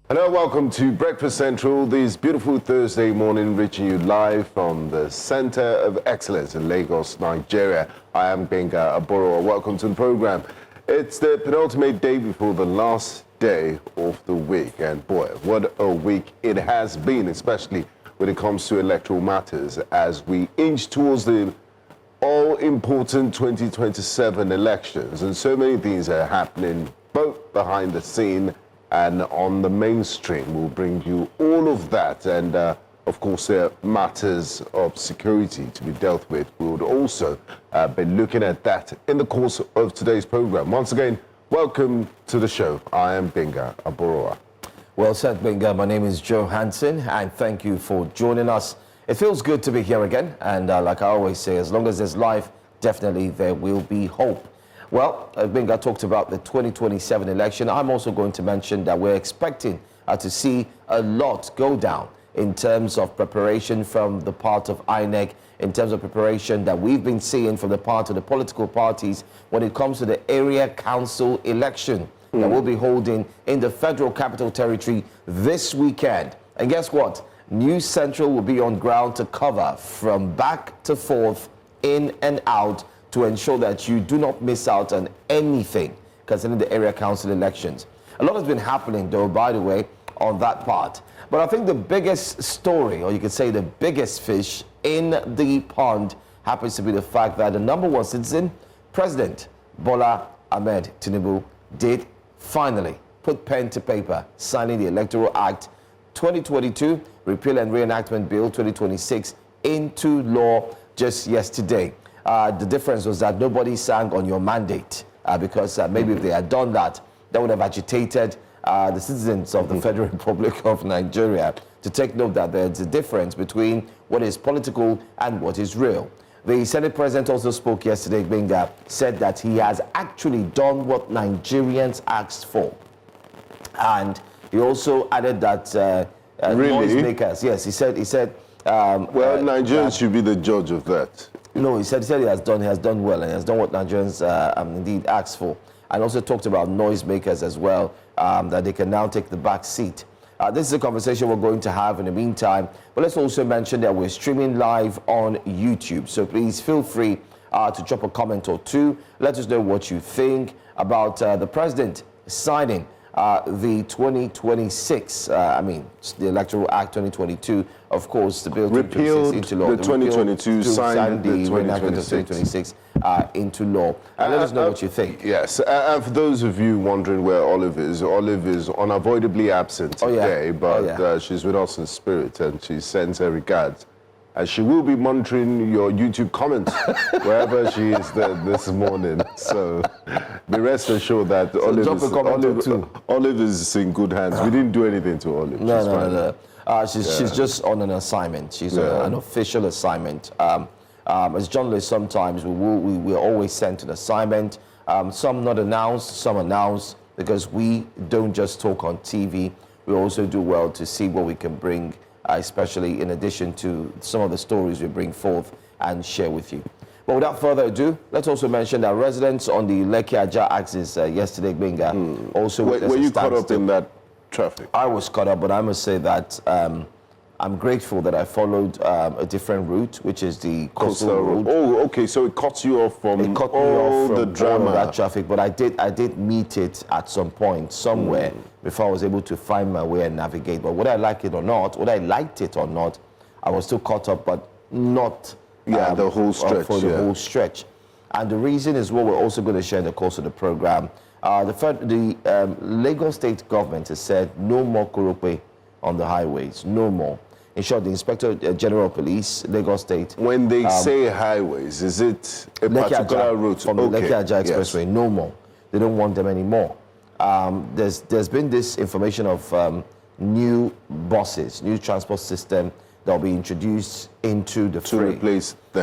Hello, welcome to Breakfast Central this beautiful Thursday morning, reaching you live from the Center of Excellence in Lagos, Nigeria. I am Benga Aboro. Welcome to the program. It's the penultimate day before the last day of the week, and boy, what a week it has been, especially when it comes to electoral matters as we inch towards the all-important 2027 elections. And so many things are happening both behind the scene and on the mainstream. We'll bring you all of that, and of course there are matters of security to be dealt with. We would also be looking at that in the course of today's program. Once again, welcome to the show. I am Benga Aboroa. Well said, Benga. My name is Joe Hansen, and thank you for joining us. It feels good to be here again, and like I always say, as long as there's life, definitely there will be hope. Well, Benga talked about the 2027 election. I'm also going to mention that we're expecting to see a lot go down in terms of preparation from the part of INEC, in terms of preparation that we've been seeing from the part of the political parties when it comes to the area council election that we'll be holding in the Federal Capital Territory this weekend. And guess what? News Central will be on ground to cover from back to forth, in and out, to ensure that you do not miss out on anything concerning the area council elections. A lot has been happening, though, by the way, on that part. But I think the biggest story, or you could say the biggest fish in the pond, happens to be the fact that the #1 citizen, President Bola Tinubu, did finally put pen to paper, signing the Electoral Act 2022, Repeal and Reenactment Bill 2026 into law just yesterday. The difference was that nobody sang on your mandate because maybe if they had done that, that would have agitated the citizens of the Federal Republic of Nigeria to take note that there's a difference between what is political and what is real. The Senate President also spoke yesterday, Benga, said that he has actually done what Nigerians asked for. And he also added that noisemakers, yes, he said, well, Nigerians should be the judge of that. No, he said he has done well, and he has done what Nigerians indeed asked for. And also talked about noisemakers as well, that they can now take the back seat. This is a conversation we're going to have in the meantime. But let's also mention that we're streaming live on YouTube. So please feel free to drop a comment or two. Let us know what you think about the president signing the 2026, the Electoral Act 2022, of course, the bill repealed into law. The 2022, signed the 2026 into law. And let us know what you think. Yes, and for those of you wondering where Olive is unavoidably absent today, but she's with us in spirit, and she sends her regards. And she will be monitoring your YouTube comments wherever she is this morning. So be rest assured that Olive is in good hands. We didn't do anything to Olive. No. She's just on an assignment. She's on an official assignment. As journalists, sometimes we're always sent an assignment. Some not announced, some announced, because we don't just talk on TV. We also do well to see what we can bring, especially in addition to some of the stories we bring forth and share with you. But without further ado, let's also mention that residents on the Lekki-Ajah axis yesterday, Benga, also were you caught up in that traffic? I was caught up, but I must say that I'm grateful that I followed a different route, which is the coastal route. Oh, okay, so it cuts you off from all the drama. All of that traffic, but I did meet it at some point, somewhere, before I was able to find my way and navigate. But whether I liked it or not, I was still caught up, but not the whole stretch. For the whole stretch. And the reason is what we're also going to share in the course of the program. The Lagos State government has said no more Korope on the highways, no more. In short, the Inspector General of Police, Lagos State. When they say highways, is it a particular route? From the Lekki-Ajah Expressway, no more. They don't want them anymore. There's been this information of new buses, new transport system that will be introduced into the fray.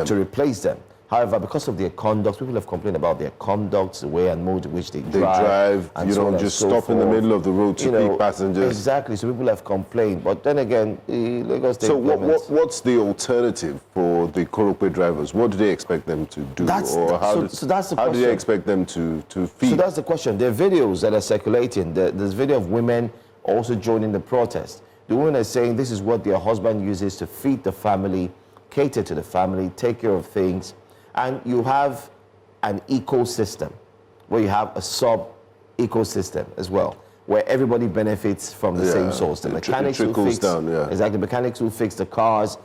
To replace them. However, because of their conduct, people have complained about their conduct, the way and mode in which they drive. You don't just stop in the middle of the road to pick passengers. Exactly. So people have complained. But then again, the Lagos State what's the alternative for the Korope drivers? What do they expect them to do? How do they expect them to feed? So that's the question. There are videos that are circulating. There's video of women also joining the protest. The women are saying this is what their husband uses to feed the family, cater to the family, take care of things. And you have an ecosystem where you have a sub-ecosystem as well, where everybody benefits from the same source. The mechanics who fix, exactly, mechanics who fix the cars.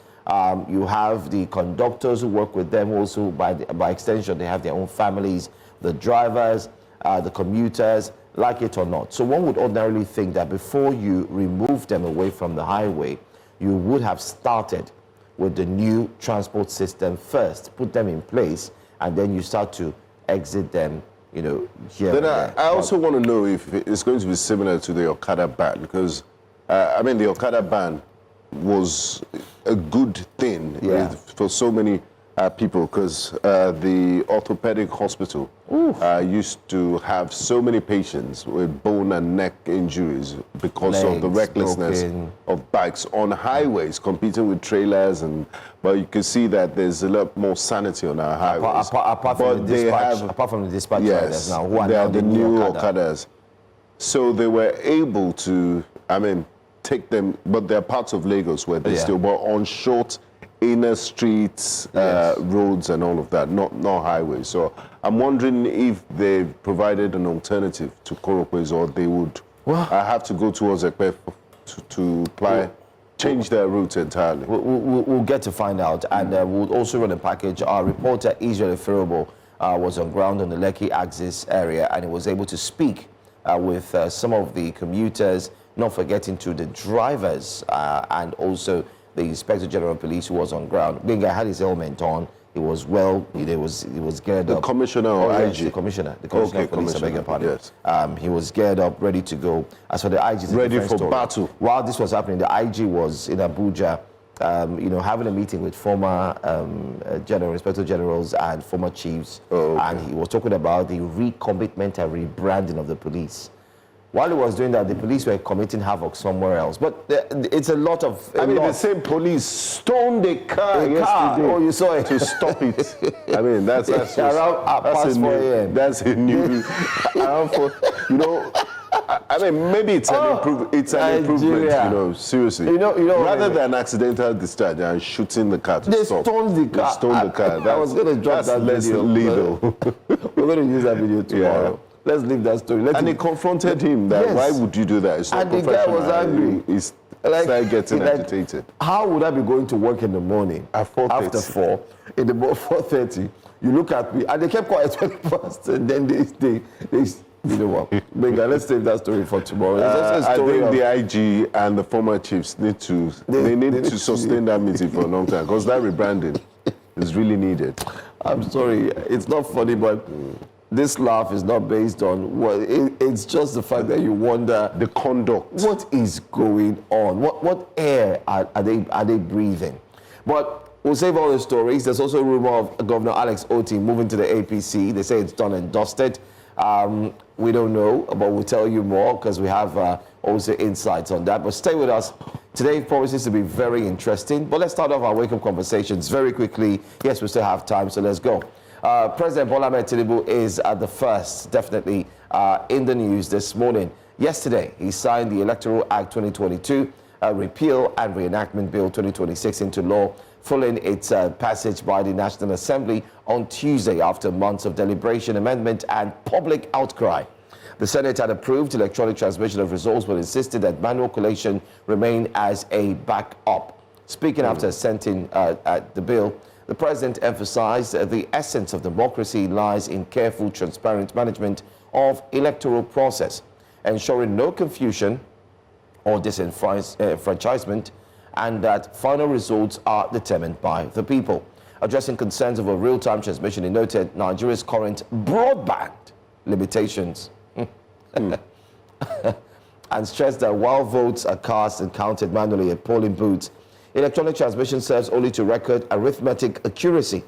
You have the conductors who work with them also, by extension, they have their own families, the drivers, the commuters, like it or not. So one would ordinarily think that before you remove them away from the highway, you would have started with the new transport system first, put them in place, and then you start to exit them, you know, here Then and there. I also want to know if it's going to be similar to the Okada ban, because, I mean, the Okada ban was a good thing for so many people, because the orthopedic hospital used to have so many patients with bone and neck injuries because of the recklessness of bikes on highways competing with trailers, but you can see that there's a lot more sanity on our highways. Apart from the dispatch riders now, who are they now are the new Okadas. So they were able to, I mean, take them, but there are parts of Lagos where they still were on short inner streets, roads and all of that, not highways. So I'm wondering if they've provided an alternative to Korokwes, or they would have to go towards Ekpe to change their route entirely. We'll get to find out, and we'll also run a package. Our reporter, Israel Eferobo, was on ground on the Lekki Axis area, and he was able to speak with some of the commuters, not forgetting to the drivers and also the Inspector General of Police who was on ground. Benga had his helmet on. He was well. He was geared up. The commissioner or IG? Yes, the commissioner of police. I beg your pardon. Yes. He was geared up, ready to go. As for the IG, ready for battle. While this was happening, the IG was in Abuja, you know, having a meeting with former inspector generals and former chiefs, and he was talking about the recommitment and rebranding of the police. While he was doing that, the police were committing havoc somewhere else. But it's a lot of... the same police stoned a car yesterday. Oh, you saw it. To stop it. I mean, that's around past 4 a.m. That's a new... around 4, you know... I mean, maybe it's an improvement, you know, seriously. You know, rather than accidental discharge and shooting the car to stop. They stoned the car. They stoned the car. I was going to drop that video. Lethal. We're going to use that video tomorrow. Yeah. Let's leave that story. And he confronted him that why would you do that? It's not and the guy was angry. He started getting agitated. How would I be going to work in the morning at 4:30? After 4 in the 4:30? You look at me, and they kept quiet 20 past, and then they you know what? Benga, let's save that story for tomorrow. I think the IG and the former chiefs need to sustain that meeting for a long time, because that rebranding is really needed. I'm sorry, it's not funny, but this laugh is not based on what it's just the fact that you wonder the conduct. What is going on? What air are they breathing? But we'll save all the stories. There's also a rumor of Governor Alex Otti moving to the APC. They say it's done and dusted. We don't know, but we'll tell you more because we have also insights on that. But stay with us. Today promises to be very interesting. But let's start off our wake-up conversations very quickly. Yes, we still have time, so let's go. President Bola Tinubu is at the first, definitely, in the news this morning. Yesterday, he signed the Electoral Act 2022, Repeal and Reenactment Bill 2026 into law, following its passage by the National Assembly on Tuesday after months of deliberation, amendment, and public outcry. The Senate had approved electronic transmission of results, but insisted that manual collation remain as a backup. Speaking after assenting at the bill, the president emphasized that the essence of democracy lies in careful, transparent management of electoral process, ensuring no confusion or disenfranchisement, and that final results are determined by the people. Addressing concerns over real-time transmission, he noted Nigeria's current broadband limitations and stressed that while votes are cast and counted manually at polling booths, electronic transmission serves only to record arithmetic accuracy,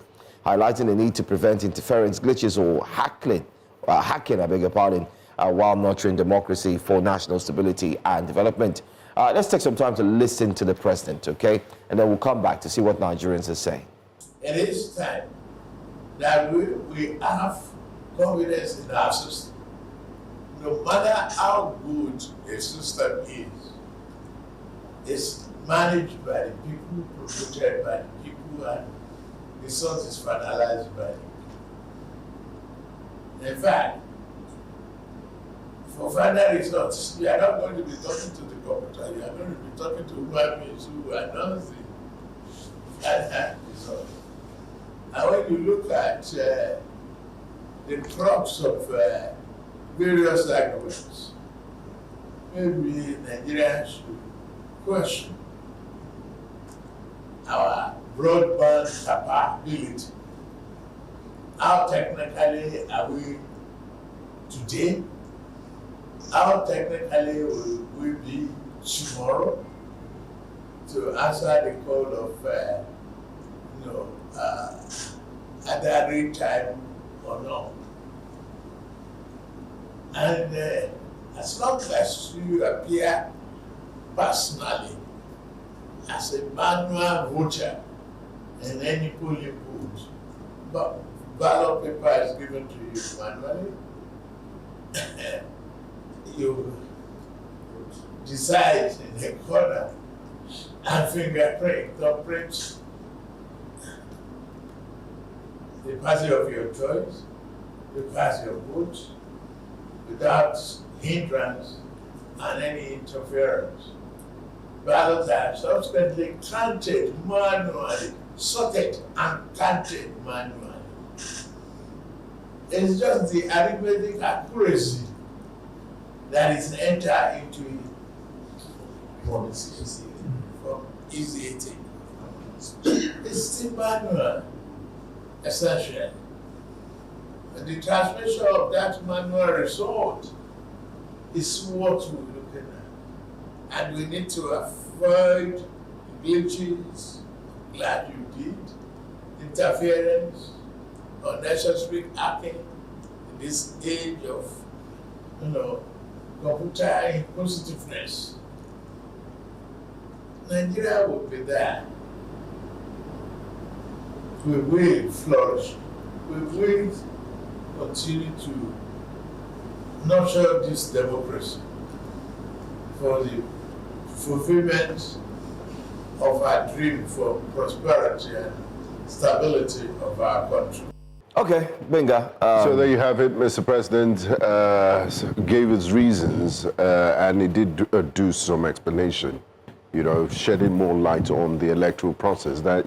highlighting the need to prevent interference, glitches, or hacking, I beg your pardon, while nurturing democracy for national stability and development. Let's take some time to listen to the president, okay? And then we'll come back to see what Nigerians are saying. It is time that we have confidence in our system. no matter how good a system is, it's managed by the people, promoted by the people, and the result is finalized by the people. In fact, for final results, you are not going to be talking to the computer, you are going to be talking to human beings who announce the final results. And when you look at the crux of various arguments, maybe Nigerians should question our broadband capability. How technically are we today? How technically will we be tomorrow to answer the call of either real time or not? And as long as you appear personally as a manual voter in any polling booth, but ballot paper is given to you manually, you decide in a corner and thumbprint the party of your choice, you cast your vote without hindrance and any interference. Ballots are subsequently counted manually, sorted and counted manually. It's just the arithmetic accuracy that is entered into it from easy eating. It's still manual, essentially. And the transmission of that manual result is what we're looking at. And we need to avoid glitches, glad you did, interference, unnecessary hacking in this age of, computer inquisitiveness. Nigeria will be there. We will flourish. We will continue to nurture this democracy for the fulfillment of our dream for prosperity and stability of our country. Okay, Benga. So there you have it. Mr. President gave his reasons and he did do some explanation, shedding more light on the electoral process. That,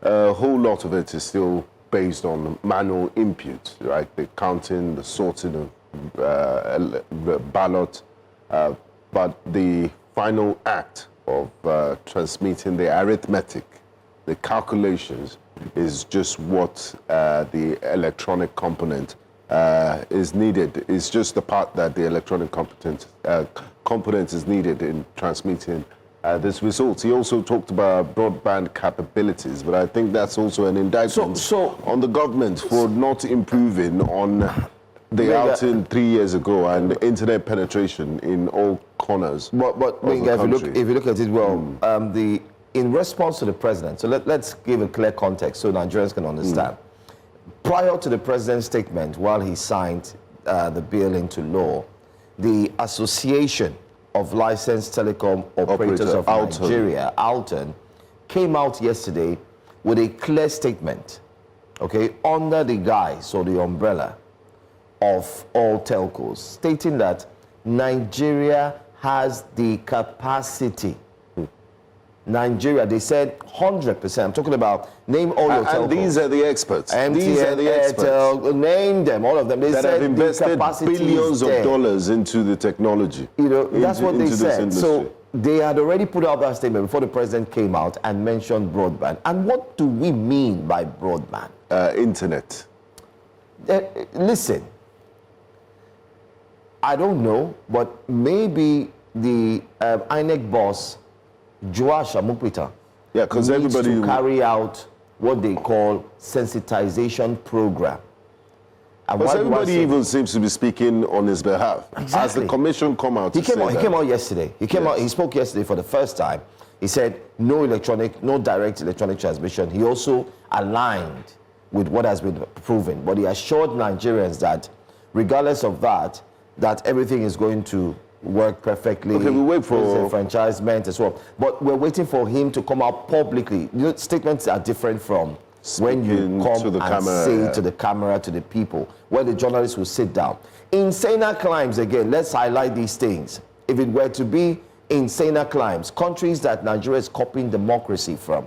a whole lot of it is still based on manual input, right? The counting, the sorting of ballot, but the final act of transmitting the arithmetic, the calculations, is just what the electronic component is needed. It's just the part that the electronic component is needed in transmitting this result. He also talked about broadband capabilities, but I think that's also an indictment on the government for not improving on the outing 3 years ago and internet penetration in all corners. But if you look at it well, in response to the president, so let's give a clear context so Nigerians can understand. Prior to the president's statement, while he signed the bill into law, the Association of Licensed Telecom Operators of Nigeria, ALTON, came out yesterday with a clear statement, under the guise or the umbrella of all telcos, stating that Nigeria has the capacity. Nigeria, they said 100%. I'm talking about name all your telcos. And these are the experts. These are the experts. Airtel, name them, all of them. They that said have invested billions of dollars into the technology. That's what they said. So they had already put out that statement before the president came out and mentioned broadband. And what do we mean by broadband? Internet. Listen, I don't know, but maybe the INEC boss, Joash Amupita, because everybody to carry out what they call sensitization program. And but everybody even seems to be speaking on his behalf. Exactly. As the commission come out, he came out yesterday. He came out. He spoke yesterday for the first time. He said no direct electronic transmission. He also aligned with what has been proven, but he assured Nigerians that regardless of that, that everything is going to work perfectly. Okay, we wait for disenfranchisement as well. But we're waiting for him to come out publicly. You know, statements are different from when you come to the and camera, say to the camera, to the people, where the journalists will sit down. Insaner climes, again, let's highlight these things. If it were to be insaner climes, countries that Nigeria is copying democracy from,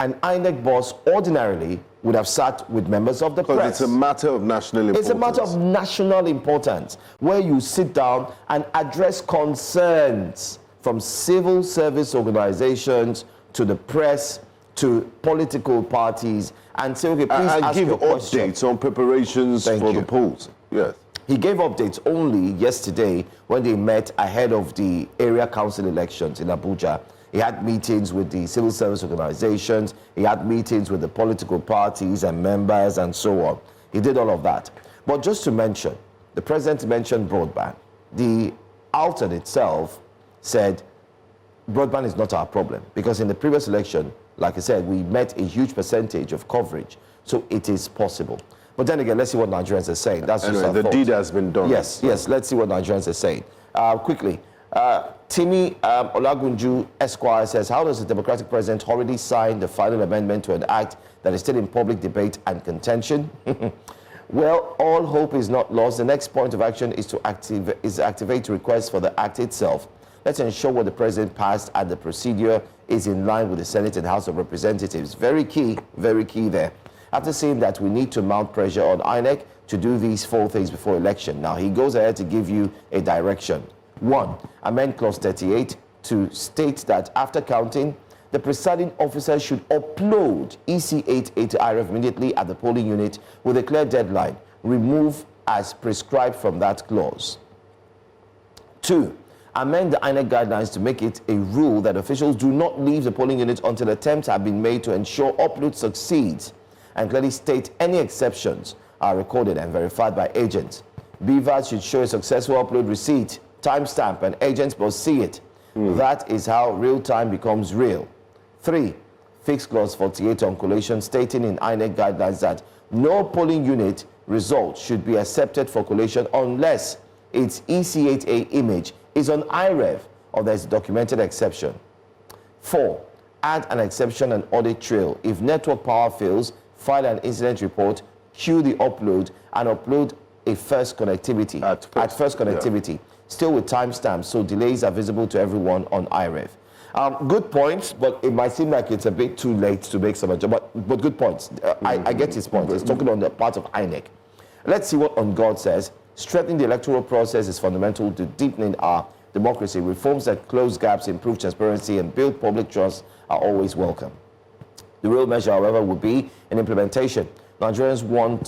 an INEC boss ordinarily would have sat with members of the press. Because it's a matter of national importance. It's a matter of national importance, where you sit down and address concerns from civil service organizations to the press to political parties and say, okay, please and ask give your question. updates on preparations for the polls. Yes. He gave updates only yesterday when they met ahead of the area council elections in Abuja. He had meetings with the civil service organizations. He had meetings with the political parties and members and so on. He did all of that. But just to mention, the president mentioned broadband. The outlet itself said broadband is not our problem because in the previous election, like I said, we met a huge percentage of coverage. So it is possible. But then again, let's see what Nigerians are saying. That's just anyway, our the thought. deed has been done. Yes, yes. Let's see what Nigerians are saying. Quickly, Timmy Olagunju Esquire says, how does the Democratic President already sign the final amendment to an act that is still in public debate and contention? Well, all hope is not lost. The next point of action is to activate requests for the act itself. Let's ensure what the President passed and the procedure is in line with the Senate and House of Representatives. Very key there. After saying that we need to mount pressure on INEC to do these 4 things before election. Now, he goes ahead to give you a direction. 1, amend clause 38 to state that after counting, the presiding officer should upload EC88 to IRF immediately at the polling unit with a clear deadline. Remove as prescribed from that clause. 2, amend the INEC guidelines to make it a rule that officials do not leave the polling unit until attempts have been made to ensure upload succeeds, and clearly state any exceptions are recorded and verified by agents. BVAS should show a successful upload receipt, timestamp, and agents must see it. That is how real time becomes real. 3, fix clause 48 on collation, stating in INEC guidelines that no polling unit result should be accepted for collation unless its EC8A image is on IREV or there's a documented exception. 4, add an exception and audit trail. If network power fails, file an incident report, queue the upload, and upload a first connectivity. At first connectivity. Yeah. Still with timestamps, so delays are visible to everyone on IREV. Good points, but it might seem like it's a bit too late to make some adjustments. But good points. I get his point. He's talking on the part of INEC. Let's see what On God says. Strengthening the electoral process is fundamental to deepening our democracy. Reforms that close gaps, improve transparency, and build public trust are always welcome. The real measure, however, will be in implementation. Nigerians want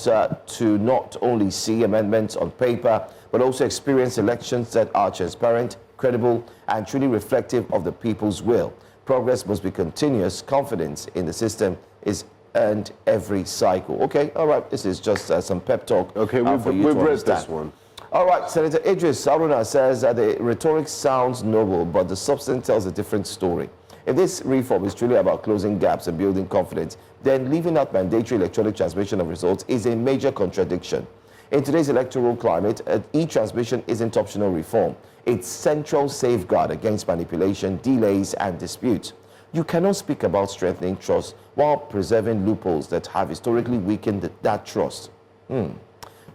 to not only see amendments on paper, but also experience elections that are transparent, credible, and truly reflective of the people's will. Progress must be continuous. Confidence in the system is earned every cycle. Okay, all right, this is just some pep talk. Okay, we've read this one. All right, Senator Idris Haruna says that the rhetoric sounds noble, but the substance tells a different story. If this reform is truly about closing gaps and building confidence, then leaving out mandatory electronic transmission of results is a major contradiction. In today's electoral climate, e-transmission isn't optional reform. It's central safeguard against manipulation, delays, and disputes. You cannot speak about strengthening trust while preserving loopholes that have historically weakened that trust.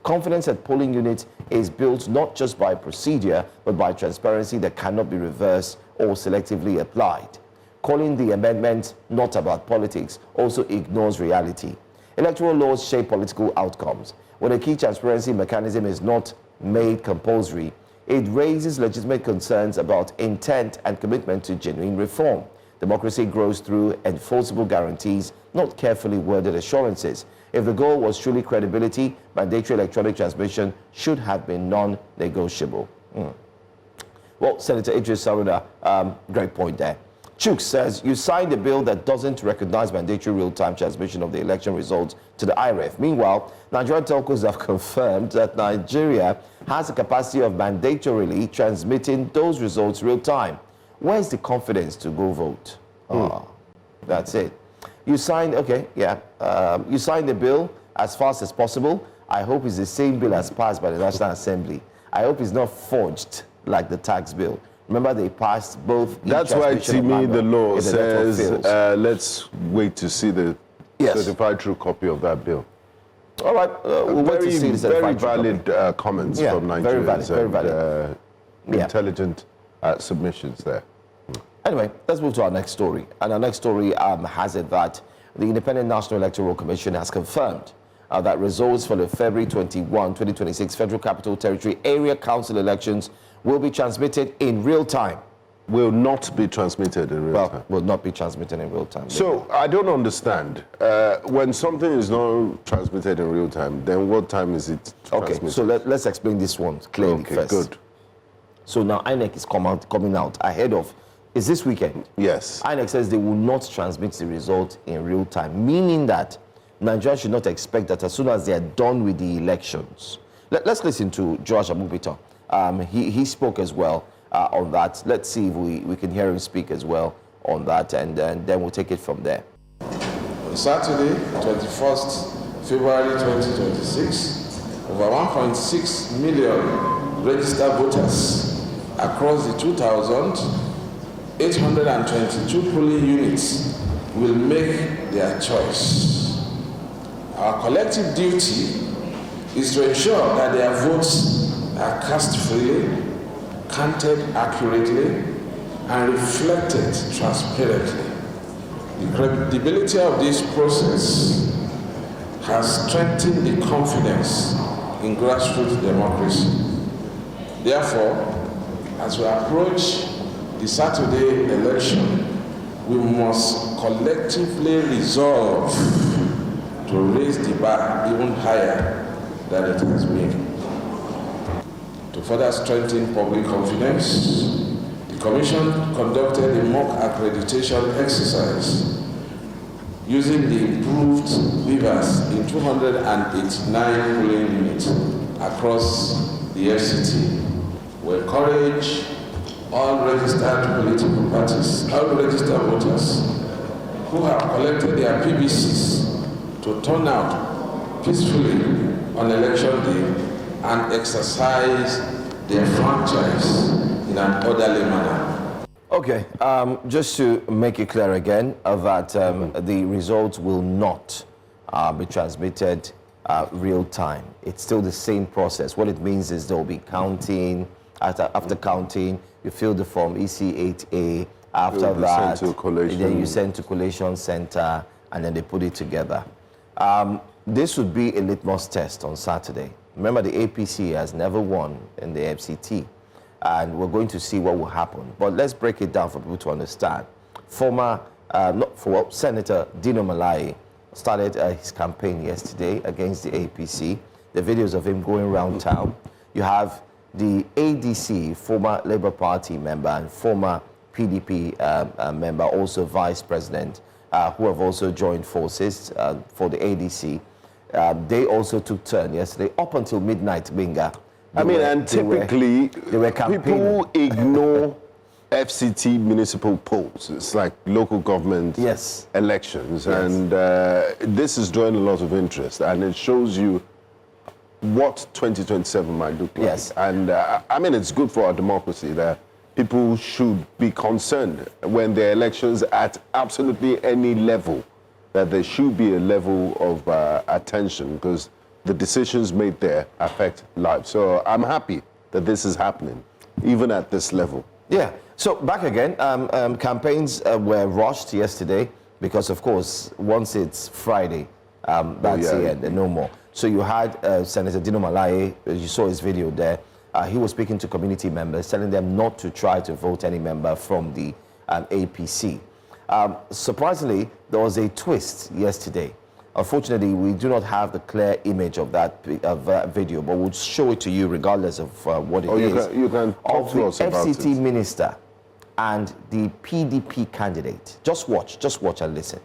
Confidence at polling units is built not just by procedure, but by transparency that cannot be reversed or selectively applied. Calling the amendment not about politics also ignores reality. Electoral laws shape political outcomes. When a key transparency mechanism is not made compulsory, it raises legitimate concerns about intent and commitment to genuine reform. Democracy grows through enforceable guarantees, not carefully worded assurances. If the goal was truly credibility, mandatory electronic transmission should have been non-negotiable. Well, Senator Idris Haruna, great point there. Chuk says, you signed a bill that doesn't recognize mandatory real-time transmission of the election results to the IREF. Meanwhile, Nigerian telcos have confirmed that Nigeria has the capacity of mandatorily transmitting those results real-time. Where's the confidence to go vote? That's it. You signed, you signed the bill as fast as possible. I hope it's the same bill as passed by the National Assembly. I hope it's not forged like the tax bill. Remember, they passed both. That's why, to me, the law says, let's wait to see the certified true copy of that bill. All right, we'll wait to see the certified very valid comments from Nigerians. Very valid. Intelligent submissions there. Anyway, let's move to our next story. And our next story has it that the Independent National Electoral Commission has confirmed that results for the February 21, 2026 Federal Capital Territory Area Council elections will be transmitted in real time. Will not be transmitted in real time. Will not be transmitted in real time. So I don't understand. When something is not transmitted in real time, then what time is it transmitted? Okay, so let's explain this one clearly first. Good. So now INEC is coming out ahead of, is this weekend? Yes. INEC says they will not transmit the result in real time, meaning that Nigerians should not expect that as soon as they are done with the elections. Let's listen to Josh Amubito. He spoke as well on that. Let's see if we can hear him speak as well on that, and then we'll take it from there. On Saturday, 21st February 2026, over 1.6 million registered voters across the 2,822 polling units will make their choice. Our collective duty is to ensure that their votes are cast freely, counted accurately, and reflected transparently. The credibility of this process has strengthened the confidence in grassroots democracy. Therefore, as we approach the Saturday election, we must collectively resolve to raise the bar even higher than it has been. To further strengthen public confidence, the Commission conducted a mock accreditation exercise using the improved beavers in 289 polling units across the FCT. We encourage all registered political parties, all registered voters who have collected their PBCs to turn out peacefully on election day and exercise their franchise in an orderly manner. Okay, just to make it clear again that the results will not be transmitted real time. It's still the same process. What it means is there will be counting. After counting, you fill the form EC8A. After that, then you send to collation center, and then they put it together. This would be a litmus test on Saturday. Remember, the APC has never won in the FCT, and we're going to see what will happen. But let's break it down for people to understand. Senator Dino Malaye started his campaign yesterday against the APC. The videos of him going around town. You have the ADC, former Labour Party member and former PDP member, also vice president, who have also joined forces for the ADC. They also took turn yesterday up until midnight, Binga. Typically, they were people ignore FCT municipal polls. It's like local government elections. Yes. And this is drawing a lot of interest, and it shows you what 2027 might look like. Yes. And it's good for our democracy that people should be concerned when there are elections at absolutely any level, that there should be a level of attention, because the decisions made there affect lives. So I'm happy that this is happening, even at this level. Yeah. So back again, campaigns were rushed yesterday because, of course, once it's Friday, that's the end and no more. So you had Senator Dino Malaye, you saw his video there. He was speaking to community members, telling them not to try to vote any member from the APC. Surprisingly, there was a twist yesterday. Unfortunately, we do not have the clear image of that video, but we'll show it to you regardless of what it is. You can talk to us about it. FCT minister and the PDP candidate. Just watch and listen.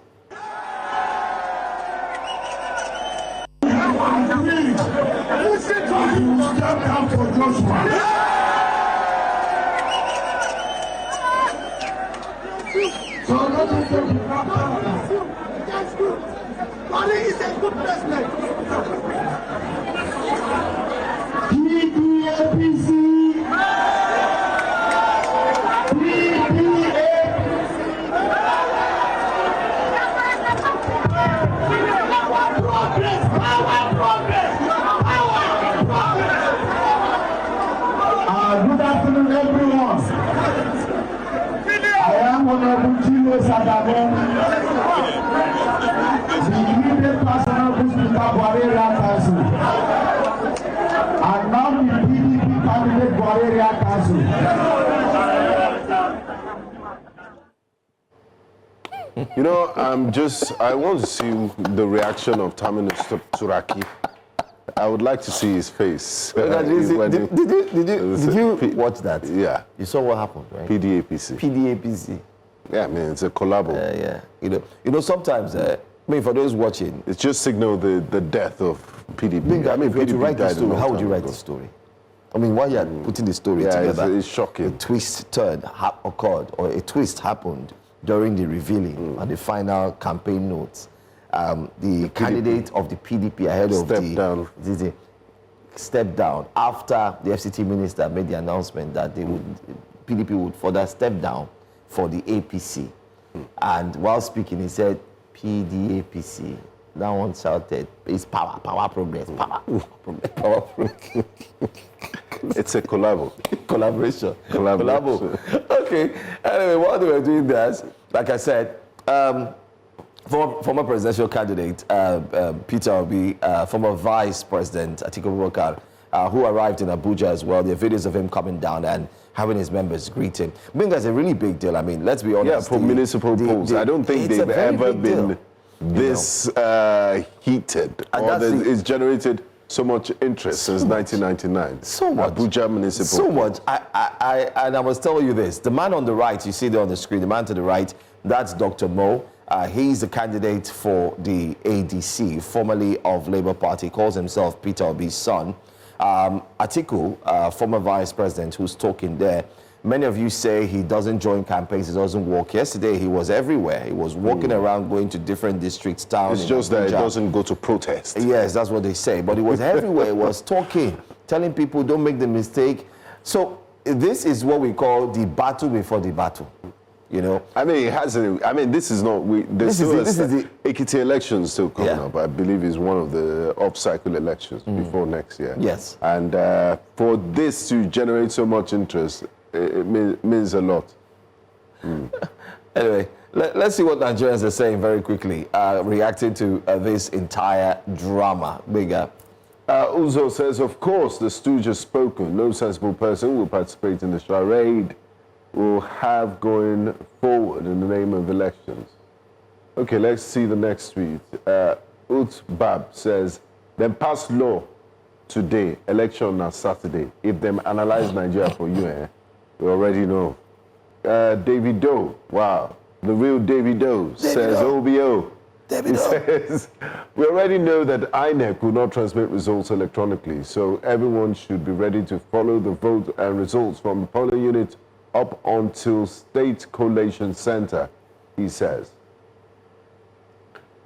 Ali is a good president. PDP And now the PDP candidate for area council. You know, I want to see the reaction of Terminus Turaki. I would like to see his face. Did you watch that? Yeah. You saw what happened, right? PDAPC. PDAPC. Yeah, I mean, it's a collabo. Yeah. You know, sometimes, I mean, for those watching, It's just signal the death of PDP. I mean, if you PDP write the died a story, long how would time you write ago. the story? I mean, while you're putting the story together, it's shocking. a twist turn occurred, or a twist happened during the revealing and the final campaign notes. The candidate of the PDP ahead of the stepped down after the FCT minister made the announcement that PDP would further step down for the APC. And while speaking, he said, PDAPC. That one shouted, it's power progress, power progress. It's a collabo. Collaboration. Collaboration. Okay. Anyway, while they were doing this, like I said, former presidential candidate Peter Obi, former vice president Atiku Abubakar, who arrived in Abuja as well. There are videos of him coming down and having his members greet him. I mean, that's a really big deal. I mean, let's be honest. Yeah, for municipal polls. I don't think they've ever been this heated, or it's generated so much interest since 1999. So much. Abuja municipal. So much. And I must tell you this. The man on the right, you see there on the screen, the man to the right, that's Dr. Mo. He's the candidate for the ADC, formerly of Labour Party, calls himself Peter Obi's son. Atiku, former vice president, who's talking there. Many of you say he doesn't join campaigns, he doesn't walk. Yesterday, he was everywhere. He was walking around, going to different districts, towns. It's just that he doesn't go to protest. Yes, that's what they say. But he was everywhere. He was talking, telling people, don't make the mistake. So this is what we call the battle before the battle. You know, I mean, it hasn't. I mean, this is not. This is the Ekiti elections still coming up. I believe is one of the off-cycle elections before next year. Yes. And for this to generate so much interest, it means a lot. Anyway, let's see what Nigerians are saying very quickly, reacting to this entire drama. Bigger. Uzo says, of course, the stooge has spoken. No sensible person will participate in the charade we'll have going forward in the name of elections. Okay, let's see the next tweet. Utbab says, then pass law today, election on Saturday. If them analyze Nigeria for you, we already know. David Doe, wow, the real David Doe says, OBO. He says, we already know that INEC will not transmit results electronically, so everyone should be ready to follow the vote and results from the polling unit up until State Collation Center, he says.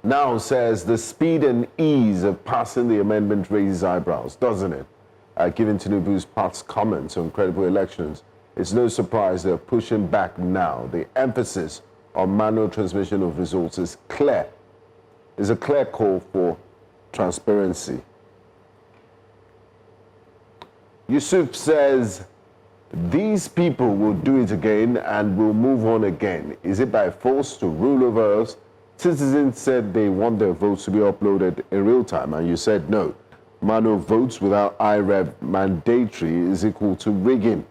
Now says the speed and ease of passing the amendment raises eyebrows, doesn't it? Given Tinubu's past comments on credible elections, it's no surprise they're pushing back now. The emphasis on manual transmission of results is clear. There's a clear call for transparency. Yusuf says, these people will do it again and will move on again. Is it by force to rule over us? Citizens said they want their votes to be uploaded in real time, and you said no. Manual votes without IREV mandatory is equal to rigging.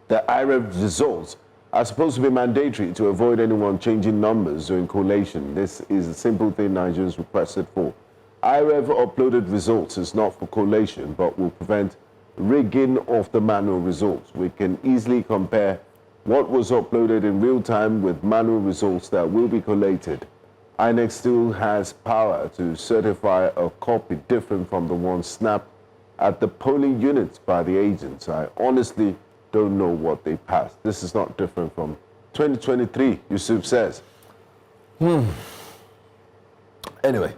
The IREV results are supposed to be mandatory to avoid anyone changing numbers during collation. This is a simple thing Nigerians requested for. IREV uploaded results is not for collation, but will prevent rigging of the manual results. We can easily compare what was uploaded in real time with manual results that will be collated. INEC still has power to certify a copy different from the one snapped at the polling units by the agents. I honestly don't know what they passed. This is not different from 2023, Yusuf says. Anyway.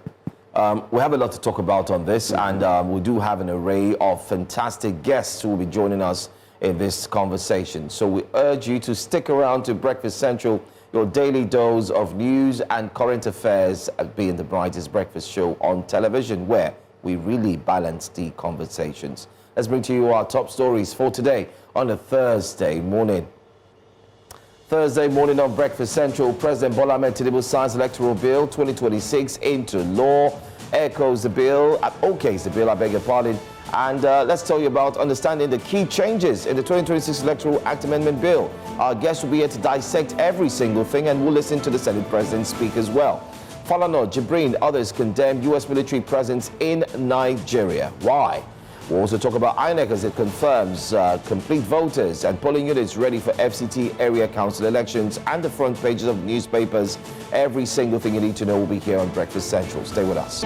We have a lot to talk about on this, and we do have an array of fantastic guests who will be joining us in this conversation. So we urge you to stick around to Breakfast Central, your daily dose of news and current affairs, being the brightest breakfast show on television, where we really balance the conversations. Let's bring to you our top stories for today on a Thursday morning. Thursday morning on Breakfast Central, President Bola Tinubu signs Electoral Bill 2026 into law, echoes the bill, okays the bill, I beg your pardon, and let's tell you about understanding the key changes in the 2026 Electoral Act Amendment Bill. Our guests will be here to dissect every single thing, and we'll listen to the Senate President speak as well. Falana, Jibrin, others condemn U.S. military presence in Nigeria. Why? We'll also talk about INEC as it confirms complete voters and polling units ready for FCT area council elections, and the front pages of newspapers. Every single thing you need to know will be here on Breakfast Central. Stay with us.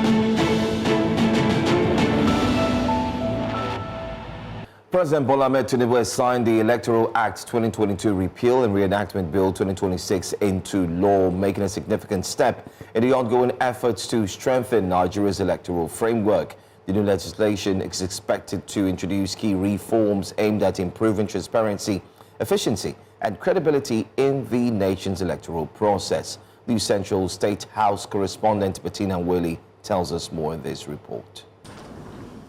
President Bola Tinubu has signed the Electoral Act 2022 Repeal and Reenactment Bill 2026 into law, making a significant step in the ongoing efforts to strengthen Nigeria's electoral framework. The new legislation is expected to introduce key reforms aimed at improving transparency, efficiency, and credibility in the nation's electoral process. New Central State House correspondent Bettina Willie tells us more in this report.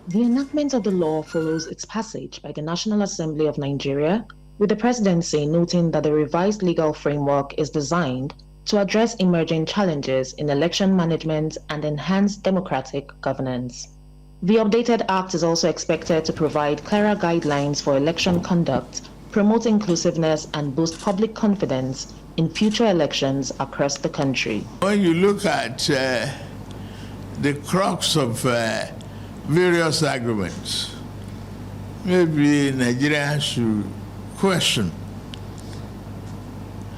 The enactment of the law follows its passage by the National Assembly of Nigeria, with the presidency noting that the revised legal framework is designed to address emerging challenges in election management and enhance democratic governance. The updated act is also expected to provide clearer guidelines for election conduct, promote inclusiveness, and boost public confidence in future elections across the country. When you look at the crux of various arguments, maybe Nigerians should question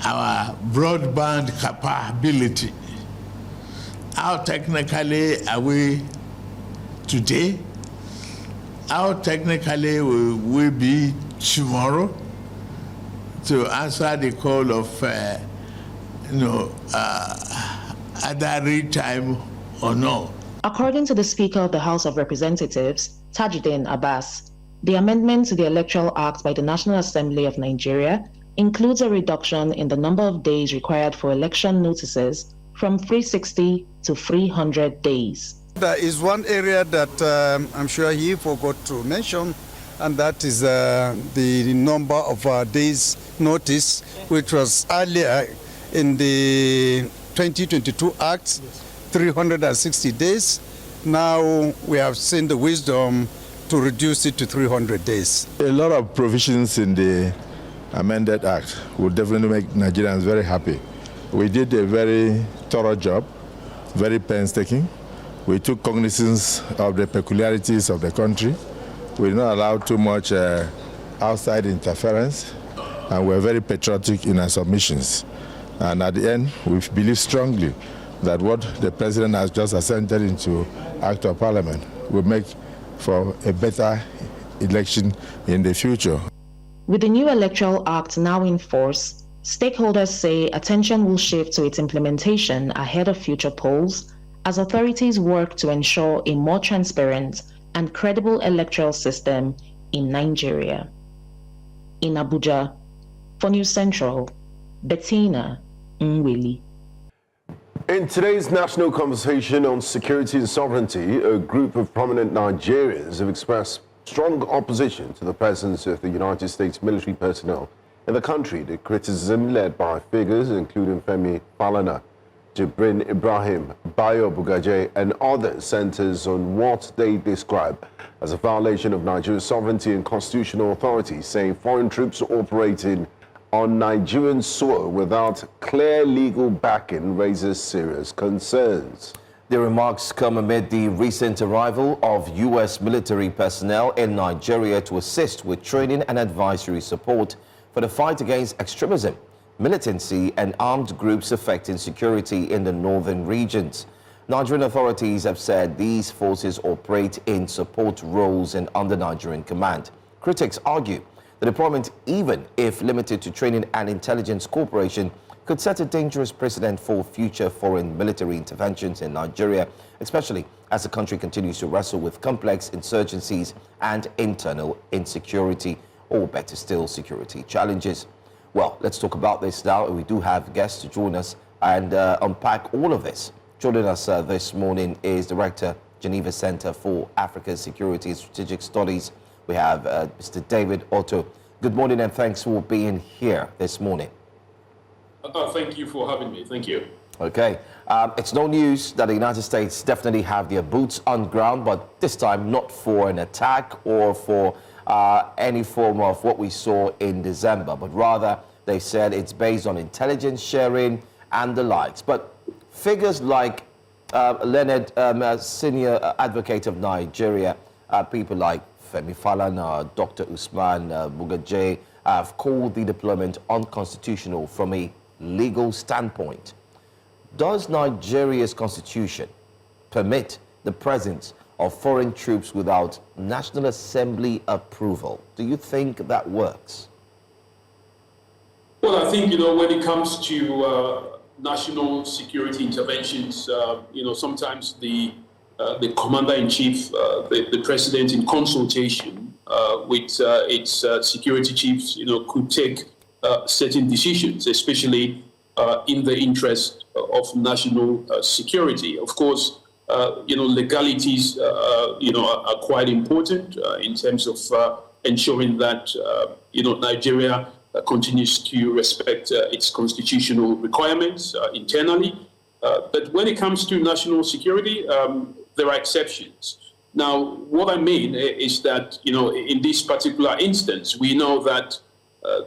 our broadband capability. How technically are we today? How technically will we be tomorrow to answer the call of either read time or no? According to the Speaker of the House of Representatives, Tajuddin Abbas, the amendment to the Electoral Act by the National Assembly of Nigeria includes a reduction in the number of days required for election notices from 360 to 300 days. There is one area that I'm sure he forgot to mention, and that is the number of days notice, which was earlier in the 2022 Act, 360 days. Now we have seen the wisdom to reduce it to 300 days. A lot of provisions in the amended act will definitely make Nigerians very happy. We did a very thorough job, very painstaking. We took cognizance of the peculiarities of the country. We did not allow too much outside interference, and we're very patriotic in our submissions. And at the end, we believe strongly that what the President has just assented into Act of Parliament will make for a better election in the future. With the new Electoral Act now in force, stakeholders say attention will shift to its implementation ahead of future polls as authorities work to ensure a more transparent and credible electoral system in Nigeria. In Abuja, for News Central, Bettina Willie. In today's national conversation on security and sovereignty, a group of prominent Nigerians have expressed strong opposition to the presence of the United States military personnel in the country. The criticism, led by figures including Femi, Falana, Jibrin, Ibrahim, Bayo Bugaje, and others, centers on what they describe as a violation of Nigeria's sovereignty and constitutional authority, saying foreign troops are operating on Nigerian soil without clear legal backing raises serious concerns. The remarks come amid the recent arrival of U.S. military personnel in Nigeria to assist with training and advisory support for the fight against extremism, militancy, and armed groups affecting security in the northern regions. Nigerian authorities have said these forces operate in support roles and under Nigerian command. Critics argue the deployment, even if limited to training and intelligence cooperation, could set a dangerous precedent for future foreign military interventions in Nigeria, especially as the country continues to wrestle with complex insurgencies and internal insecurity, or better still, security challenges. Well, let's talk about this now. We do have guests to join us and unpack all of this. Joining us this morning is Director, Geneva Center for African Security and Strategic Studies. We have Mr. David Otto. Good morning and thanks for being here this morning. Thank you for having me. Thank you. Okay. It's no news that the United States definitely have their boots on ground, but this time not for an attack or for any form of what we saw in December, but rather they said it's based on intelligence sharing and the likes. But figures like Leonard, senior advocate of Nigeria, people like Femi Falana, Dr. Usman Bugaje, have called the deployment unconstitutional from a legal standpoint. Does Nigeria's constitution permit the presence of foreign troops without National Assembly approval? Do you think that works? Well, I think, when it comes to national security interventions, sometimes the commander-in-chief, the president, in consultation with its security chiefs, could take certain decisions, especially in the interest of national security. Of course, legalities, are quite important in terms of ensuring that, Nigeria continues to respect its constitutional requirements internally. But when it comes to national security, there are exceptions. Now, what I mean is that, in this particular instance, we know that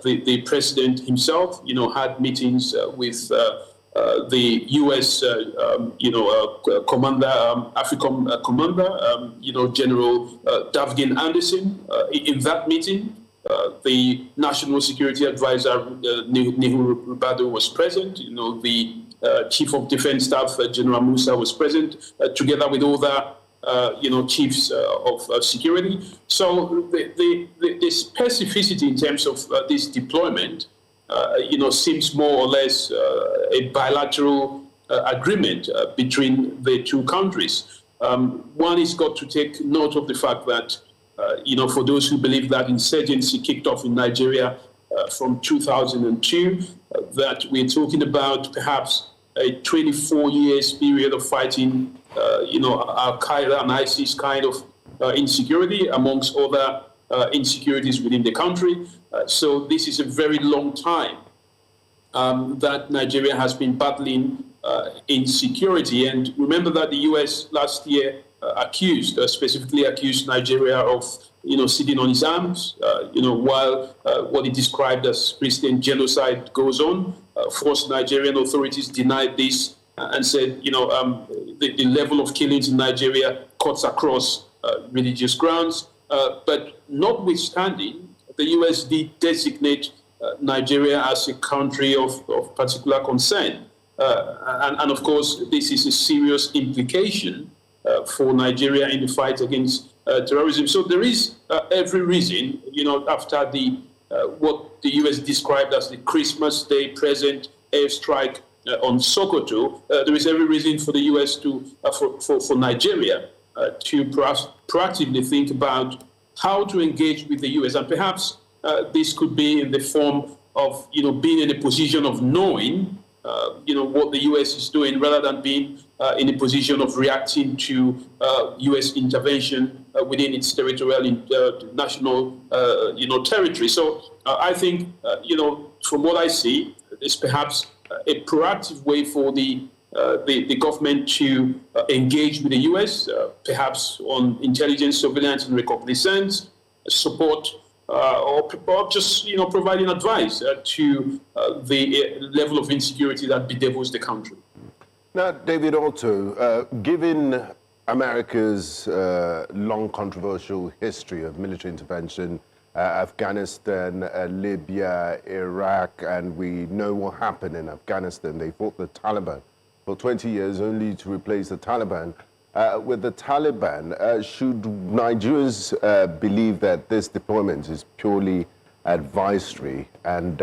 the president himself, had meetings with the U.S., commander, AFRICOM commander, General Davgin Anderson. In that meeting, the National Security Advisor, Nehu Rubadu, was present. The Chief of Defense Staff, General Musa, was present, together with other chiefs of security. So the specificity in terms of this deployment, seems more or less a bilateral agreement between the two countries. One has got to take note of the fact that, for those who believe that insurgency kicked off in Nigeria from 2002, that we're talking about perhaps a 24 years period of fighting, Al-Qaeda and ISIS kind of insecurity, amongst other insecurities within the country. So this is a very long time that Nigeria has been battling insecurity. And remember that the U.S. last year specifically accused Nigeria of, sitting on its arms, while what it described as Christian genocide goes on. Of course, Nigerian authorities denied this and said, the level of killings in Nigeria cuts across religious grounds. But notwithstanding, the U.S. did designate Nigeria as a country of particular concern. And of course, this is a serious implication for Nigeria in the fight against terrorism. So there is every reason, after the what the U.S. described as the Christmas Day present airstrike on Sokoto, there is every reason for the U.S. for Nigeria to proactively think about how to engage with the U.S. And perhaps this could be in the form of, being in a position of knowing, what the U.S. is doing, rather than being in a position of reacting to U.S. intervention within its territorial, national, territory. So I think, from what I see, it's perhaps a proactive way for the government to engage with the U.S., perhaps on intelligence, surveillance, and reconnaissance, support, or just providing advice to the level of insecurity that bedevils the country. Now, David, also, given America's long controversial history of military intervention, Afghanistan, Libya, Iraq, and we know what happened in Afghanistan. They fought the Taliban for 20 years only to replace the Taliban. With the Taliban, should Nigerians believe that this deployment is purely advisory, and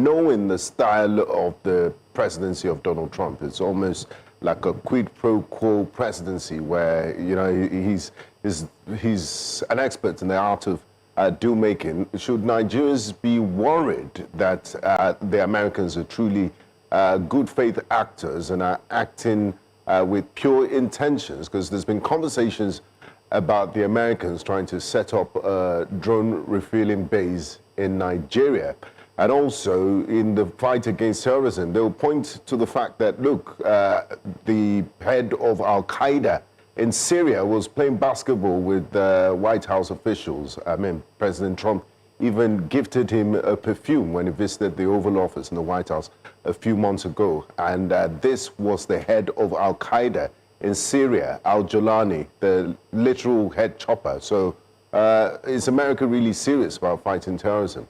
knowing the style of the presidency of Donald Trump, it's almost like a quid pro quo presidency where he's an expert in the art of deal making. Should Nigerians be worried that the Americans are truly good faith actors and are acting with pure intentions? Because there's been conversations about the Americans trying to set up a drone refueling base in Nigeria. and also in the fight against terrorism. They'll point to the fact that, look, the head of Al-Qaeda in Syria was playing basketball with White House officials. I mean, President Trump even gifted him a perfume when he visited the Oval Office in the White House a few months ago. And this was the head of Al-Qaeda in Syria, Al-Jolani, the literal head chopper. So is America really serious about fighting terrorism?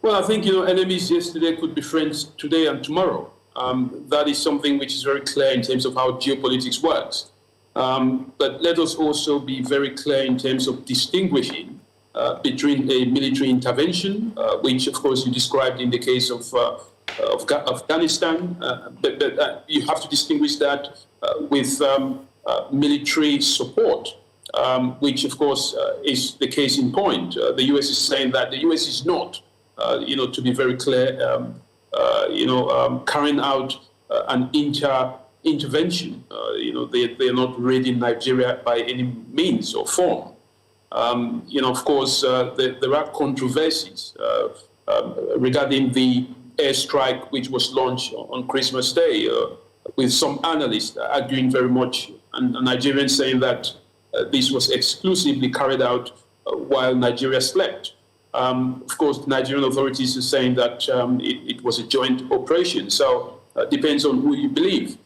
Well, I think, enemies yesterday could be friends today and tomorrow. That is something which is very clear in terms of how geopolitics works. But let us also be very clear in terms of distinguishing between a military intervention, which, of course, you described in the case of Afghanistan, but you have to distinguish that with military support, which, of course, is the case in point. The U.S. is saying that the U.S. is not, to be very clear, carrying out an intervention. They are not raiding Nigeria by any means or form. Of course, there are controversies regarding the airstrike which was launched on Christmas Day, with some analysts arguing very much, and Nigerians saying that this was exclusively carried out while Nigeria slept. Of course, the Nigerian authorities are saying that it was a joint operation, so it depends on who you believe.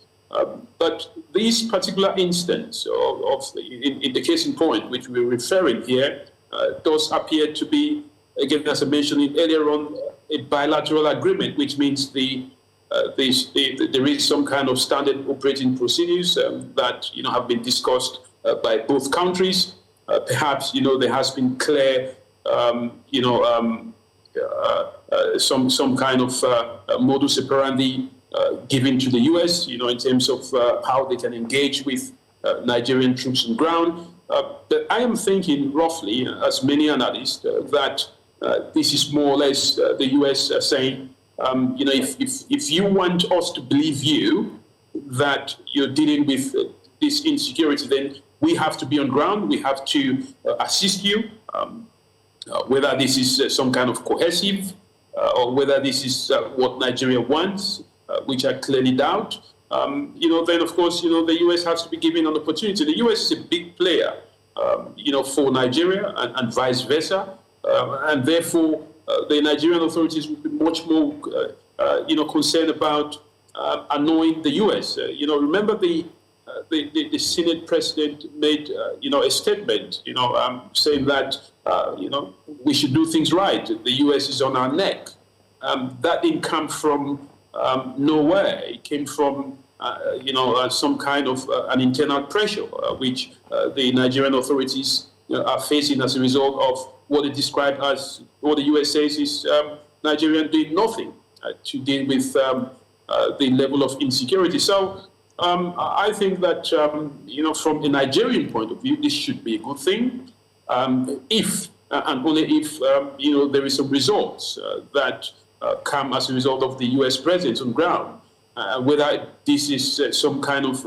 But this particular instance in the case in point, which we're referring here, does appear to be, again, as I mentioned earlier on, a bilateral agreement, which means there is some kind of standard operating procedures that have been discussed by both countries. Perhaps there has been clear some kind of modus operandi given to the U.S. in terms of how they can engage with Nigerian troops on ground. But I am thinking roughly, as many analysts, that this is more or less the U.S. Saying, if you want us to believe you that you're dealing with this insecurity, then we have to be on ground. We have to assist you, whether this is some kind of cohesive or whether this is what Nigeria wants, which I clearly doubt. Then of course, the U.S. has to be given an opportunity. The U.S. is a big player, for Nigeria and vice versa. And therefore, the Nigerian authorities would be much more, concerned about annoying the U.S. Remember the Senate president made, a statement, saying that, we should do things right. The U.S. is on our neck. That didn't come from nowhere. It came from, some kind of an internal pressure, which the Nigerian authorities are facing as a result of what they describe as, what the U.S. says is Nigeria doing nothing to deal with the level of insecurity. So I think that, from a Nigerian point of view, this should be a good thing, if and only if, there is some results that come as a result of the U.S. presence on ground. Whether this is some kind of,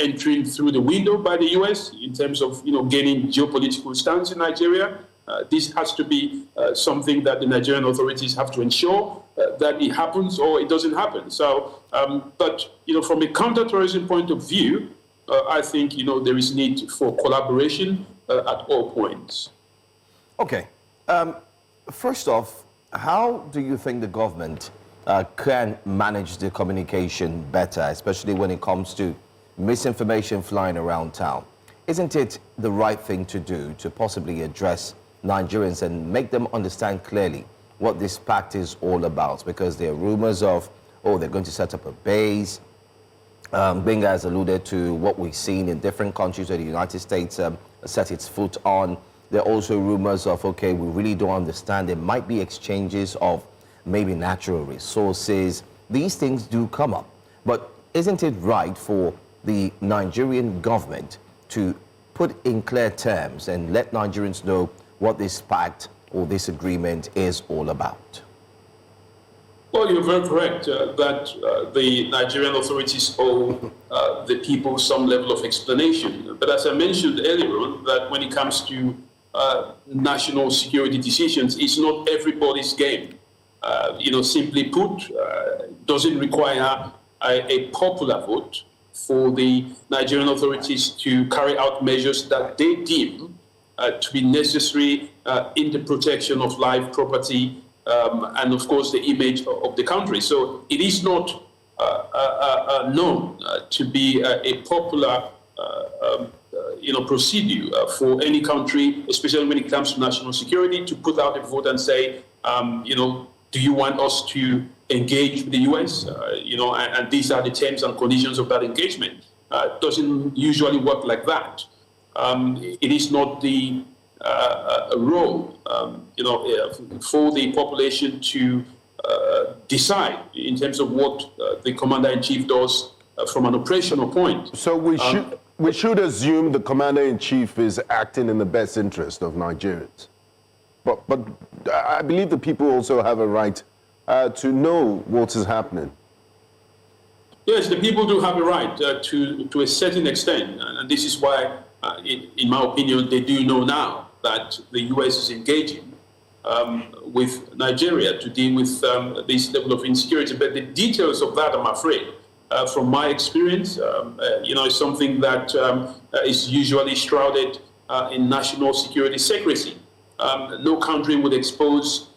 entering through the window by the U.S. in terms of, gaining geopolitical stance in Nigeria. This has to be something that the Nigerian authorities have to ensure that it happens or it doesn't happen. So, but, from a counterterrorism point of view, I think, there is need for collaboration at all points. Okay. First off, how do you think the government can manage the communication better, especially when it comes to misinformation flying around town? Isn't it the right thing to do to possibly address Nigerians and make them understand clearly what this pact is all about? Because there are rumors of, they're going to set up a base. Benga has alluded to what we've seen in different countries where the United States set its foot on. There are also rumors of, we really don't understand. There might be exchanges of maybe natural resources. These things do come up. But isn't it right for the Nigerian government to put in clear terms and let Nigerians know what this pact or this agreement is all about? Well, you're very correct that the Nigerian authorities owe the people some level of explanation. But as I mentioned earlier on, that when it comes to national security decisions is not everybody's game. Simply put, doesn't require a popular vote for the Nigerian authorities to carry out measures that they deem to be necessary in the protection of life, property, and of course the image of the country. So it is not known to be a popular procedure for any country, especially when it comes to national security, to put out a vote and say, do you want us to engage with the US? And these are the terms and conditions of that engagement. It doesn't usually work like that. It is not the role, for the population to decide in terms of what the commander-in-chief does from an operational point. So we should assume the commander-in-chief is acting in the best interest of Nigerians. But I believe the people also have a right to know what is happening. Yes, the people do have a right to a certain extent, and this is why, in my opinion, they do know now that the US is engaging with Nigeria to deal with this level of insecurity. But the details of that, I'm afraid, from my experience, is something that is usually shrouded in national security secrecy. No country would expose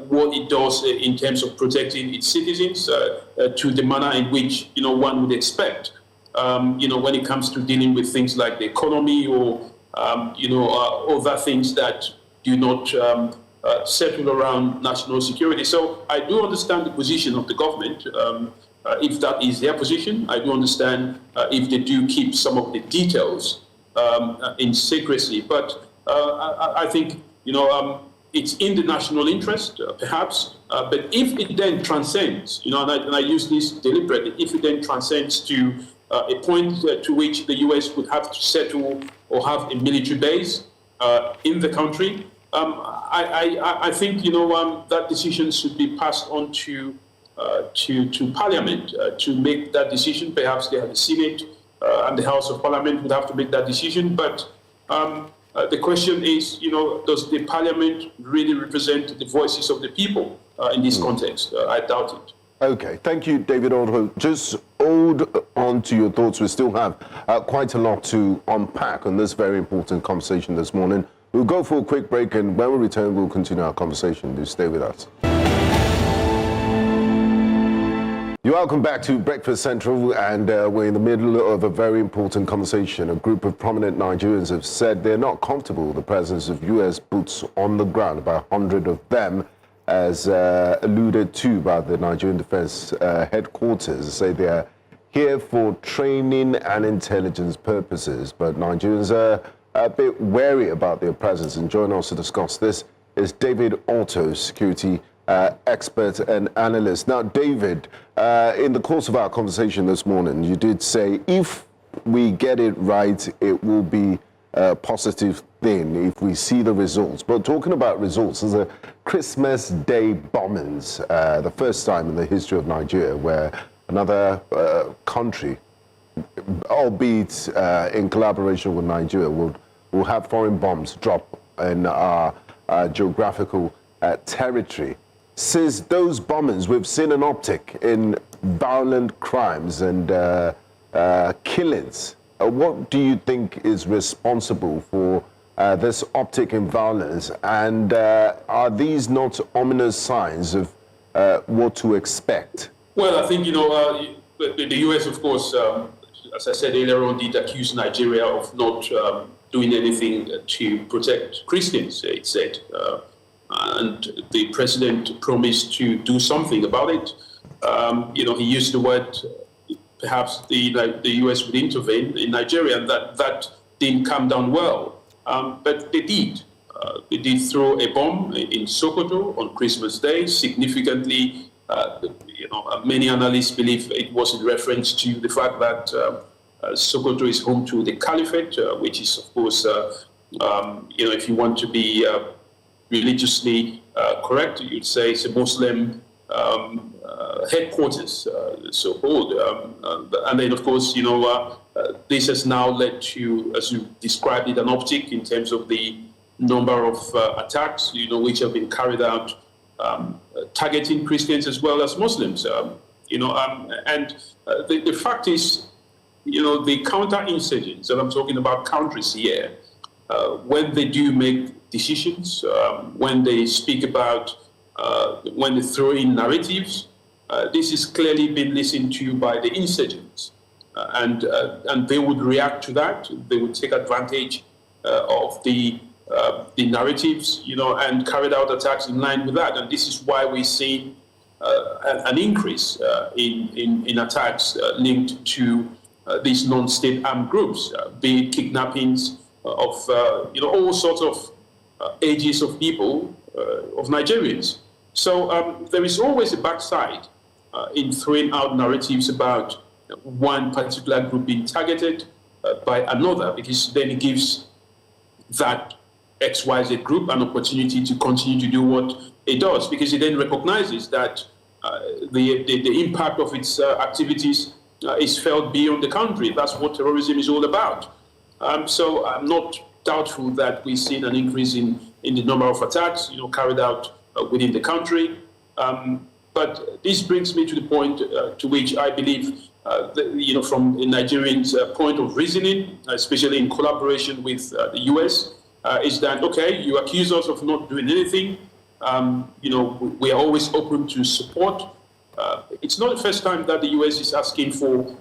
what it does in terms of protecting its citizens to the manner in which one would expect. When it comes to dealing with things like the economy or other things that do not settle around national security. So I do understand the position of the government. If that is their position, I do understand if they do keep some of the details in secrecy. But I think it's in the national interest, perhaps. But if it then transcends, and I use this deliberately, if it then transcends to a point to which the US would have to settle or have a military base in the country, I think that decision should be passed on to Parliament to make that decision. Perhaps the Senate and the House of Parliament would have to make that decision. But the question is, does the Parliament really represent the voices of the people in this context? I doubt it. Okay, thank you, David Otto. Just hold on to your thoughts. We still have quite a lot to unpack on this very important conversation this morning. We'll go for a quick break, and when we return, we'll continue our conversation. Do stay with us. You're welcome back to Breakfast Central, and we're in the middle of a very important conversation. A group of prominent Nigerians have said they're not comfortable with the presence of U.S. boots on the ground, about 100 of them, as alluded to by the Nigerian Defense Headquarters. They say they're here for training and intelligence purposes, but Nigerians are a bit wary about their presence. And joining us to discuss this is David Otto, security expert and analyst. Now, David, in the course of our conversation this morning, you did say if we get it right, it will be a positive thing if we see the results. But talking about results, there's a Christmas Day bombings, the first time in the history of Nigeria where another country, albeit in collaboration with Nigeria, will have foreign bombs drop in our geographical territory. Since those bombings, we've seen an uptick in violent crimes and killings. What do you think is responsible for this uptick in violence? And are these not ominous signs of what to expect? Well, I think, the U.S., of course, as I said earlier on, did accuse Nigeria of not doing anything to protect Christians, it said. And the president promised to do something about it. He used the word, perhaps the U.S. would intervene in Nigeria, and that didn't come down well. But they did. They did throw a bomb in Sokoto on Christmas Day, significantly. Many analysts believe it was in reference to the fact that Sokoto is home to the Caliphate, which is, of course, if you want to be religiously correct, you'd say it's a Muslim headquarters, so-called. And then, of course, this has now led to, as you described it, an uptick in terms of the number of attacks, which have been carried out targeting Christians as well as Muslims. The fact is, the counter-insurgents, and I'm talking about countries here, when they do make decisions, when they speak about, when they throw in narratives, this is clearly been listened to by the insurgents. And they would react to that. They would take advantage of the narratives, and carried out attacks in line with that. And this is why we see an increase in attacks linked to these non-state armed groups, be it kidnappings of all sorts of ages of people, of Nigerians. So there is always a backside in throwing out narratives about one particular group being targeted by another, because then it gives that XYZ group an opportunity to continue to do what it does, because it then recognizes that the impact of its activities is felt beyond the country. That's what terrorism is all about. So I'm not doubtful that we've seen an increase in the number of attacks, carried out within the country. But this brings me to the point to which I believe, from a Nigerian's point of reasoning, especially in collaboration with the US, is that, okay, you accuse us of not doing anything. We are always open to support. It's not the first time that the US is asking for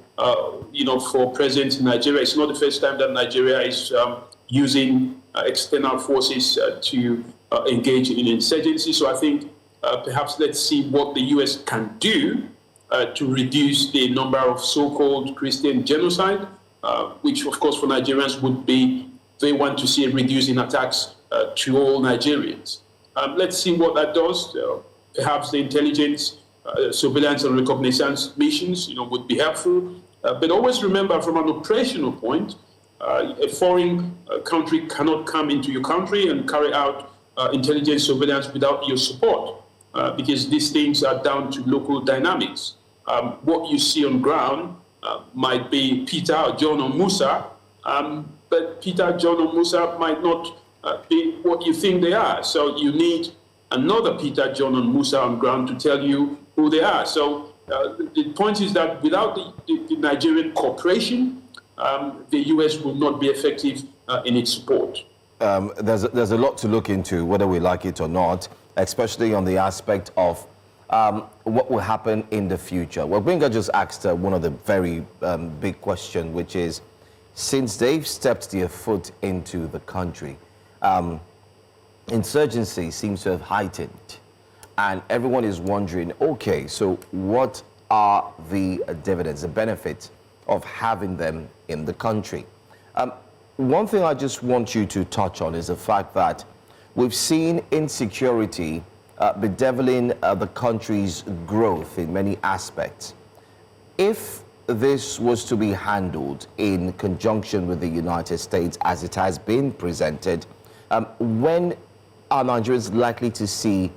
presence in Nigeria. It's not the first time that Nigeria is using external forces to engage in insurgency. So I think perhaps let's see what the US can do to reduce the number of so-called Christian genocide, which of course for Nigerians would be, they want to see a reduce in attacks to all Nigerians. Let's see what that does. Perhaps the intelligence, surveillance and reconnaissance missions, would be helpful. But always remember, from an operational point, a foreign country cannot come into your country and carry out intelligence surveillance without your support, because these things are down to local dynamics. What you see on ground might be Peter, John, or Musa, but Peter, John, or Musa might not be what you think they are. So you need another Peter, John, and Musa on ground to tell you who they are. So the point is that without the Nigerian cooperation, the US will not be effective in its support. There's a lot to look into, whether we like it or not, especially on the aspect of what will happen in the future. Well, Benga just asked one of the very big questions, which is, since they've stepped their foot into the country, insurgency seems to have heightened. And everyone is wondering, okay, so what are the dividends, the benefits of having them in the country? One thing I just want you to touch on is the fact that we've seen insecurity bedeviling the country's growth in many aspects. If this was to be handled in conjunction with the United States as it has been presented, when are Nigerians likely to see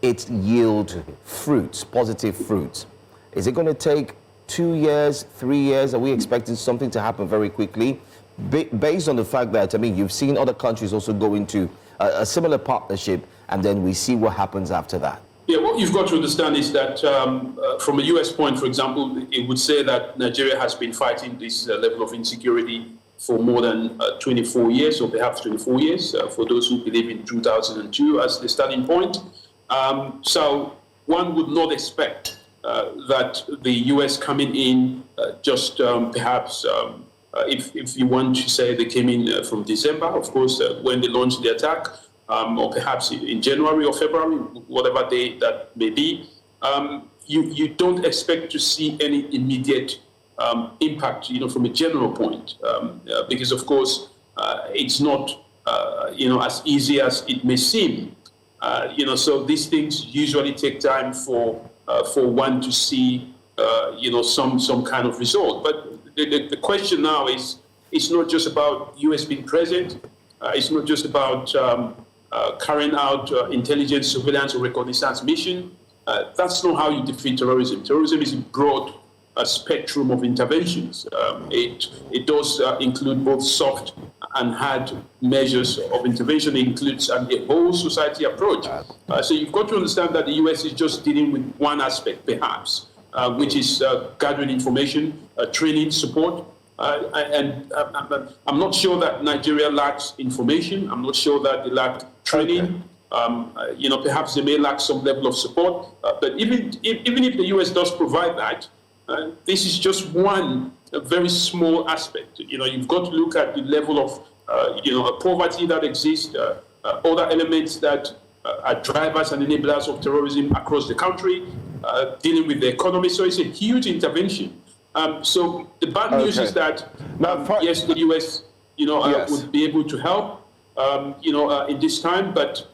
it yield fruits, positive fruits? Is it going to take 2 years, 3 years? Are we expecting something to happen very quickly? Based on the fact that, you've seen other countries also go into a similar partnership, and then we see what happens after that. Yeah, what you've got to understand is that from a US point, for example, it would say that Nigeria has been fighting this level of insecurity for more than 24 years, or perhaps 24 years, for those who believe in 2002 as the starting point. So one would not expect that the US coming in just perhaps, if you want to say they came in from December, of course, when they launched the attack, or perhaps in January or February, whatever day that may be, you don't expect to see any immediate impact, from a general point, because of course it's not, as easy as it may seem. So these things usually take time for one to see, some kind of result. But the question now is, it's not just about US being present. It's not just about carrying out intelligence, surveillance, or reconnaissance mission. That's not how you defeat terrorism. Terrorism is a broad spectrum of interventions. It does include both soft and had measures of intervention. It includes a whole society approach. So you've got to understand that the US is just dealing with one aspect, perhaps, which is gathering information, training, support. And I'm not sure that Nigeria lacks information. I'm not sure that they lack training. Perhaps they may lack some level of support. But even if the US does provide that, this is just one very small aspect. You've got to look at the level of, poverty that exists, other elements that are drivers and enablers of terrorism across the country, dealing with the economy. So it's a huge intervention. So the bad news is that, yes, the US, would be able to help, in this time, but,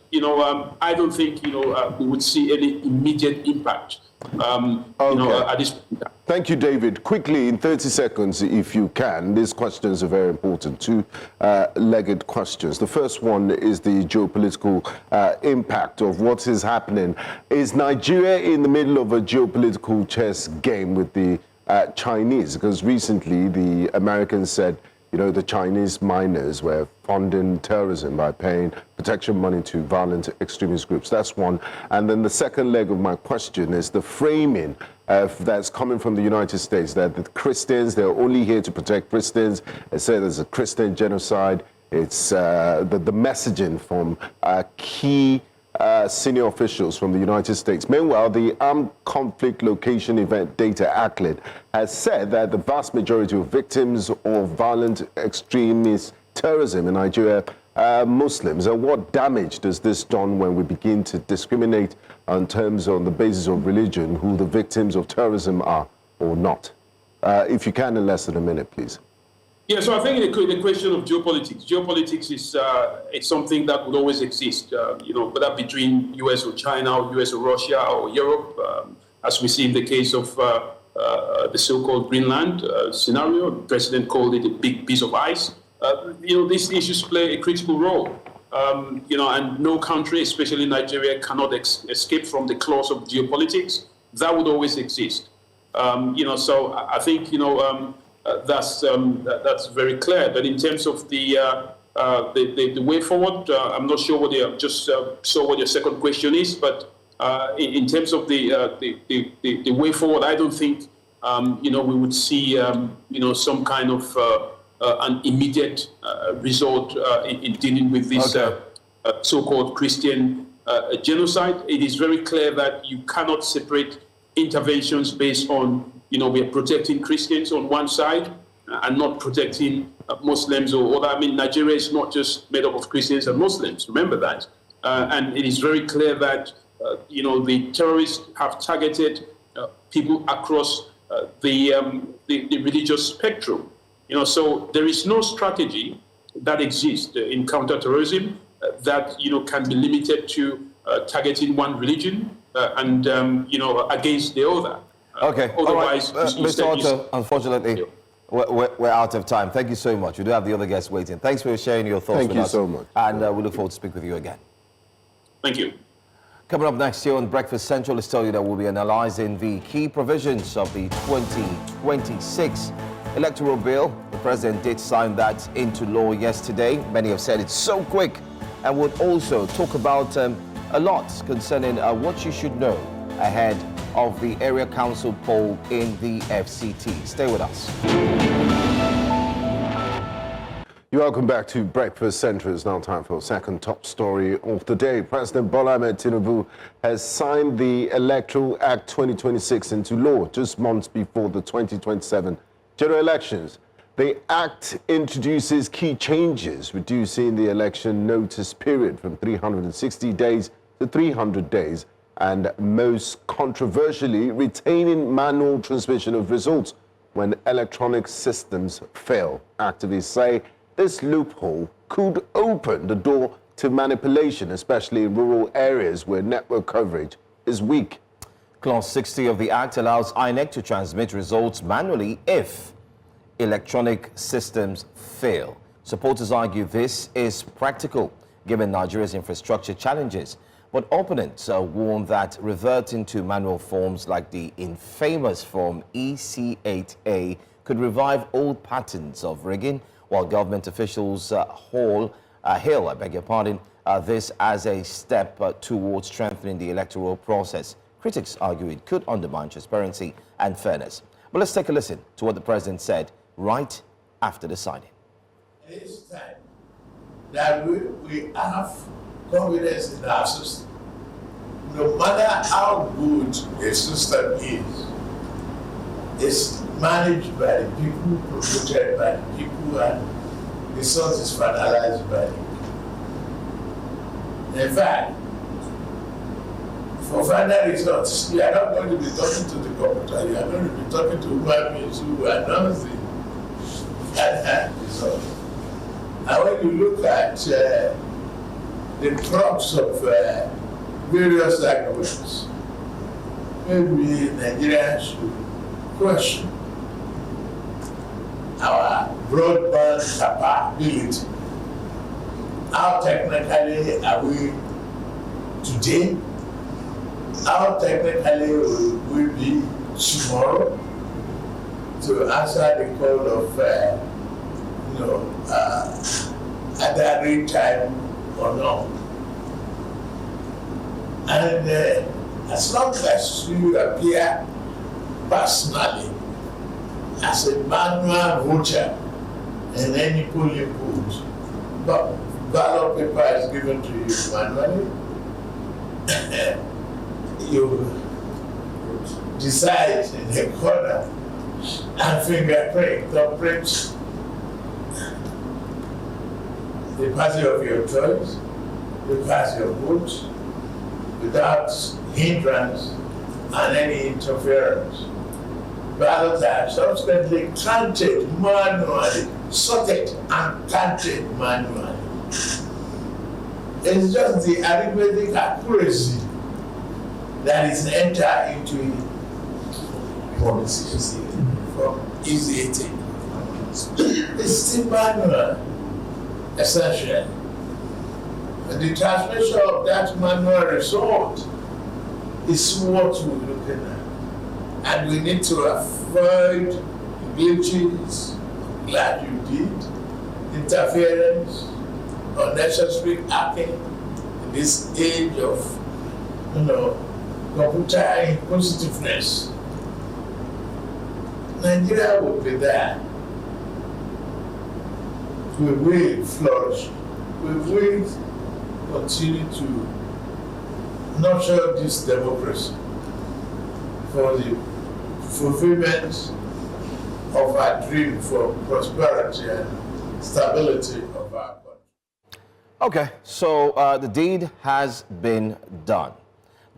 I don't think, we would see any immediate impact, at this point. Thank you, David. Quickly, in 30 seconds, if you can, these questions are very important. Two-legged questions. The first one is the geopolitical impact of what is happening. Is Nigeria in the middle of a geopolitical chess game with the Chinese? Because recently the Americans said, the Chinese miners were funding terrorism by paying protection money to violent extremist groups. That's one. And then the second leg of my question is the framing that's coming from the United States, that the Christians, they're only here to protect Christians. They say there's a Christian genocide. It's the messaging from key senior officials from the United States. Meanwhile, the Armed Conflict Location Event Data ACLED has said that the vast majority of victims of violent extremist terrorism in Nigeria are Muslims. And what damage does this do when we begin to discriminate on the basis of religion, who the victims of terrorism are or not? If you can, in less than a minute, please. Yeah, so I think the question of geopolitics is it's something that would always exist, whether between US or China or US or Russia or Europe, as we see in the case of the so-called Greenland scenario. The president called it a big piece of ice. These issues play a critical role, and no country, especially Nigeria, cannot escape from the claws of geopolitics. That would always exist. So I think, that's very clear. But in terms of the way forward, I'm not sure what saw what your second question is. But in terms of the way forward, I don't think we would see some kind of an immediate result in dealing with this so-called Christian genocide. It is very clear that you cannot separate interventions based on we are protecting Christians on one side and not protecting Muslims or other. I mean, Nigeria is not just made up of Christians and Muslims. Remember that. And it is very clear that, the terrorists have targeted people across the religious spectrum. So there is no strategy that exists in counterterrorism that, can be limited to targeting one religion and, against the other. Okay. Otherwise, all right. Mr. Otto, unfortunately, we're out of time. Thank you so much. We do have the other guests waiting. Thanks for sharing your thoughts with us. Thank you so much. And we look forward to speak with you again. Thank you. Coming up next here on Breakfast Central, let's tell you that we'll be analyzing the key provisions of the 2026 Electoral Bill. The president did sign that into law yesterday. Many have said it's so quick. And we'll also talk about a lot concerning what you should know ahead of the area council poll in the FCT. Stay with us. You're welcome back to Breakfast Central. It's now time for a second top story of the day. President Bola Tinubu has signed the Electoral Act 2026 into law just months before the 2027 general elections. The Act introduces key changes, reducing the election notice period from 360 days to 300 days, and most controversially, retaining manual transmission of results when electronic systems fail. Activists say this loophole could open the door to manipulation, especially in rural areas where network coverage is weak. Clause 60 of the Act allows INEC to transmit results manually if electronic systems fail. Supporters argue this is practical, given Nigeria's infrastructure challenges. But opponents warn that reverting to manual forms like the infamous Form EC8A could revive old patterns of rigging, while government officials hail, this as a step towards strengthening the electoral process. Critics argue it could undermine transparency and fairness. But let's take a listen to what the president said right after the signing. It's time that we have confidence in our system. No matter how good a system is, it's managed by the people, promoted by the people, and the result is finalized by the people. In fact, for final results, you are not going to be talking to the computer, you are going to be talking to human beings who announce the final results. And when you look at the crux of various arguments, maybe Nigerians should question our broadband capability. How technically are we today? How technically will we be tomorrow to answer the call of either real time or not? And as long as you appear personally as a manual voter in any polling booth, but ballot paper is given to you manually, you decide in a corner and thumbprint the party of your choice, you cast your vote without hindrance and any interference. Ballots are subsequently counted manually, sorted and counted manually. It's just the arithmetic accuracy that is entered into policy from easy eating. It's still manual, essentially. And the transmission of that manual result is what we're looking at. And we need to avoid glitches, glad you did, interference, unnecessary hacking in this age of, computer inquisitiveness. Nigeria will be there. We will flourish. We will continue to nurture this democracy for the fulfillment of our dream for prosperity and stability of our country. Okay, so the deed has been done.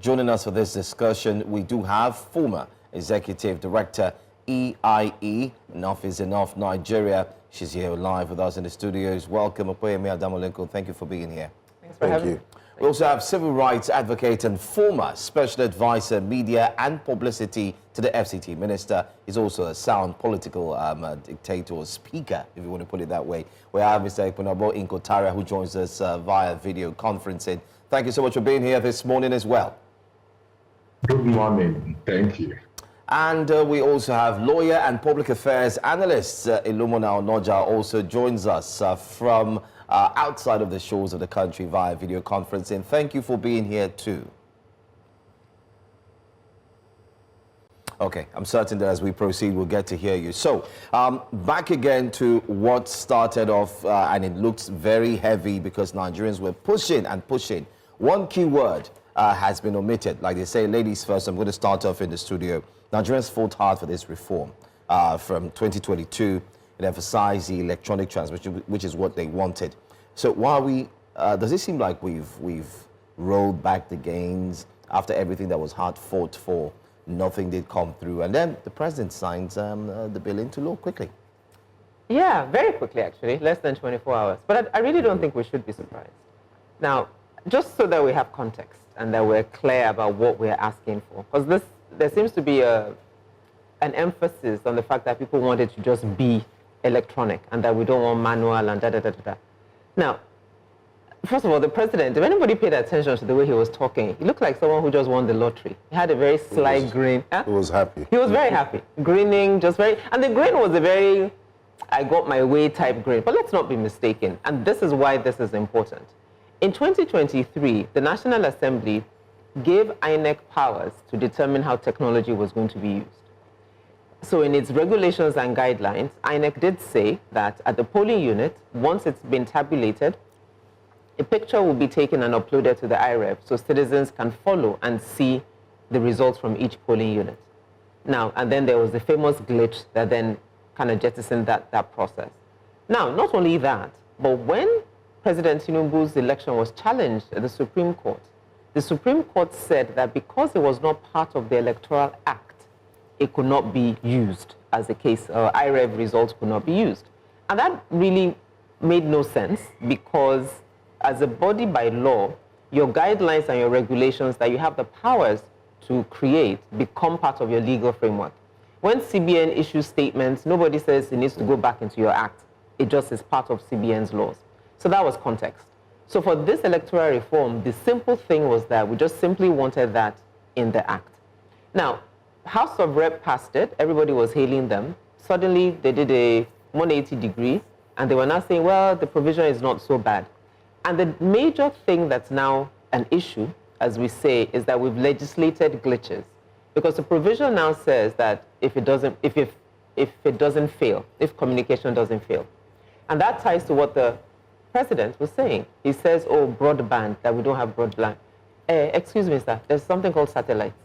Joining us for this discussion, we do have former Executive Director, EIE, Enough is Enough Nigeria. She's here live with us in the studios. Welcome, Okoyemi Adamolenko. Thank you for being here. Thanks for having me. We also have civil rights advocate and former special advisor, media and publicity to the FCT minister. He's also a sound political dictator or speaker, if you want to put it that way. We have Mr. Ekponabo Inkotaria, who joins us via video conferencing. Thank you so much for being here this morning as well. Good morning. Thank you. And we also have lawyer and public affairs analyst Ilumina Onoja also joins us from outside of the shores of the country via video conferencing. Thank you for being here too. Okay, I'm certain that as we proceed, we'll get to hear you. So, back again to what started off, and it looks very heavy because Nigerians were pushing and pushing. One key word has been omitted. Like they say, ladies first, I'm going to start off in the studio. Nigerians fought hard for this reform. From 2022, it emphasized the electronic transmission, which is what they wanted. So while does it seem like we've rolled back the gains after everything that was hard fought for? Nothing did come through, and then the president signs the bill into law quickly. Yeah, very quickly actually, less than 24 hours. But I really don't think we should be surprised. Now, just so that we have context and that we're clear about what we're asking for, because there seems to be an emphasis on the fact that people want it to just be electronic and that we don't want manual and da-da-da-da-da. Now, first of all, the president, if anybody paid attention to the way he was talking, he looked like someone who just won the lottery. He had a very sly grin. He was happy. He was very happy, grinning, just very, and the grin was a very, I got my way type grin. But let's not be mistaken. And this is why this is important. In 2023, the National Assembly gave INEC powers to determine how technology was going to be used. So in its regulations and guidelines, INEC did say that at the polling unit, once it's been tabulated, a picture will be taken and uploaded to the IREV so citizens can follow and see the results from each polling unit. Now, and then there was the famous glitch that then kind of jettisoned that process. Now, not only that, but when President Tinubu's election was challenged at the Supreme Court said that because it was not part of the Electoral Act, it could not be used as a case, IREV results could not be used. And that really made no sense because as a body by law, your guidelines and your regulations that you have the powers to create become part of your legal framework. When CBN issues statements, nobody says it needs to go back into your act. It just is part of CBN's laws. So that was context. So for this electoral reform, the simple thing was that we just simply wanted that in the act. Now, House of Rep passed it. Everybody was hailing them. Suddenly, they did a 180 degree, and they were now saying, well, the provision is not so bad. And the major thing that's now an issue, as we say, is that we've legislated glitches. Because the provision now says that if communication doesn't fail. And that ties to what the president was saying. He says, oh, broadband, that we don't have broadband. Excuse me, sir, there's something called satellites.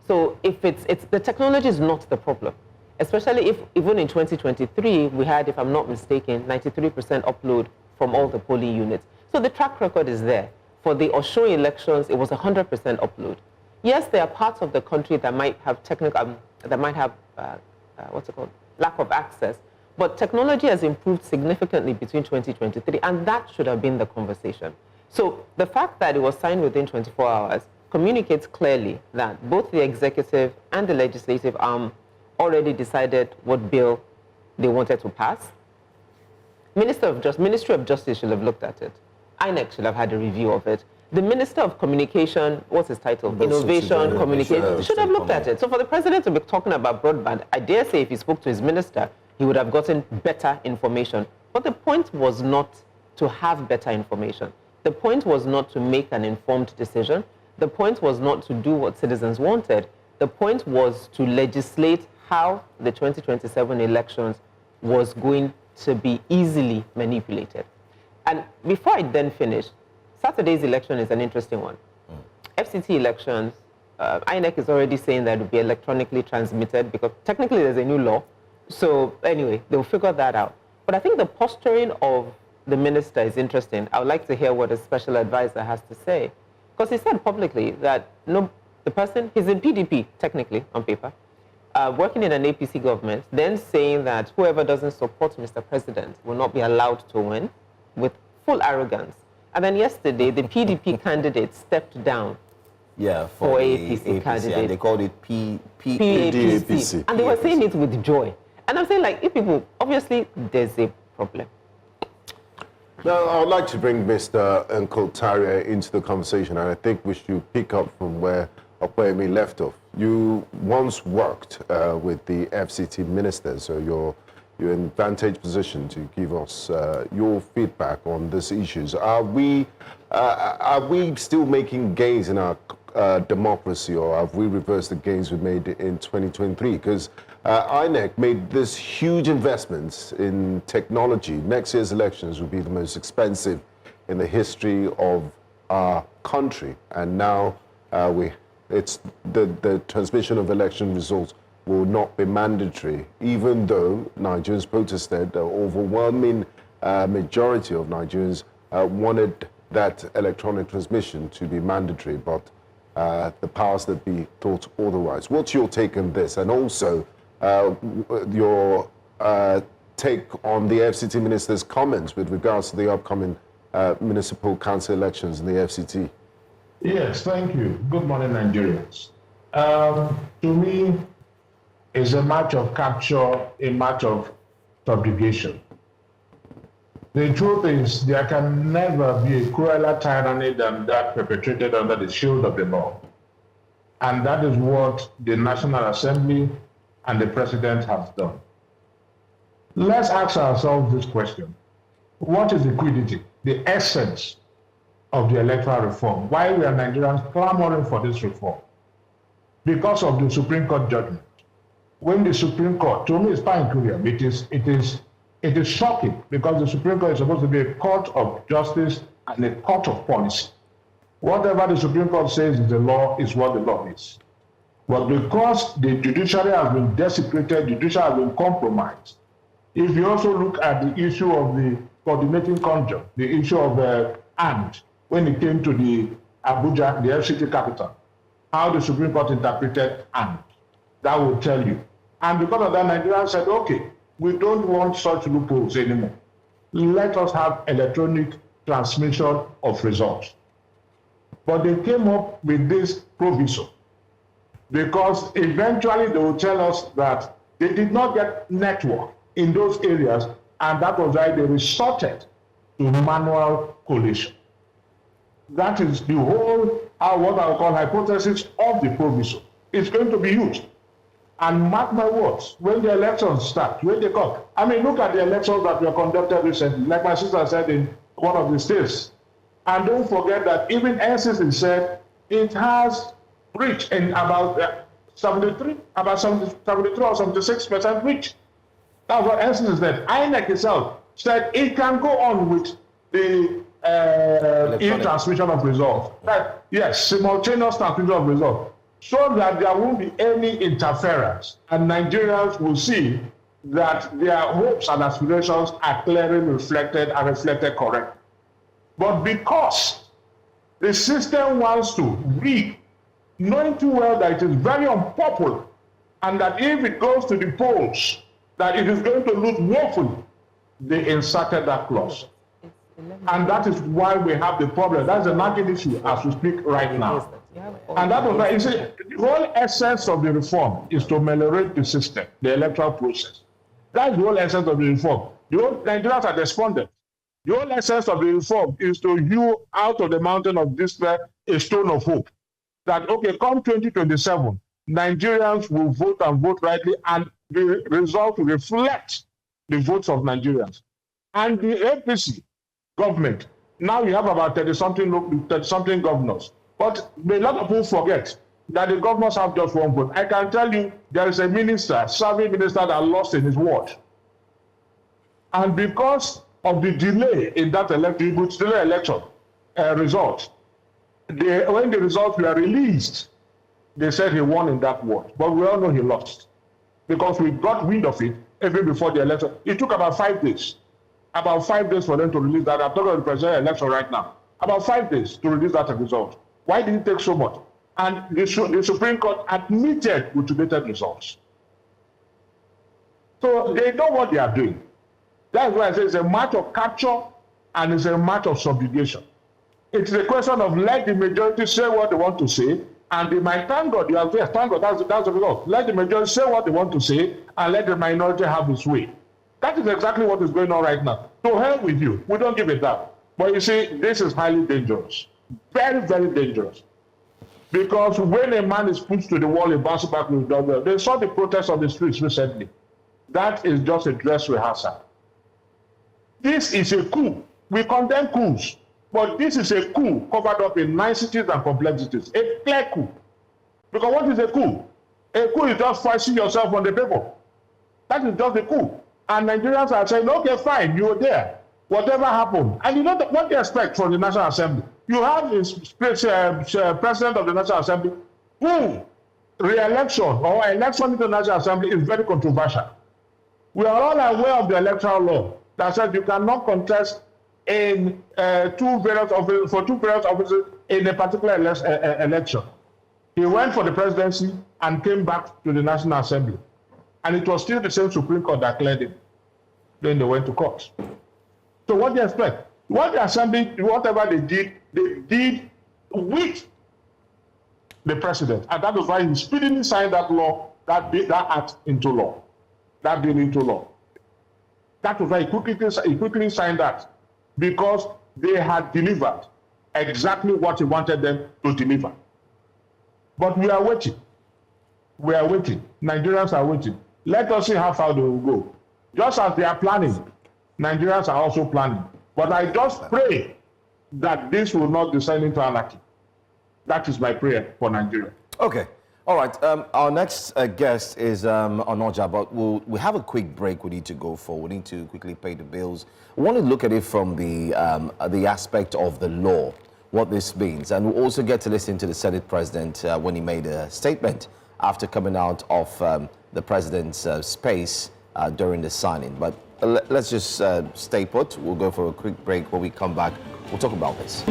So if the technology is not the problem, especially if even in 2023, we had, if I'm not mistaken, 93% upload from all the polling units. So the track record is there. For the Osho elections, it was 100% upload. Yes, there are parts of the country that might have lack of access, but technology has improved significantly between 2023, and that should have been the conversation. So the fact that it was signed within 24 hours communicates clearly that both the executive and the legislative arm already decided what bill they wanted to pass. Ministry of Justice should have looked at it. INEC should have had a review of it. The Minister of Communication, what's his title? Innovation, Communication, should have looked at it. So for the president to be talking about broadband, I dare say if he spoke to his minister, he would have gotten better information. But the point was not to have better information. The point was not to make an informed decision. The point was not to do what citizens wanted. The point was to legislate how the 2027 elections was going to be easily manipulated. And before I then finish, Saturday's election is an interesting one. FCT elections, INEC is already saying that it will be electronically transmitted because technically there's a new law. So anyway, they'll figure that out. But I think the posturing of the minister is interesting. I would like to hear what a special advisor has to say. Because he said publicly that the person, he's in PDP, technically, on paper, working in an APC government, then saying that whoever doesn't support Mr. President will not be allowed to win with full arrogance. And then yesterday, the PDP candidate stepped down for APC candidate. And they called it PAPC. And they were saying it with joy. And I'm saying, like, if people, obviously, there's a problem. Now, I would like to bring Mr. Nkotaria into the conversation, and I think we should pick up from where Femi left off. You once worked with the FCT minister, so you're in advantage position to give us your feedback on these issues. Are we still making gains in our democracy, or have we reversed the gains we made in 2023? Because INEC made this huge investments in technology. Next year's elections will be the most expensive in the history of our country, and now it's the transmission of election results will not be mandatory, even though Nigerians protested. The overwhelming majority of Nigerians wanted that electronic transmission to be mandatory, but the powers that be thought otherwise. What's your take on this? And also your take on the FCT minister's comments with regards to the upcoming municipal council elections in the FCT? Yes, thank you. Good morning, Nigerians. To me, it's a match of capture, a match of subjugation. The truth is, there can never be a crueler tyranny than that perpetrated under the shield of the law. And that is what the National Assembly and the President have done. Let's ask ourselves this question. What is liquidity? The essence of the electoral reform. Why we are Nigerians clamoring for this reform? Because of the Supreme Court judgment. When the Supreme Court, to me it's painful, it is shocking because the Supreme Court is supposed to be a court of justice and a court of policy. Whatever the Supreme Court says is the law is what the law is. But because the judiciary has been desecrated, the judiciary has been compromised. If you also look at the issue of the coordinating conjure, the issue of and when it came to the Abuja, the FCT capital, how the Supreme Court interpreted and that will tell you. And because of that, Nigerians said, okay, we don't want such loopholes anymore. Let us have electronic transmission of results. But they came up with this proviso because eventually they will tell us that they did not get network in those areas, and that was why they resorted to manual collation. That is the whole, what I will call hypothesis of the proviso. It's going to be used. And mark my words, when the elections start, when they come, I mean, look at the elections that were conducted recently, like my sister said in one of the states. And don't forget that even NCC said it has reached in about 73 or 76% reach. That's what NCC said. INEC itself said it can go on with the e-transmission of results. Yes, simultaneous transmission of results, so that there won't be any interference, and Nigerians will see that their hopes and aspirations are clearly reflected and reflected correctly. But because the system wants to rig, knowing too well that it is very unpopular, and that if it goes to the polls, that it is going to lose woefully, they inserted that clause. And that is why we have the problem. That's a nagging issue as we speak right now. And that was why, you see, the whole essence of the reform is to ameliorate the system, the electoral process. That's the whole essence of the reform. The whole Nigerians are despondent. The whole essence of the reform is to hew out of the mountain of despair a stone of hope. That, okay, come 2027, Nigerians will vote and vote rightly, and the result will reflect the votes of Nigerians. And the APC government, now you have about 30-something governors. But a lot of people forget that the governors have just one vote. I can tell you there is a minister, serving minister, that lost in his ward. And because of the delay in that election result, when the results were released, they said he won in that ward. But we all know he lost. Because we got wind of it even before the election. It took about 5 days. About 5 days for them to release that. I'm talking about the presidential election right now. About 5 days to release that result. Why did it take so much? And the Supreme Court admitted mutilated results. So they know what they are doing. That's why I say it's a match of capture and it's a match of subjugation. It's a question of let the majority say what they want to say, and they might, thank God, you are there, thank God, that's the result. Let the majority say what they want to say, and let the minority have its way. That is exactly what is going on right now. To hell with you, we don't give it up. But you see, this is highly dangerous. Very, very dangerous. Because when a man is put to the wall, he bounces back with double. They saw the protests on the streets recently. That is just a dress rehearsal. This is a coup. We condemn coups. But this is a coup covered up in niceties and complexities. A clear coup. Because what is a coup? A coup is just forcing yourself on the people. That is just a coup. And Nigerians are saying, okay, fine, you were there. Whatever happened. And you know what they expect from the National Assembly? You have the President of the National Assembly who re-election or election into the National Assembly is very controversial. We are all aware of the electoral law that says you cannot contest in two various offices in a particular election. He went for the presidency and came back to the National Assembly. And it was still the same Supreme Court that cleared him. Then they went to court. So what do you expect? What the Assembly, whatever they did with the president. And that was why he speedily signed that law, that act into law, that bill into law. That was why he quickly signed that, because they had delivered exactly what he wanted them to deliver. But we are waiting. We are waiting. Nigerians are waiting. Let us see how far they will go. Just as they are planning, Nigerians are also planning. But I just pray that this will not descend into anarchy. That is my prayer for Nigeria. Okay. All right. Our next guest is Onoja, but we'll have a quick break. We need to go for. We need to quickly pay the bills. We want to look at it from the aspect of the law, what this means. And we'll also get to listen to the Senate President when he made a statement after coming out of the President's space during the signing. But let's just stay put. We'll go for a quick break. When we come back, we'll talk about this.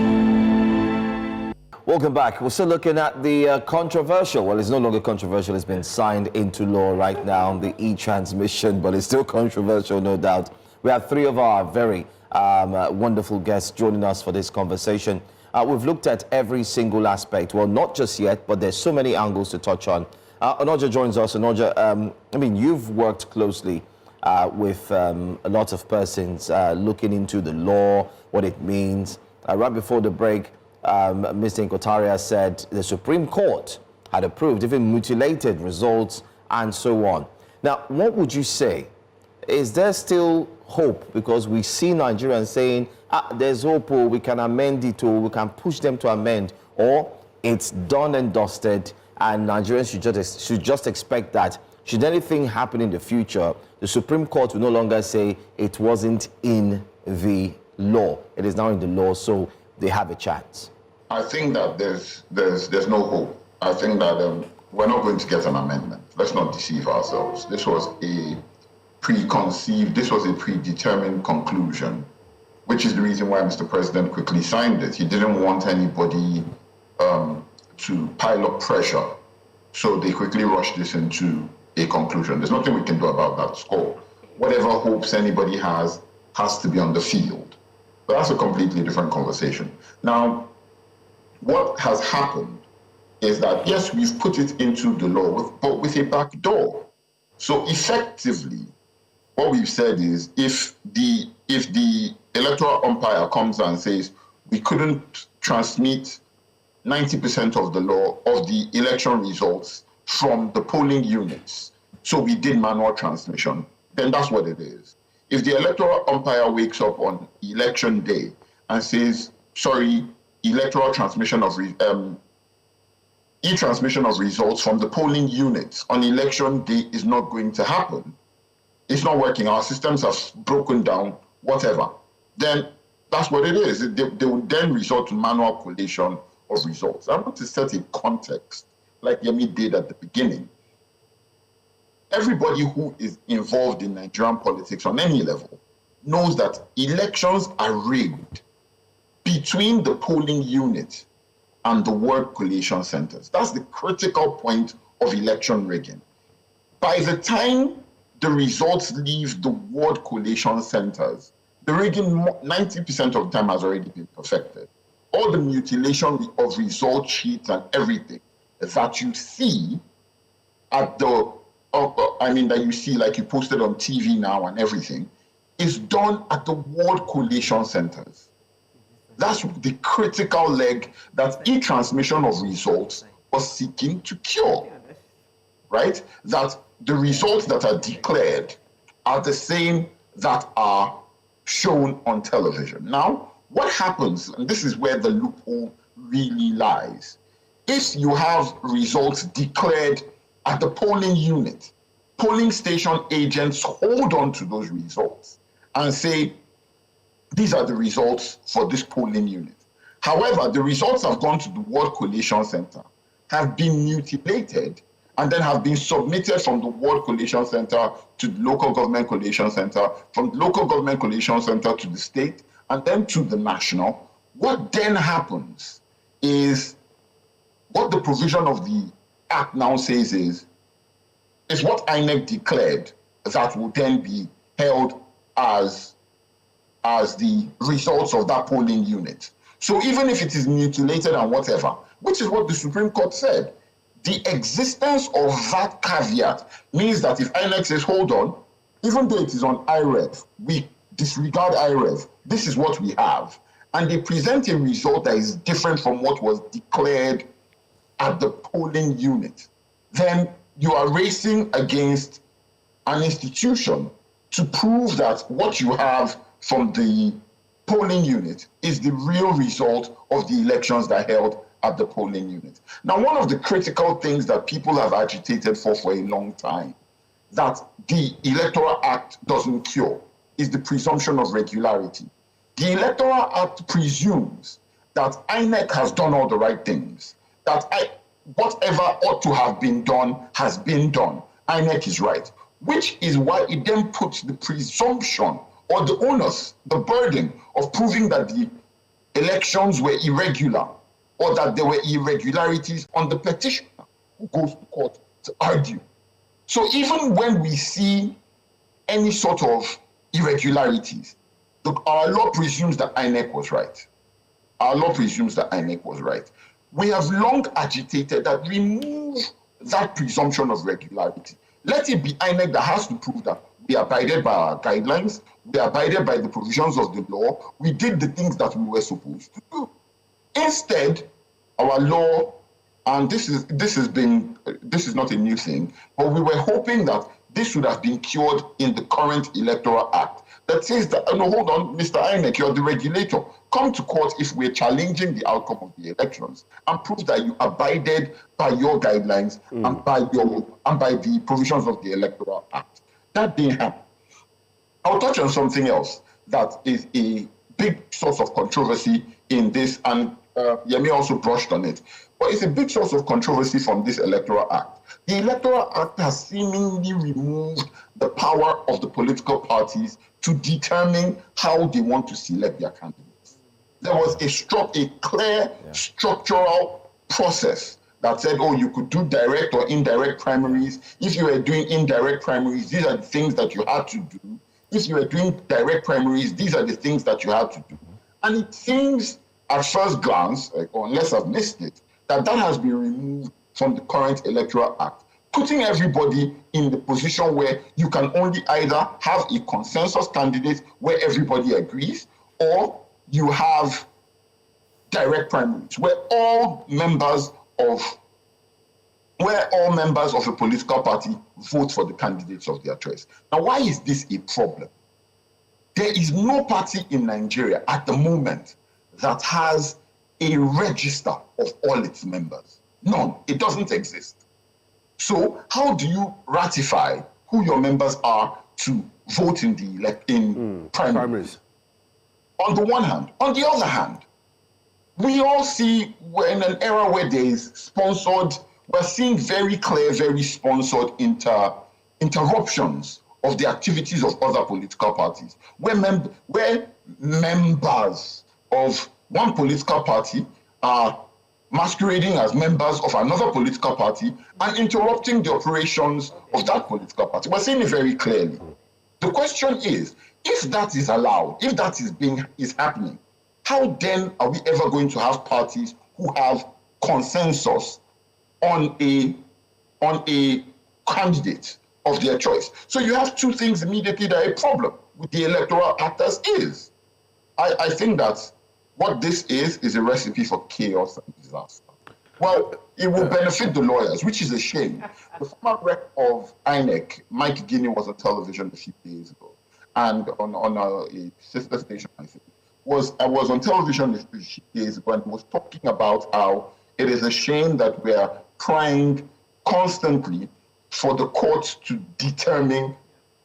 Welcome back. We're still looking at the controversial, well, it's no longer controversial, it's been signed into law right now, the e-transmission, but it's still controversial, no doubt. We have three of our very wonderful guests joining us for this conversation. We've looked at every single aspect, well, not just yet, but there's so many angles to touch on. Onoja joins us. Onoja, I mean, you've worked closely with a lot of persons looking into the law, what it means. Right before the break, Mr. Nkotaria said the Supreme Court had approved even mutilated results and so on. Now, what would you say? Is there still hope? Because we see Nigerians saying, there's hope, or we can amend it, or we can push them to amend, or it's done and dusted, and Nigerians should just expect that should anything happen in the future, the Supreme Court will no longer say it wasn't in the law. It is now in the law, so they have a chance. I think that there's no hope. I think that we're not going to get an amendment. Let's not deceive ourselves. This was a predetermined conclusion, which is the reason why Mr. President quickly signed it. He didn't want anybody to pile up pressure, so they quickly rushed this into a conclusion. There's nothing we can do about that score. Whatever hopes anybody has to be on the field. But that's a completely different conversation. Now, what has happened is that, yes, we've put it into the law, but with a back door. So effectively, what we've said is if the electoral umpire comes and says we couldn't transmit 90% of the law of the election results from the polling units, so we did manual transmission, then that's what it is. If the electoral umpire wakes up on election day and says, sorry, electoral transmission of e-transmission of results from the polling units on election day is not going to happen, it's not working, our systems have broken down, whatever, then that's what it is. They would then resort to manual collation of results. I want to set a context, like Yemi did at the beginning. Everybody who is involved in Nigerian politics on any level knows that elections are rigged between the polling unit and the ward collation centers. That's the critical point of election rigging. By the time the results leave the ward collation centers, the rigging 90% of the time has already been perfected. All the mutilation of result sheets and everything that you see at the that you see, like you posted on TV now and everything, is done at the ward collation centers. That's the critical leg that e-transmission of results was seeking to cure, right? That the results that are declared are the same that are shown on television. Now, what happens, and this is where the loophole really lies, if you have results declared at the polling unit, polling station agents hold on to those results and say, these are the results for this polling unit. However, the results have gone to the ward collation center, have been mutilated, and then have been submitted from the ward collation center to the local government collation center, from the local government collation center to the state, and then to the national. What then happens is, what the provision of the Act now says is what INEC declared that will then be held as the results of that polling unit. So even if it is mutilated and whatever, which is what the Supreme Court said, the existence of that caveat means that if INEC says, hold on, even though it is on IREV, we disregard IREV, this is what we have, and they present a result that is different from what was declared at the polling unit, then you are racing against an institution to prove that what you have from the polling unit is the real result of the elections that held at the polling unit. Now, one of the critical things that people have agitated for a long time that the Electoral Act doesn't cure is the presumption of regularity. The Electoral Act presumes that INEC has done all the right things, that whatever ought to have been done has been done. INEC is right, which is why it then puts the presumption or the onus, the burden of proving that the elections were irregular or that there were irregularities on the petitioner who goes to court to argue. So even when we see any sort of irregularities, our law presumes that INEC was right. Our law presumes that INEC was right. We have long agitated that remove that presumption of regularity. Let it be INEC that has to prove that we abided by our guidelines, we abided by the provisions of the law, we did the things that we were supposed to do. Instead, our law, and this is not a new thing, but we were hoping that this would have been cured in the current Electoral Act that says that, no, hold on, Mr. INEC, you're the regulator. Come to court if we're challenging the outcome of the elections and prove that you abided by your guidelines and by the provisions of the Electoral Act. That didn't happen. I'll touch on something else that is a big source of controversy in this, and Yemi also brushed on it, but it's a big source of controversy from this Electoral Act. The Electoral Act has seemingly removed the power of the political parties to determine how they want to select their candidates. There was a clear structural process that said, oh, you could do direct or indirect primaries. If you were doing indirect primaries, these are the things that you had to do. If you were doing direct primaries, these are the things that you had to do. And it seems at first glance, or unless I've missed it, that has been removed from the current Electoral Act, putting everybody in the position where you can only either have a consensus candidate where everybody agrees, or you have direct primaries where all members of a political party vote for the candidates of their choice. Now, why is this a problem? There is no party in Nigeria at the moment that has a register of all its members. None. It doesn't exist. So how do you ratify who your members are to vote in the primaries? On the one hand. On the other hand, we all see we're in an era where there is we're seeing very clear, very sponsored interruptions of the activities of other political parties, where members of one political party are masquerading as members of another political party and interrupting the operations of that political party. We're seeing it very clearly. The question is, if that is allowed, if that is happening, how then are we ever going to have parties who have consensus on a candidate of their choice? So you have two things immediately that are a problem with the Electoral Act as is. I think that what this is a recipe for chaos and disaster. Well, it will benefit the lawyers, which is a shame. The former rep of INEC, Mike Guinea, was on television a few days ago, and on a sister station, I think, I was on television a few days ago and was talking about how it is a shame that we are trying constantly for the courts to determine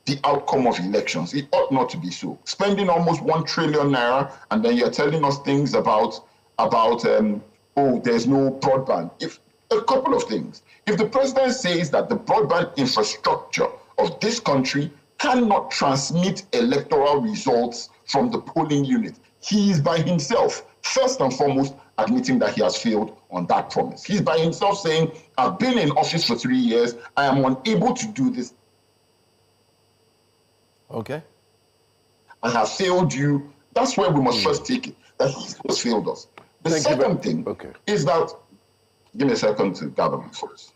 the outcome of elections. It ought not to be so. Spending almost 1 trillion naira, and then you're telling us things about there's no broadband. If a couple of things. If the president says that the broadband infrastructure of this country cannot transmit electoral results from the polling unit, he is by himself, first and foremost, admitting that he has failed on that promise. He's by himself saying, I've been in office for 3 years, I am unable to do this. Okay. I have failed you. That's where we must first take it, that he has failed us. The second thing is that, give me a second to gather my thoughts.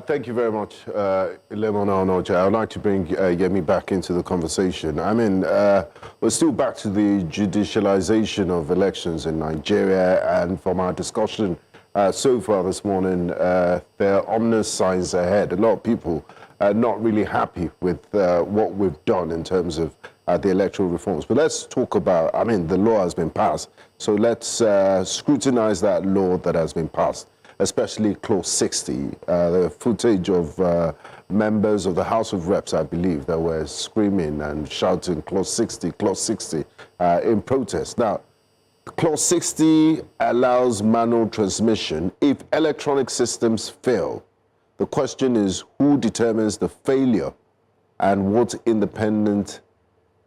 Thank you very much, Lemon Onoja. I'd like to bring Yemi back into the conversation. I mean, we're still back to the judicialization of elections in Nigeria, and from our discussion so far this morning, there are ominous signs ahead. A lot of people not really happy with what we've done in terms of the electoral reforms. But let's talk about, I mean, the law has been passed, so let's scrutinize that law that has been passed, especially Clause 60, the footage of members of the House of Reps, I believe, that were screaming and shouting Clause 60, Clause 60 in protest. Now, Clause 60 allows manual transmission if electronic systems fail. The question is, who determines the failure and what independent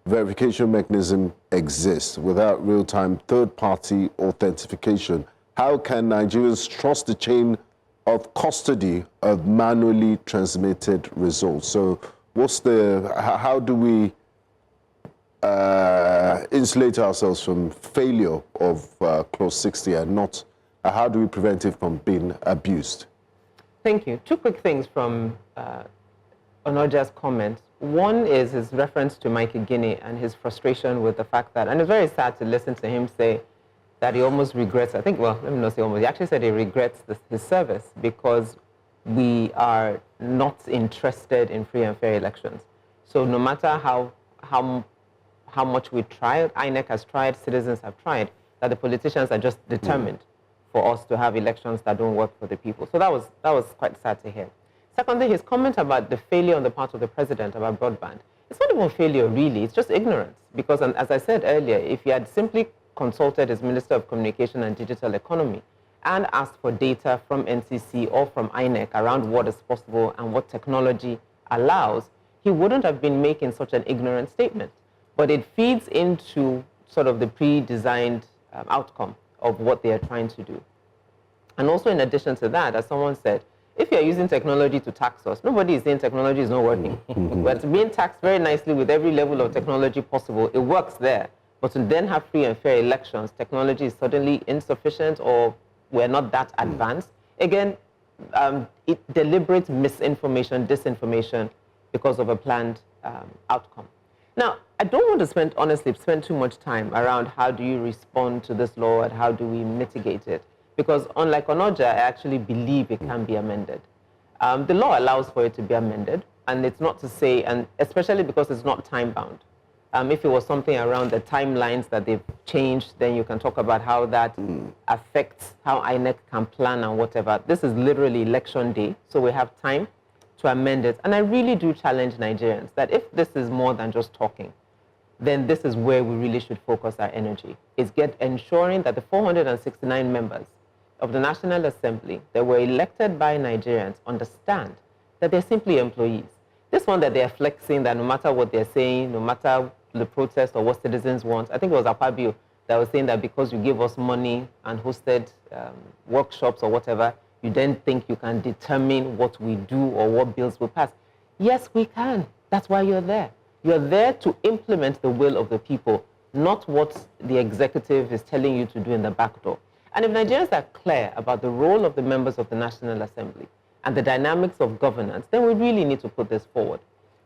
verification mechanism exists without real-time third-party authentication? How can Nigerians trust the chain of custody of manually transmitted results? So how do we insulate ourselves from failure of Clause 60 and not, how do we prevent it from being abused? Thank you. Two quick things from Onoja's comment. One is his reference to Mike Guinea and his frustration with the fact that, and it's very sad to listen to him say that he almost regrets, I think, well, let me not say almost, he actually said he regrets his service because we are not interested in free and fair elections. So no matter how much we try, INEC has tried, citizens have tried, that the politicians are just determined for us to have elections that don't work for the people. So that was quite sad to hear. Secondly, his comment about the failure on the part of the president about broadband. It's not even failure, really. It's just ignorance. Because, as I said earlier, if he had simply consulted his Minister of Communication and Digital Economy and asked for data from NCC or from INEC around what is possible and what technology allows, he wouldn't have been making such an ignorant statement. But it feeds into sort of the pre-designed outcome of what they are trying to do. And also, in addition to that, as someone said, if you're using technology to tax us, nobody is saying technology is not working. But being taxed very nicely with every level of technology possible, it works there. But to then have free and fair elections, technology is suddenly insufficient or we're not that advanced. Again, it deliberate misinformation, disinformation because of a planned outcome. Now, I don't want to honestly spend too much time around how do you respond to this law and how do we mitigate it. Because unlike Onoja, I actually believe it can be amended. The law allows for it to be amended, and it's not to say, and especially because it's not time-bound. If it was something around the timelines that they've changed, then you can talk about how that affects how INEC can plan and whatever. This is literally election day, so we have time to amend it. And I really do challenge Nigerians that if this is more than just talking, then this is where we really should focus our energy, is ensuring that the 469 members of the National Assembly that were elected by Nigerians understand that they're simply employees. This one that they're flexing, that no matter what they're saying, no matter the protest or what citizens want, I think it was Apabio that was saying that because you give us money and hosted workshops or whatever, you then think you can determine what we do or what bills will pass. Yes, we can. That's why you're there. You're there to implement the will of the people, not what the executive is telling you to do in the back door. And if Nigerians are clear about the role of the members of the National Assembly and the dynamics of governance, then we really need to put this forward.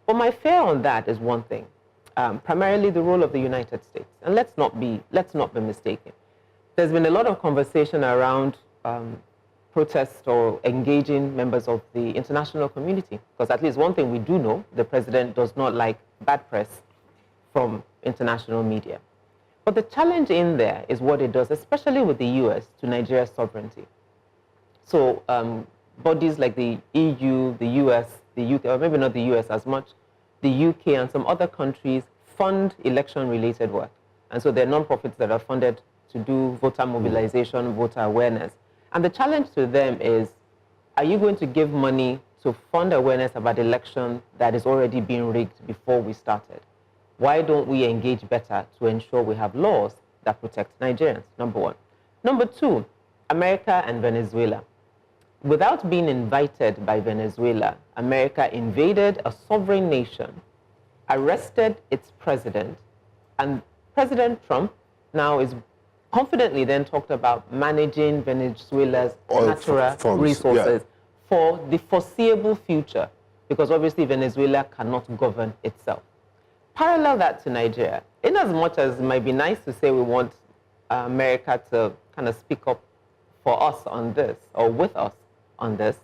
But my fear on that is one thing, primarily the role of the United States. And let's not be mistaken. There's been a lot of conversation around protest or engaging members of the international community, because at least one thing we do know, the president does not like bad press from international media. But the challenge in there is what it does, especially with the US, to Nigeria's sovereignty. So bodies like the EU, the US, the UK, or maybe not the US as much, the UK and some other countries fund election-related work. And so they're non-profits that are funded to do voter mobilization, voter awareness. And the challenge to them is, are you going to give money to fund awareness about election that is already being rigged before we started? Why don't we engage better to ensure we have laws that protect Nigerians, number one. Number two, America and Venezuela. Without being invited by Venezuela, America invaded a sovereign nation, arrested its president, and President Trump now is confidently then talked about managing Venezuela's natural resources for the foreseeable future, because obviously Venezuela cannot govern itself. Parallel that to Nigeria, in as much as it might be nice to say we want America to kind of speak up for us on this, or with us on this,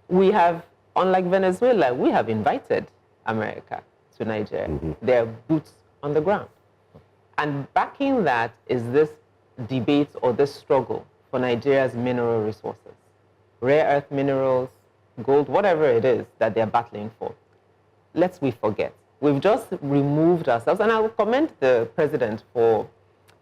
we have unlike Venezuela, we have invited America to Nigeria. They're boots on the ground. And backing that is this debate or this struggle for Nigeria's mineral resources, rare earth minerals, gold, whatever it is that they're battling for. Lest we forget. We've just removed ourselves, and I will commend the president for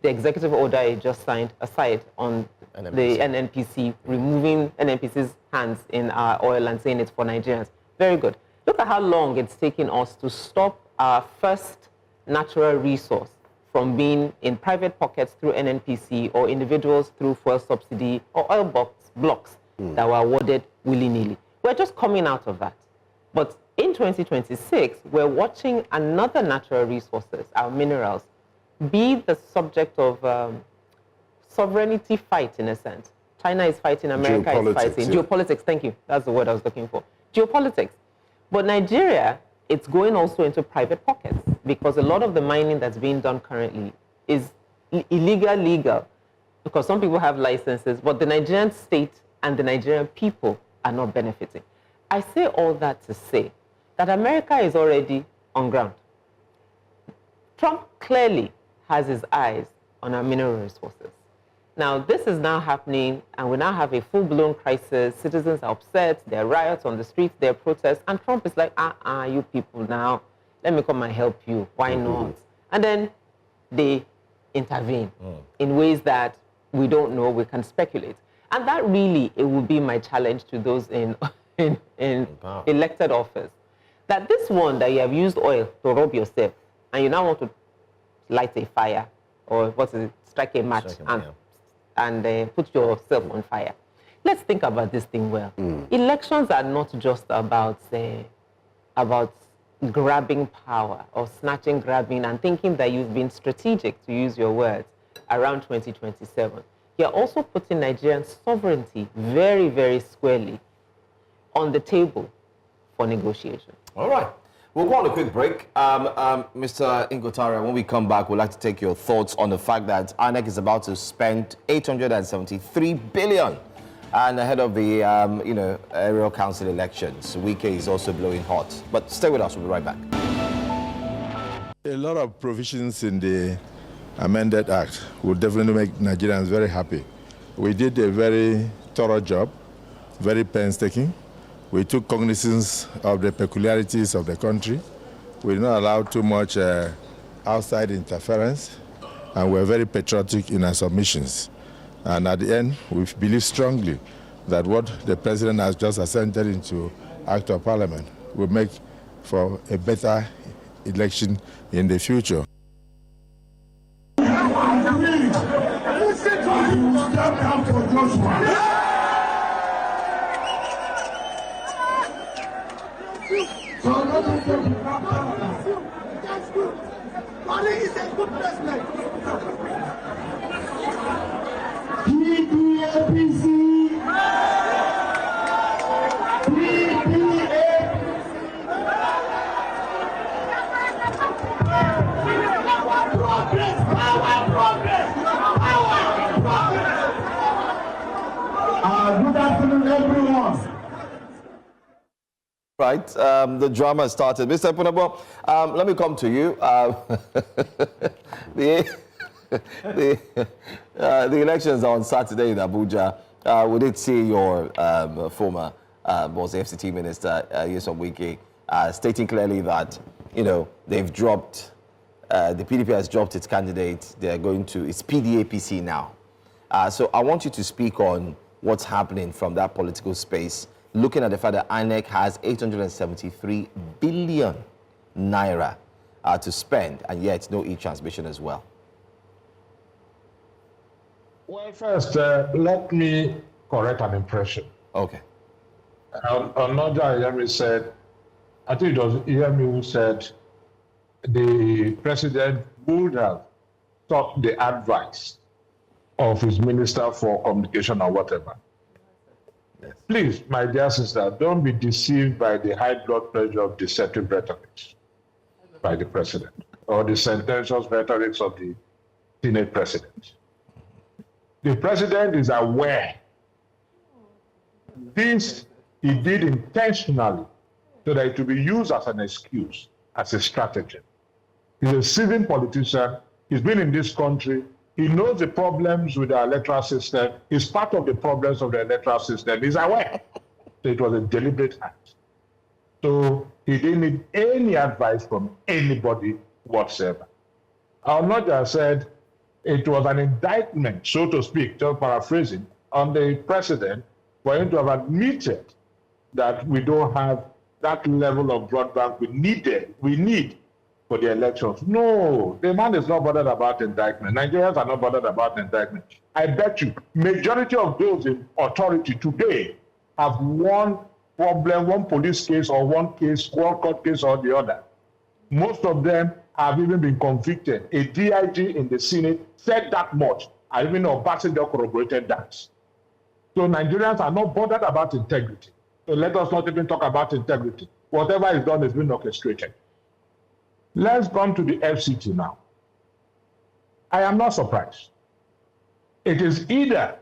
the executive order he just signed aside on the NNPC, removing NNPC's hands in our oil and saying it's for Nigerians. Very good. Look at how long it's taken us to stop our first natural resource from being in private pockets through NNPC or individuals through fuel subsidy or oil blocks that were awarded willy-nilly. We're just coming out of that. But in 2026, we're watching another natural resources, our minerals, be the subject of sovereignty fight in a sense. China is fighting, America is fighting. Yeah. Geopolitics, thank you. That's the word I was looking for. Geopolitics. But Nigeria, it's going also into private pockets because a lot of the mining that's being done currently is illegal, legal, because some people have licenses, but the Nigerian state and the Nigerian people are not benefiting. I say all that to say that America is already on ground. Trump clearly has his eyes on our mineral resources. Now, this is now happening, and we now have a full-blown crisis. Citizens are upset, there are riots on the streets, there are protests, and Trump is like, you people now, let me come and help you. Why not? And then they intervene in ways that we don't know, we can speculate. And that really, it will be my challenge to those in elected office. That this one that you have used oil to rob yourself, and you now want to light a fire, or what is it, strike a match, and put yourself on fire. Let's think about this thing well. Elections are not just about grabbing power or snatching, grabbing, and thinking that you've been strategic, to use your words, around 2027. You're also putting Nigerian sovereignty very, very squarely on the table for negotiation. All right. We'll go on a quick break. Mr. Ingotara, when we come back, we'd like to take your thoughts on the fact that INEC is about to spend 873 billion. And ahead of the, aerial council elections, Wike is also blowing hot. But stay with us, we'll be right back. A lot of provisions in the amended act will definitely make Nigerians very happy. We did a very thorough job, very painstaking. We took cognizance of the peculiarities of the country. We did not allow too much outside interference, and we're very patriotic in our submissions. And at the end, we believe strongly that what the president has just assented into Act of Parliament will make for a better election in the future. Good afternoon, everyone. Right, the drama started. Mr. Punabo, let me come to you. The elections are on Saturday in Abuja. We did see your former boss, FCT Minister, Nyesom Wike, stating clearly that, they've dropped, the PDP has dropped its candidate. They're going to, it's PDAPC now. So I want you to speak on what's happening from that political space, looking at the fact that INEC has 873 billion naira to spend, and yet no e-transmission as well. Well, first, let me correct an impression. Okay. Another Iyemi said, I think it was Iyemi who said the president would have sought the advice of his minister for communication or whatever. Yes. Please, my dear sister, don't be deceived by the high blood pressure of deceptive rhetoric by the president or the sententious rhetoric of the Senate president. The president is aware this he did intentionally so that it will be used as an excuse, as a strategy. He's a seasoned politician. He's been in this country. He knows the problems with the electoral system. He's part of the problems of the electoral system. He's aware. So it was a deliberate act. So he didn't need any advice from anybody whatsoever. Onoja said it was an indictment, so to speak, just paraphrasing, on the president for him to have admitted that we don't have that level of broadband we need for the elections. No, the man is not bothered about indictment. Nigerians are not bothered about indictment. I bet you, majority of those in authority today have one problem, one police case or one court case or the other. Most of them have even been convicted. A DIG in the Senate said that much. I even know Ambassador corroborated that. So Nigerians are not bothered about integrity. So let us not even talk about integrity. Whatever is done has been orchestrated. Let's come to the FCT now. I am not surprised. It is either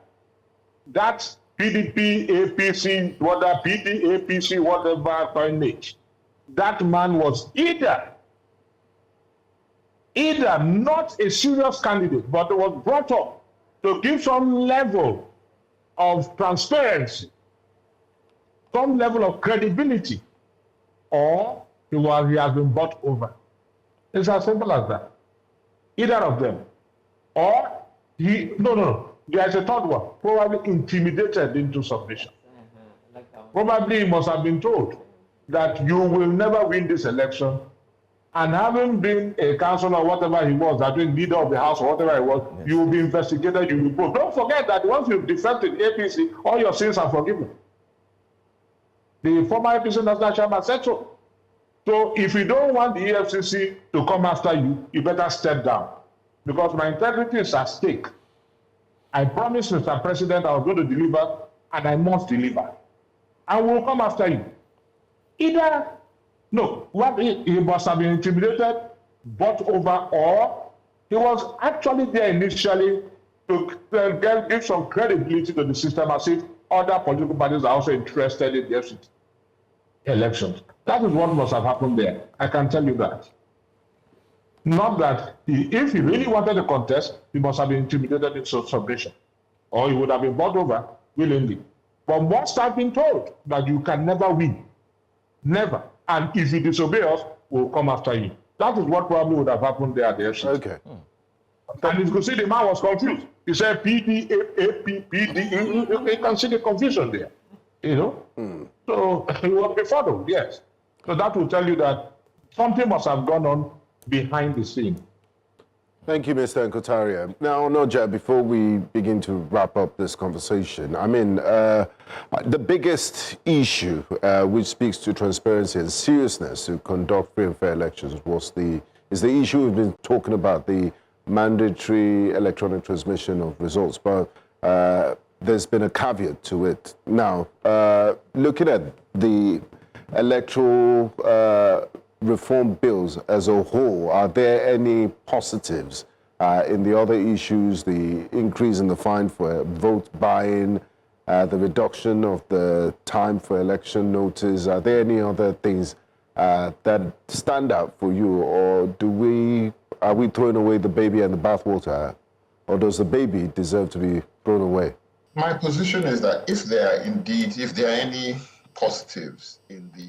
that PDP, APC, whatever, PD, APC, whatever coinage, that man was either not a serious candidate, but was brought up to give some level of transparency, some level of credibility, or he has been bought over. It's as simple as that. Either of them. Or there's a third one, probably intimidated into submission. Probably he must have been told that you will never win this election, and having been a councillor or whatever he was, that being leader of the house or whatever he was, you will be investigated, you will go. Don't forget that once you've defected APC, all your sins are forgiven. The former APC national chairman said so. So if you don't want the EFCC to come after you, you better step down, because my integrity is at stake. I promised Mr. President I was going to deliver, and I must deliver. I will come after you. He must have been intimidated, bought over, or he was actually there initially to give some credibility to the system, as if other political parties are also interested in the FCT elections. That is what must have happened there. I can tell you that. Not that if he really wanted to contest, he must have been intimidated into submission, or he would have been bought over willingly. But once I've been told that you can never win, never, and if you disobey us, we'll come after you. That is what probably would have happened there at the FCT. Okay. And you could see the man was confused. He said PD, AP, PD. You can see the confusion there. So he was befuddled, yes. So that will tell you that something must have gone on behind the scene. Thank you, Mr. Nkotaria. Now, Noja, before we begin to wrap up this conversation, I mean, the biggest issue which speaks to transparency and seriousness to conduct free and fair elections is the issue we've been talking about, the mandatory electronic transmission of results. But there's been a caveat to it. Now, looking at the electoral reform bills as a whole, are there any positives in the other issues, the increase in the fine for vote buying, the reduction of the time for election notice? Are there any other things that stand out for you, or are we throwing away the baby and the bathwater, or does the baby deserve to be thrown away? My position is that if there are any positives in the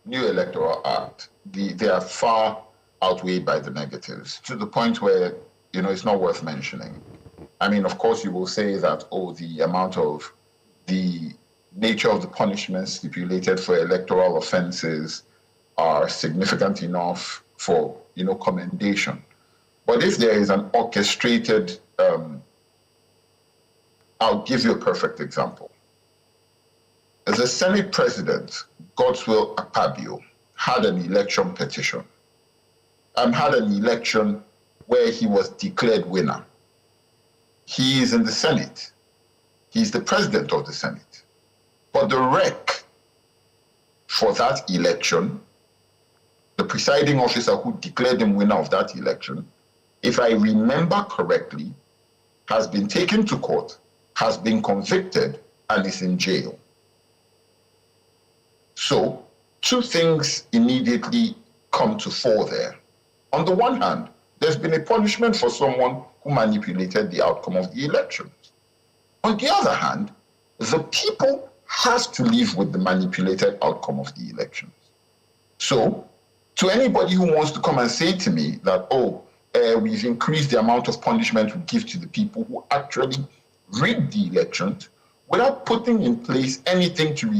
new Electoral Act, they are far outweighed by the negatives, to the point where, it's not worth mentioning. I mean, of course, you will say that, the nature of the punishments stipulated for electoral offenses are significant enough for, commendation. But if there is an orchestrated, I'll give you a perfect example. As a Senate President, Godswill Akpabio had an election petition and had an election where he was declared winner. He is in the Senate. He's the president of the Senate. But the rec for that election, the presiding officer who declared him winner of that election, if I remember correctly, has been taken to court, has been convicted, and is in jail. So, two things immediately come to fore there. On the one hand, there's been a punishment for someone who manipulated the outcome of the elections. On the other hand, the people has to live with the manipulated outcome of the elections. So, to anybody who wants to come and say to me that, we've increased the amount of punishment we give to the people who actually rigged the elections without putting in place anything to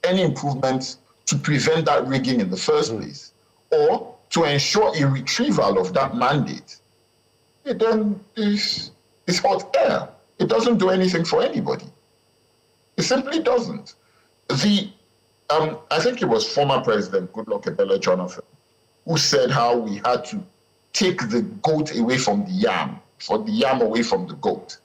any improvements to prevent that rigging in the first place, or to ensure a retrieval of that mandate, it then is hot air. It doesn't do anything for anybody. It simply doesn't. I think it was former President Goodluck Ebele Jonathan who said how we had to take the goat away from the yam, for the yam away from the goat.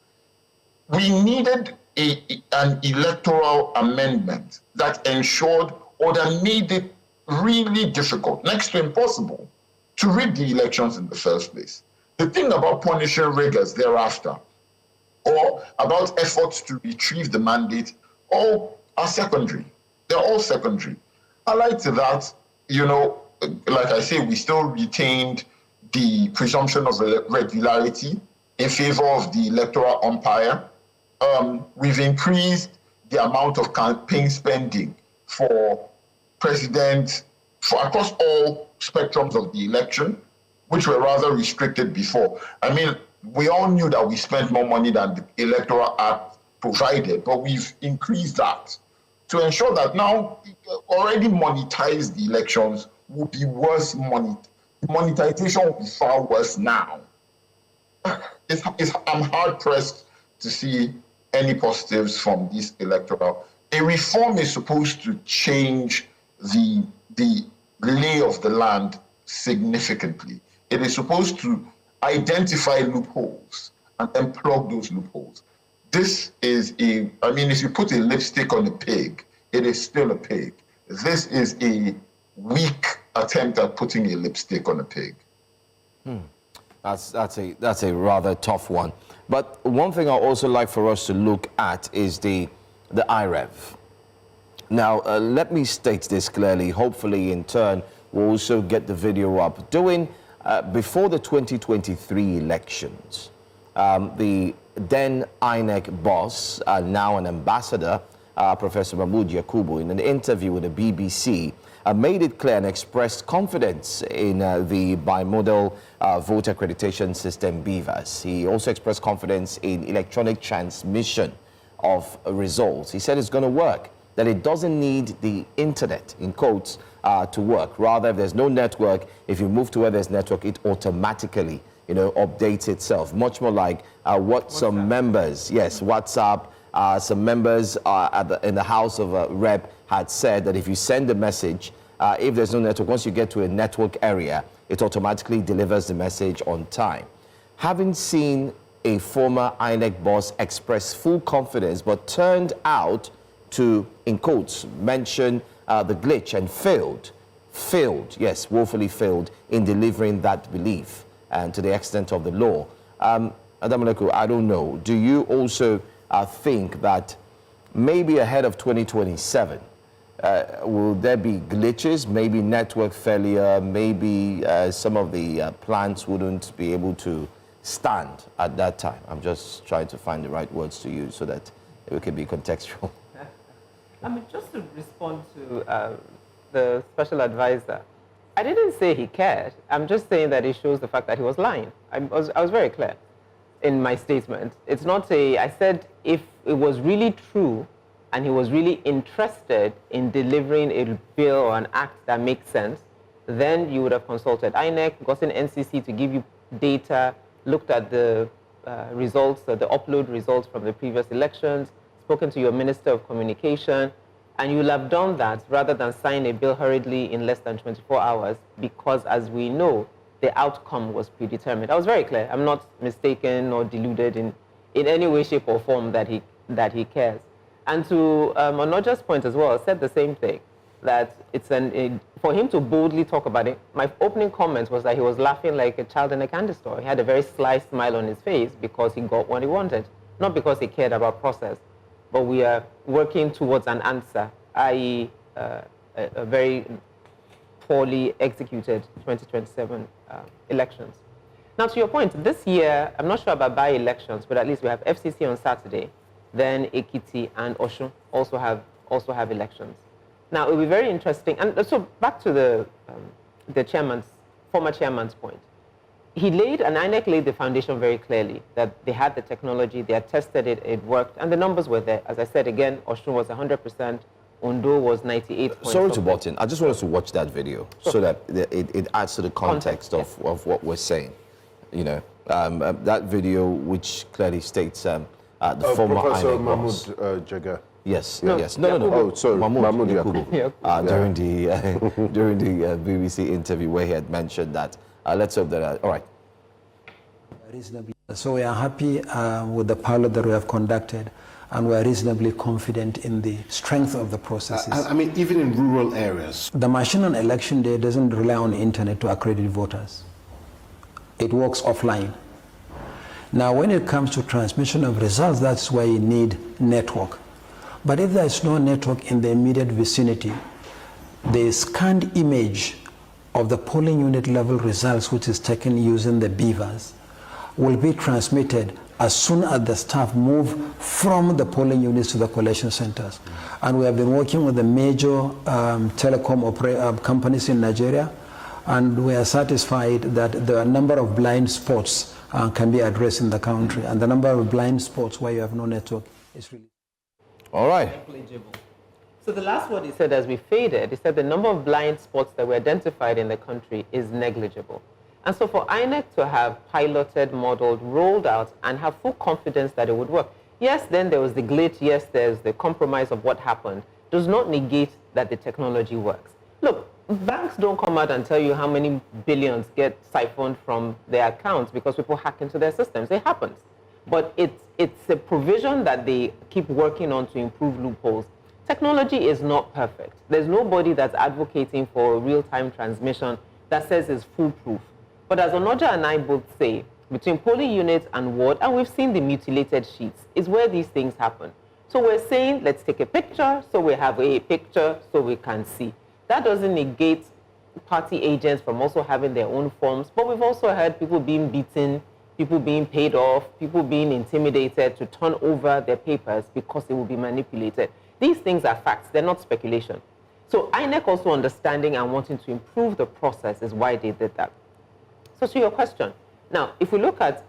We needed an electoral amendment that ensured or that made it really difficult, next to impossible, to rig the elections in the first place. The thing about punishing riggers thereafter, or about efforts to retrieve the mandate, all are secondary. They're all secondary. Allied to that, like I say, we still retained the presumption of regularity in favor of the electoral umpire. We've increased the amount of campaign spending for presidents across all spectrums of the election, which were rather restricted before. I mean, we all knew that we spent more money than the Electoral Act provided, but we've increased that to ensure that now already monetized the elections will be worse. Monetization will be far worse now. I'm hard pressed to see any positives from this electoral. A reform is supposed to change the lay of the land significantly. It is supposed to identify loopholes and then plug those loopholes. This is if you put a lipstick on a pig, it is still a pig. This is a weak attempt at putting a lipstick on a pig. That's a rather tough one. But one thing I'd also like for us to look at is the IREV. Now, let me state this clearly. Hopefully, in turn, we'll also get the video up. Before the 2023 elections, the then INEC boss, now an ambassador, Professor Mahmood Yakubu, in an interview with the BBC, made it clear and expressed confidence in the bimodal voter accreditation system, BVAS. He also expressed confidence in electronic transmission of results. He said it's going to work, that it doesn't need the internet, in quotes, to work. Rather, if there's no network, if you move to where there's network, it automatically, updates itself. Much more like what some members, WhatsApp, some members in the House of Rep had said that if you send a message, if there's no network, once you get to a network area, it automatically delivers the message on time. Having seen a former INEC boss express full confidence, but turned out to, in quotes, mention the glitch and woefully failed in delivering that belief and to the extent of the law. Adamaleku, I don't know. Do you also think that maybe ahead of 2027, will there be glitches, maybe network failure, maybe some of the plants wouldn't be able to stand at that time? I'm just trying to find the right words to use so that we can be contextual. I mean, just to respond to the special advisor, I didn't say he cared. I'm just saying that it shows the fact that he was lying. I was very clear in my statement. It's not I said if it was really true and he was really interested in delivering a bill or an act that makes sense, then you would have consulted INEC, gotten NCC to give you data, looked at the results, the upload results from the previous elections, spoken to your Minister of Communication, and you'll have done that rather than sign a bill hurriedly in less than 24 hours because, as we know, the outcome was predetermined. I was very clear. I'm not mistaken or deluded in any way, shape, or form that he cares. And to Onoja's point as well, I said the same thing, that it's for him to boldly talk about it. My opening comment was that he was laughing like a child in a candy store. He had a very sly smile on his face because he got what he wanted, not because he cared about process. but we are working towards an answer, i.e. a very poorly executed 2027 elections. Now, to your point, this year, I'm not sure about by-elections, but at least we have FCT on Saturday, then Ekiti and Osun also have elections. Now, it will be very interesting. And so back to the former chairman's point. INEC laid the foundation very clearly that they had the technology, they had tested it, it worked, and the numbers were there. As I said again, Osun was 100%, Ondo was 98%. Sorry to butt in. I just want us to watch that video so that it adds to the context of what we're saying. You know, that video which clearly states the former Professor INEC Mahmoud Jagger. Yes, No, yes. No. Oh, sorry, Mahmoud Yakubu. Yakubu. During the BBC interview where he had mentioned that. Let's hope that, all right. Reasonably. So we are happy with the pilot that we have conducted, and we are reasonably confident in the strength of the processes. I mean, even in rural areas. The machine on election day doesn't rely on the internet to accredit voters. It works offline. Now, when it comes to transmission of results, that's why you need network. But if there is no network in the immediate vicinity, the scanned image of the polling unit level results, which is taken using the beavers, will be transmitted as soon as the staff move from the polling units to the collation centers. And we have been working with the major telecom companies in Nigeria, and we are satisfied that the number of blind spots can be addressed in the country, and the number of blind spots where you have no network is really... All right. So the last word he said as we faded, he said the number of blind spots that were identified in the country is negligible. And so for INEC to have piloted, modeled, rolled out, and have full confidence that it would work, yes, then there was the glitch, yes, there's the compromise of what happened, does not negate that the technology works. Look, banks don't come out and tell you how many billions get siphoned from their accounts because people hack into their systems. It happens. But it's a provision that they keep working on to improve loopholes. Technology is not perfect. There's nobody that's advocating for real-time transmission that says it's foolproof. But as Onoja and I both say, between polling units and ward, and we've seen the mutilated sheets, is where these things happen. So we're saying, let's take a picture, so we have a picture so we can see. That doesn't negate party agents from also having their own forms, but we've also heard people being beaten, people being paid off, people being intimidated to turn over their papers because it will be manipulated. These things are facts, they're not speculation. So INEC also understanding and wanting to improve the process is why they did that. So to your question, now, if we look at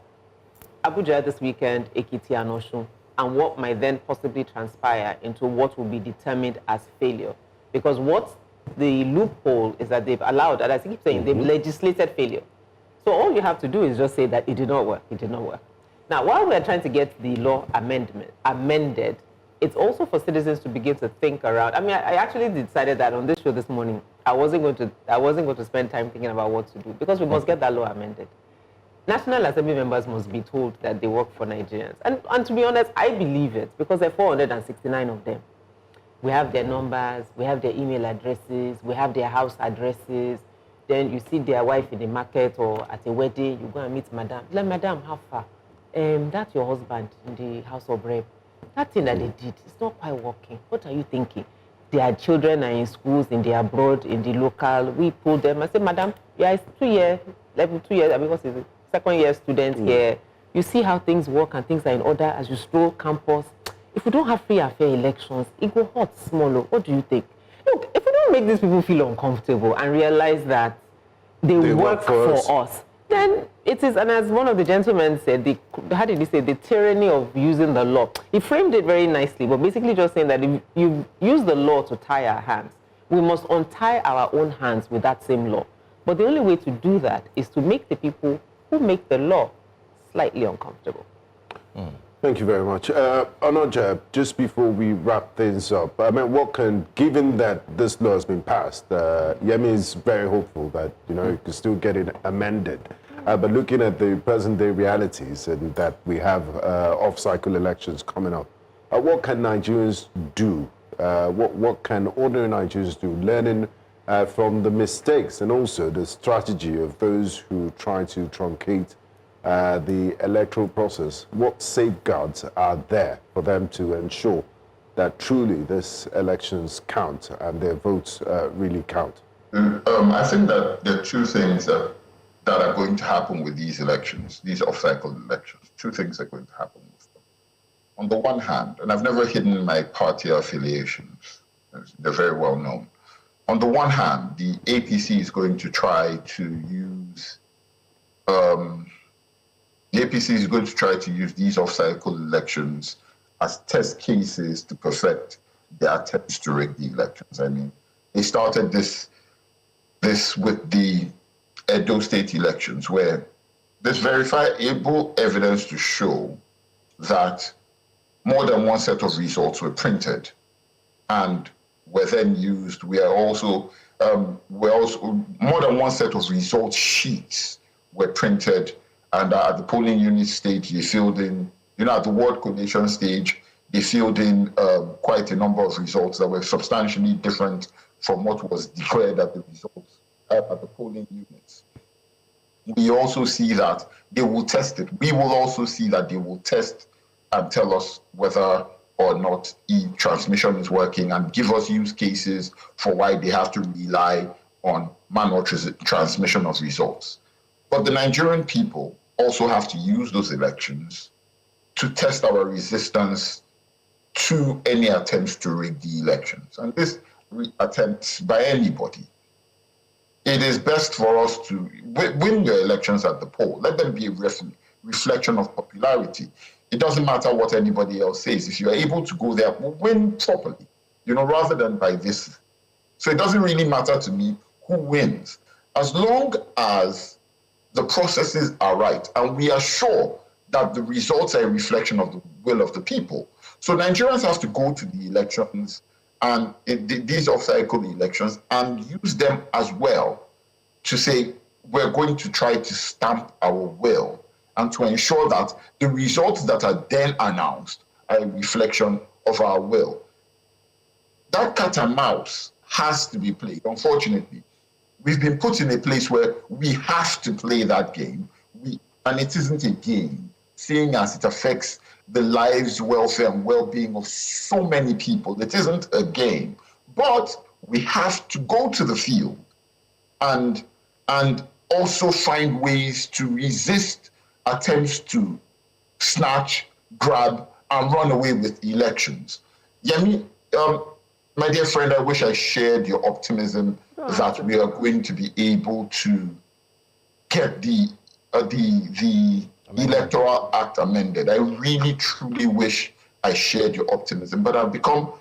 Abuja this weekend, Ekiti and Osun, and what might then possibly transpire into what will be determined as failure. Because what the loophole is that they've allowed, and as I keep saying, they've legislated failure. So all you have to do is just say that it did not work, it did not work. Now, while we're trying to get the law amended, it's also for citizens to begin to think around. I mean, I actually decided that on this show this morning, I wasn't going to spend time thinking about what to do because we must get that law amended. National Assembly members must be told that they work for Nigerians. And to be honest, I believe it because there are 469 of them. We have their numbers, we have their email addresses, we have their house addresses. Then you see their wife in the market or at a wedding, you go and meet Madam. Like, Madam, how far? That's your husband in the House of Rep. That thing that they did, it's not quite working. What are you thinking? Their children are in schools, in the abroad, in the local. We pull them. I say, Madam, yeah, it's 2 years, level 2 years, because it's a second-year student here. You see how things work and things are in order as you stroll campus. If we don't have free and fair elections, it will hurt smaller. What do you think? Look, if we don't make these people feel uncomfortable and realize that they work for us, then it is, and as one of the gentlemen said, how did he say, the tyranny of using the law. He framed it very nicely, but basically just saying that if you use the law to tie our hands, we must untie our own hands with that same law. But the only way to do that is to make the people who make the law slightly uncomfortable. Thank you very much. Onoja, just before we wrap things up, I mean, given that this law has been passed, Yemi is very hopeful that, you could still get it amended. But looking at the present-day realities and that we have off-cycle elections coming up, what can Nigerians do? What can ordinary Nigerians do? Learning from the mistakes and also the strategy of those who try to truncate the electoral process. What safeguards are there for them to ensure that truly these elections count and their votes really count? I think that there are two things that are going to happen with these elections, these off-cycle elections. Two things are going to happen with them. On the one hand, and I've never hidden my party affiliations, they're very well known. On the one hand, the APC is going to try to use these off-cycle elections as test cases to perfect their attempts to rig the elections. I mean, they started this with the Edo State elections, where there's verifiable evidence to show that more than one set of results were printed and were then used. More than one set of result sheets were printed, and at the polling unit stage, they filled in, at the ward collation stage, they filled in quite a number of results that were substantially different from what was declared at the results at the polling units. We also see that they will test it. We will also see that they will test and tell us whether or not e-transmission is working and give us use cases for why they have to rely on manual transmission of results. But the Nigerian people also have to use those elections to test our resistance to any attempts to rig the elections. And this attempts by anybody, it is best for us to win your elections at the poll. Let them be a reflection of popularity. It doesn't matter what anybody else says. If you're able to go there, win properly, rather than by this. So it doesn't really matter to me who wins, as long as the processes are right and we are sure that the results are a reflection of the will of the people. So Nigerians have to go to the elections and these off-cycle elections and use them as well to say, we're going to try to stamp our will and to ensure that the results that are then announced are a reflection of our will. That cat and mouse has to be played. Unfortunately, we've been put in a place where we have to play that game, and it isn't a game, seeing as it affects the lives, welfare, and well-being of so many people. It isn't a game, but we have to go to the field and also find ways to resist attempts to snatch, grab, and run away with elections. Yemi, my dear friend, I wish I shared your optimism that we are going to be able to get the Electoral Act amended. I really, truly wish I shared your optimism, but I've become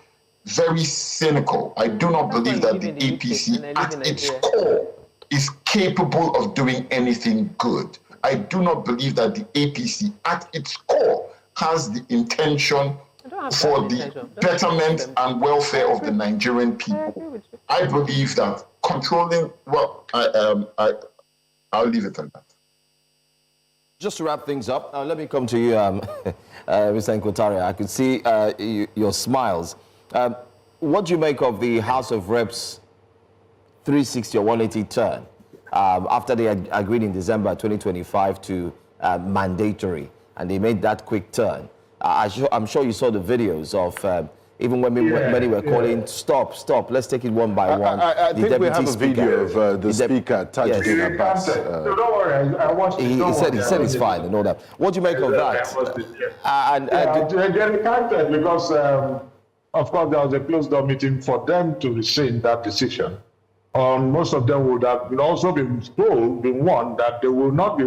very cynical. I do not believe that the APC at its core is capable of doing anything good. I do not believe that the APC at its core has the intention for the betterment and welfare of the Nigerian people. I believe that controlling, I'll leave it at that. Just to wrap things up, let me come to you, Mr. Nkotari. I could see your smiles. What do you make of the House of Reps 360 or 180 turn after they agreed in December 2025 to mandatory, and they made that quick turn? I'm sure you saw the videos of even when we were calling, stop, let's take it one by one. I think we have a video of the speaker, Tajuddin Abbas. Don't worry, I watched it. He said it's fine and all that. What do you make of that? They recanted because, of course, there was a closed-door meeting for them to rescind that decision. Most of them would have also been warned that they will not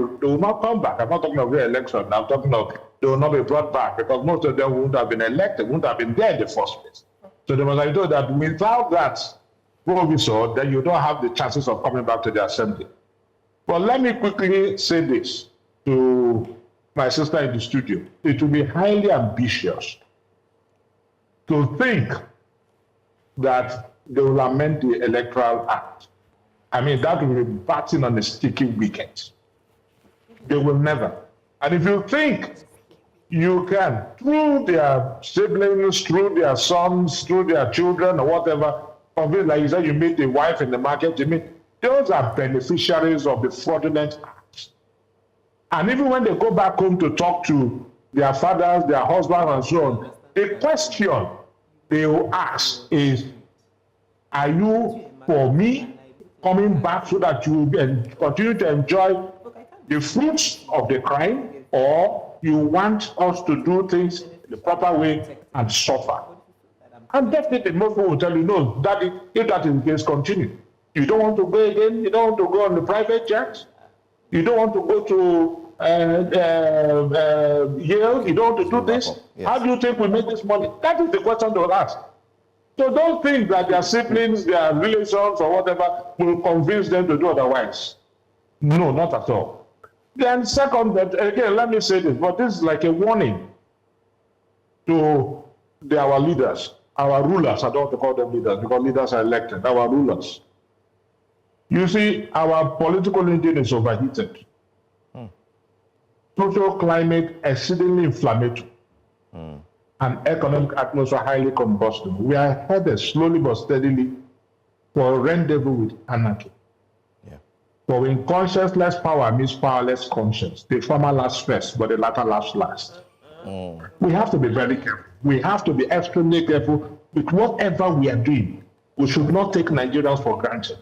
come back. I'm not talking of re-election. I'm talking of they will not be brought back because most of them wouldn't have been elected, wouldn't have been there in the first place. So they must have told that without that proviso, then you don't have the chances of coming back to the assembly. But let me quickly say this to my sister in the studio. It will be highly ambitious to think that they will amend the Electoral Act. I mean, that will be batting on a sticky wicket. They will never. And if you think you can, through their siblings, through their sons, through their children, or whatever, convince, like you said, you meet the wife in the market, you meet, those are beneficiaries of the fraudulent acts. And even when they go back home to talk to their fathers, their husbands, and so on, they question they will ask is, are you for me coming back so that you will continue to enjoy the fruits of the crime, or you want us to do things the proper way and suffer? And definitely most people will tell you, no, if that is the case, continue. You don't want to go again, you don't want to go on the private jet, you don't want to go to Yale, you don't want to do this. Yes. How do you think we make this money? That is the question they will ask. So don't think that their siblings, their relations or whatever will convince them to do otherwise. No, not at all. Then second, again, let me say this, but this is like a warning to our leaders, our rulers. I don't want to call them leaders because leaders are elected, our rulers. You see, our political engine is overheated. Social climate exceedingly inflammatory. And economic atmosphere highly combustible. We are headed slowly but steadily for a rendezvous with anarchy. For when conscienceless power means powerless conscience, the former lasts first, but the latter lasts last. We have to be very careful. We have to be extremely careful with whatever we are doing. We should not take Nigerians for granted.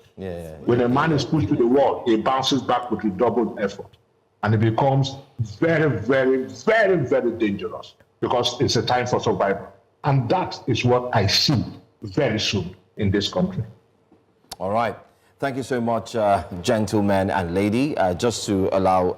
When a man is pushed to the wall, he bounces back with redoubled effort. And it becomes very, very, very, very dangerous because it's a time for survival. And that is what I see very soon in this country. All right. Thank you so much, gentlemen and lady. Just to allow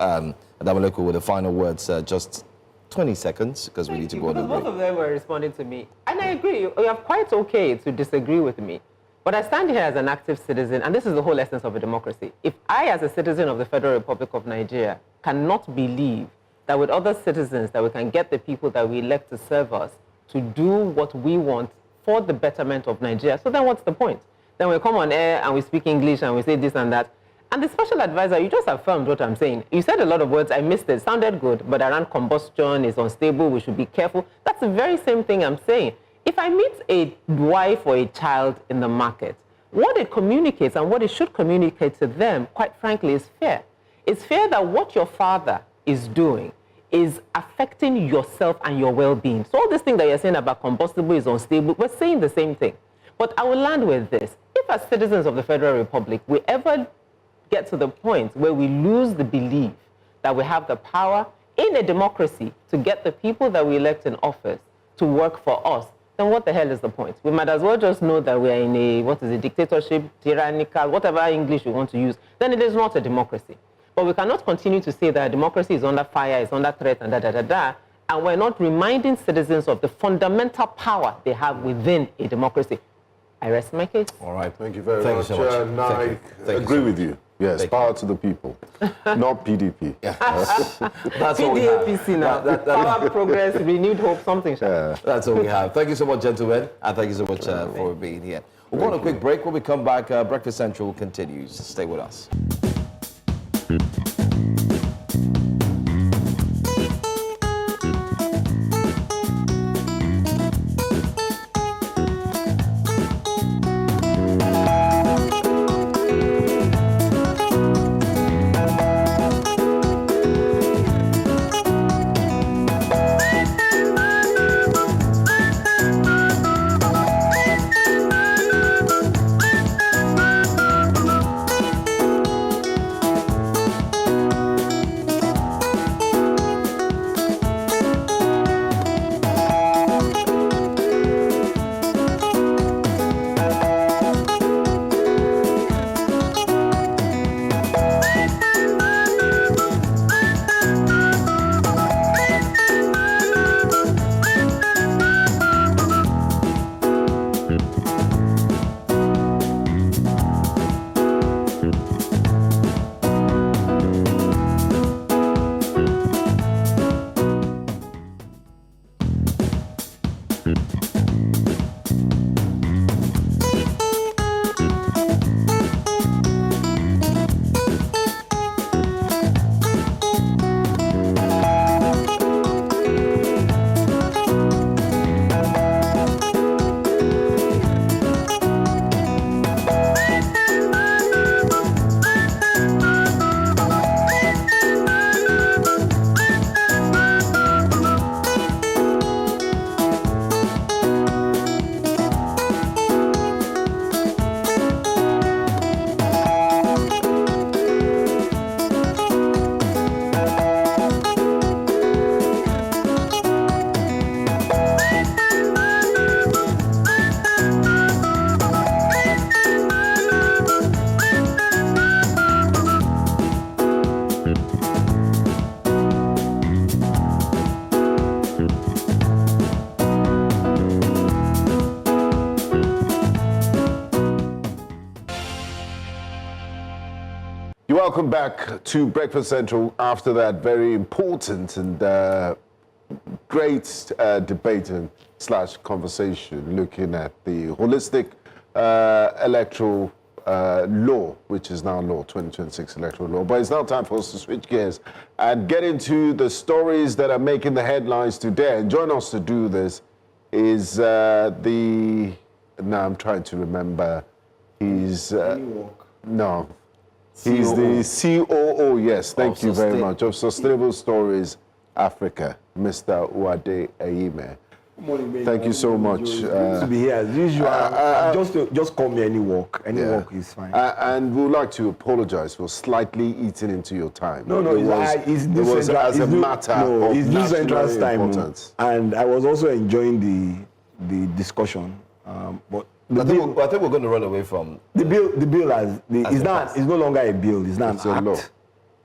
Adamaleko with the final words, just 20 seconds, because we need to go on the break. Both of them were responding to me. And I agree, you are quite okay to disagree with me. But I stand here as an active citizen, and this is the whole essence of a democracy. If I, as a citizen of the Federal Republic of Nigeria, cannot believe that with other citizens that we can get the people that we elect to serve us to do what we want for the betterment of Nigeria, so then what's the point? Then we come on air and we speak English and we say this and that. And the special advisor, you just affirmed what I'm saying. You said a lot of words, I missed it, sounded good, but around combustion is unstable, we should be careful. That's the very same thing I'm saying. If I meet a wife or a child in the market, what it communicates and what it should communicate to them, quite frankly, is fear. It's fear that what your father is doing is affecting yourself and your well-being. So all this thing that you're saying about combustible is unstable, we're saying the same thing. But I will land with this. If as citizens of the Federal Republic, we ever get to the point where we lose the belief that we have the power in a democracy to get the people that we elect in office to work for us, then what the hell is the point? We might as well just know that we are in a, dictatorship, tyrannical, whatever English we want to use, then it is not a democracy. But we cannot continue to say that democracy is under fire, is under threat, and and we're not reminding citizens of the fundamental power they have within a democracy. I rest my case. All right, thank you very much. I agree with you. Yes, power to the people, not PDP. That's all we have. PDAPC now. Power, progress, renewed hope, something. That's all we have. Thank you so much, gentlemen, and thank you so much for being here. We'll go on a quick break. When we come back, Breakfast Central continues. Stay with us. You're welcome back to Breakfast Central after that very important and great debate and / conversation looking at the holistic electoral law, which is now law, 2026 electoral law. But it's now time for us to switch gears and get into the stories that are making the headlines today. And join us to do this is now I'm trying to remember, he's, no. He's the COO, yes, thank you very much, of Sustainable Stories Africa, Mr. Uade Ayime. Good morning, Ben. Thank you so much. Good to be here. As usual, just call me any walk. Any walk is fine. And we'd like to apologize for slightly eating into your time. No, it's New Central time. And I was also enjoying the discussion. But I think we're going to run away from the bill. The bill it's no longer a bill. It's not an act.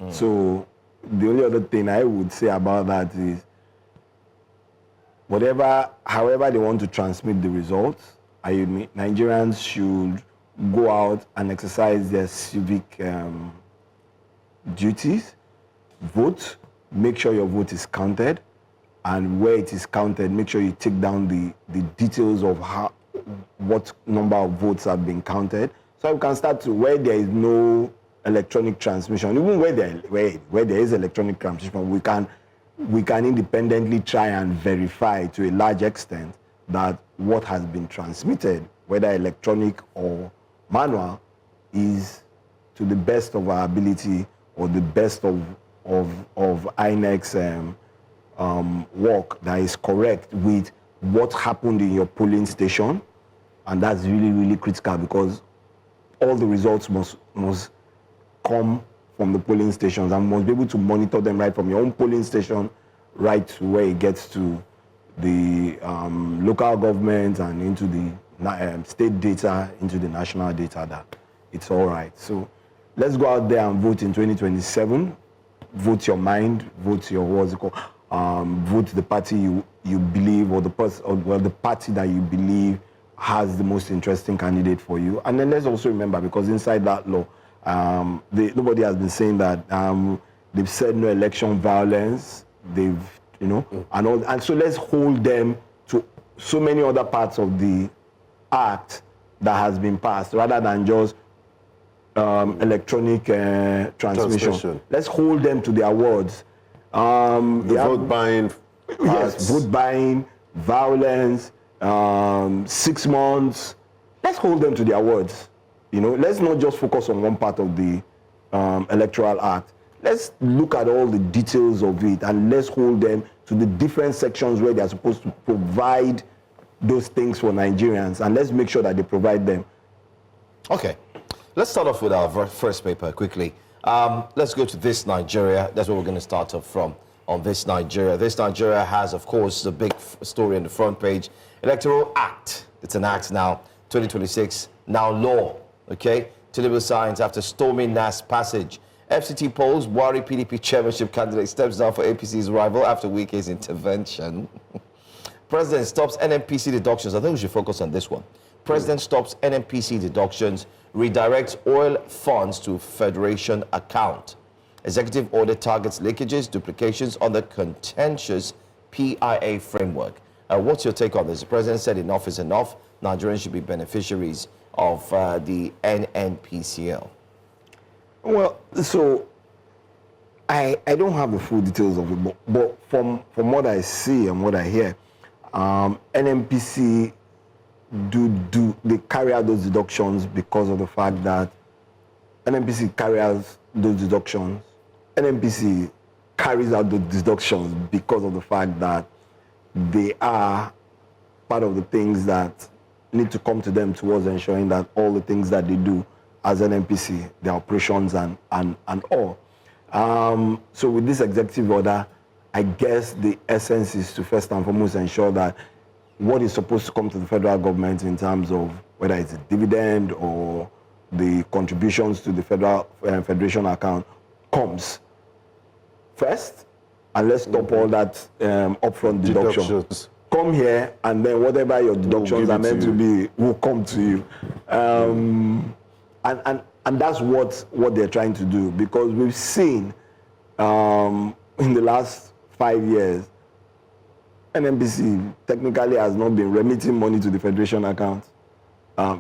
So the only other thing I would say about that is, however they want to transmit the results, Nigerians should go out and exercise their civic duties, vote, make sure your vote is counted, and where it is counted, make sure you take down the details of what number of votes have been counted, so we can start to where there is no electronic transmission. Even where there is electronic transmission, we can independently try and verify to a large extent that what has been transmitted, whether electronic or manual, is to the best of our ability or the best of INEC's work that is correct with what happened in your polling station. And that's really, really critical, because all the results must come from the polling stations, and must be able to monitor them right from your own polling station right to where it gets to the local government and into the state data, into the national data, that it's all right. So let's go out there and vote in 2027. Vote your mind, vote your, vote the party you believe, or the party that you believe has the most interesting candidate for you. And then let's also remember, because inside that law, nobody has been saying that they've said no election violence, and so let's hold them to so many other parts of the act that has been passed, rather than just electronic transmission. Let's hold them to their words. Vote buying. Yes, vote buying, violence, 6 months. Let's hold them to their words. Let's not just focus on one part of the Electoral Act. Let's look at all the details of it, and let's hold them to the different sections where they are supposed to provide those things for Nigerians, and let's make sure that they provide them. Okay, let's start off with our first paper quickly. Let's go to This Nigeria. That's where we're going to start off from, on This Nigeria. This Nigeria has, of course, the big story on the front page. Electoral Act. It's an act now, 2026, now law. Okay? Tinubu signs after stormy NAS passage. FCT polls, Buhari PDP chairmanship candidate steps down for APC's rival after Wike's intervention. President stops NNPC deductions. I think we should focus on this one. President stops NNPC deductions, redirects oil funds to Federation account. Executive order targets leakages, duplications on the contentious PIA framework. What's your take on this? The president said enough is enough. Nigerians should be beneficiaries of the NNPCL. Well, so I don't have the full details of it, but from what I see and what I hear, NNPC they carry out those deductions because of the fact that NNPC carry out those deductions. NNPC carries out those deductions because of the fact that they are part of the things that need to come to them towards ensuring that all the things that they do as an NPC, their operations and all. So with this executive order, I guess the essence is to first and foremost ensure that what is supposed to come to the federal government in terms of whether it's a dividend or the contributions to the Federation account comes first, and let's stop all that upfront deductions. Come here, and then whatever your deductions are meant to be will come to you. And And that's what they're trying to do, because we've seen in the last 5 years, NNPC technically has not been remitting money to the Federation account.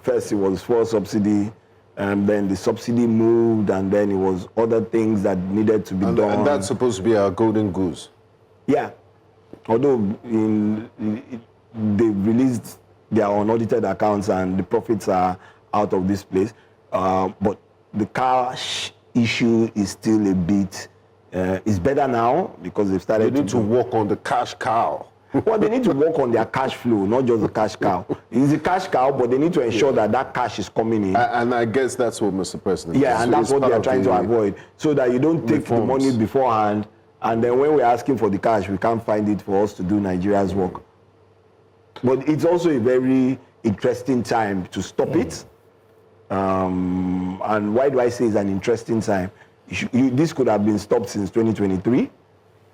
First it was fuel subsidy, and then the subsidy moved, and then it was other things that needed to be done. And that's supposed to be our golden goose. Yeah. Although they released their unaudited accounts and the profits are out of this place, but the cash issue is still a bit, it's better now because they've started to work on the cash cow. Well, they need to work on their cash flow, not just the cash cow. It's a cash cow, but they need to ensure that cash is coming in. And I guess that's what Mr. President is. Yeah, and that's what they are trying to avoid, so that you don't take the money beforehand, and then when we're asking for the cash, we can't find it for us to do Nigeria's work. But it's also a very interesting time to stop it. And why do I say it's an interesting time? This could have been stopped since 2023.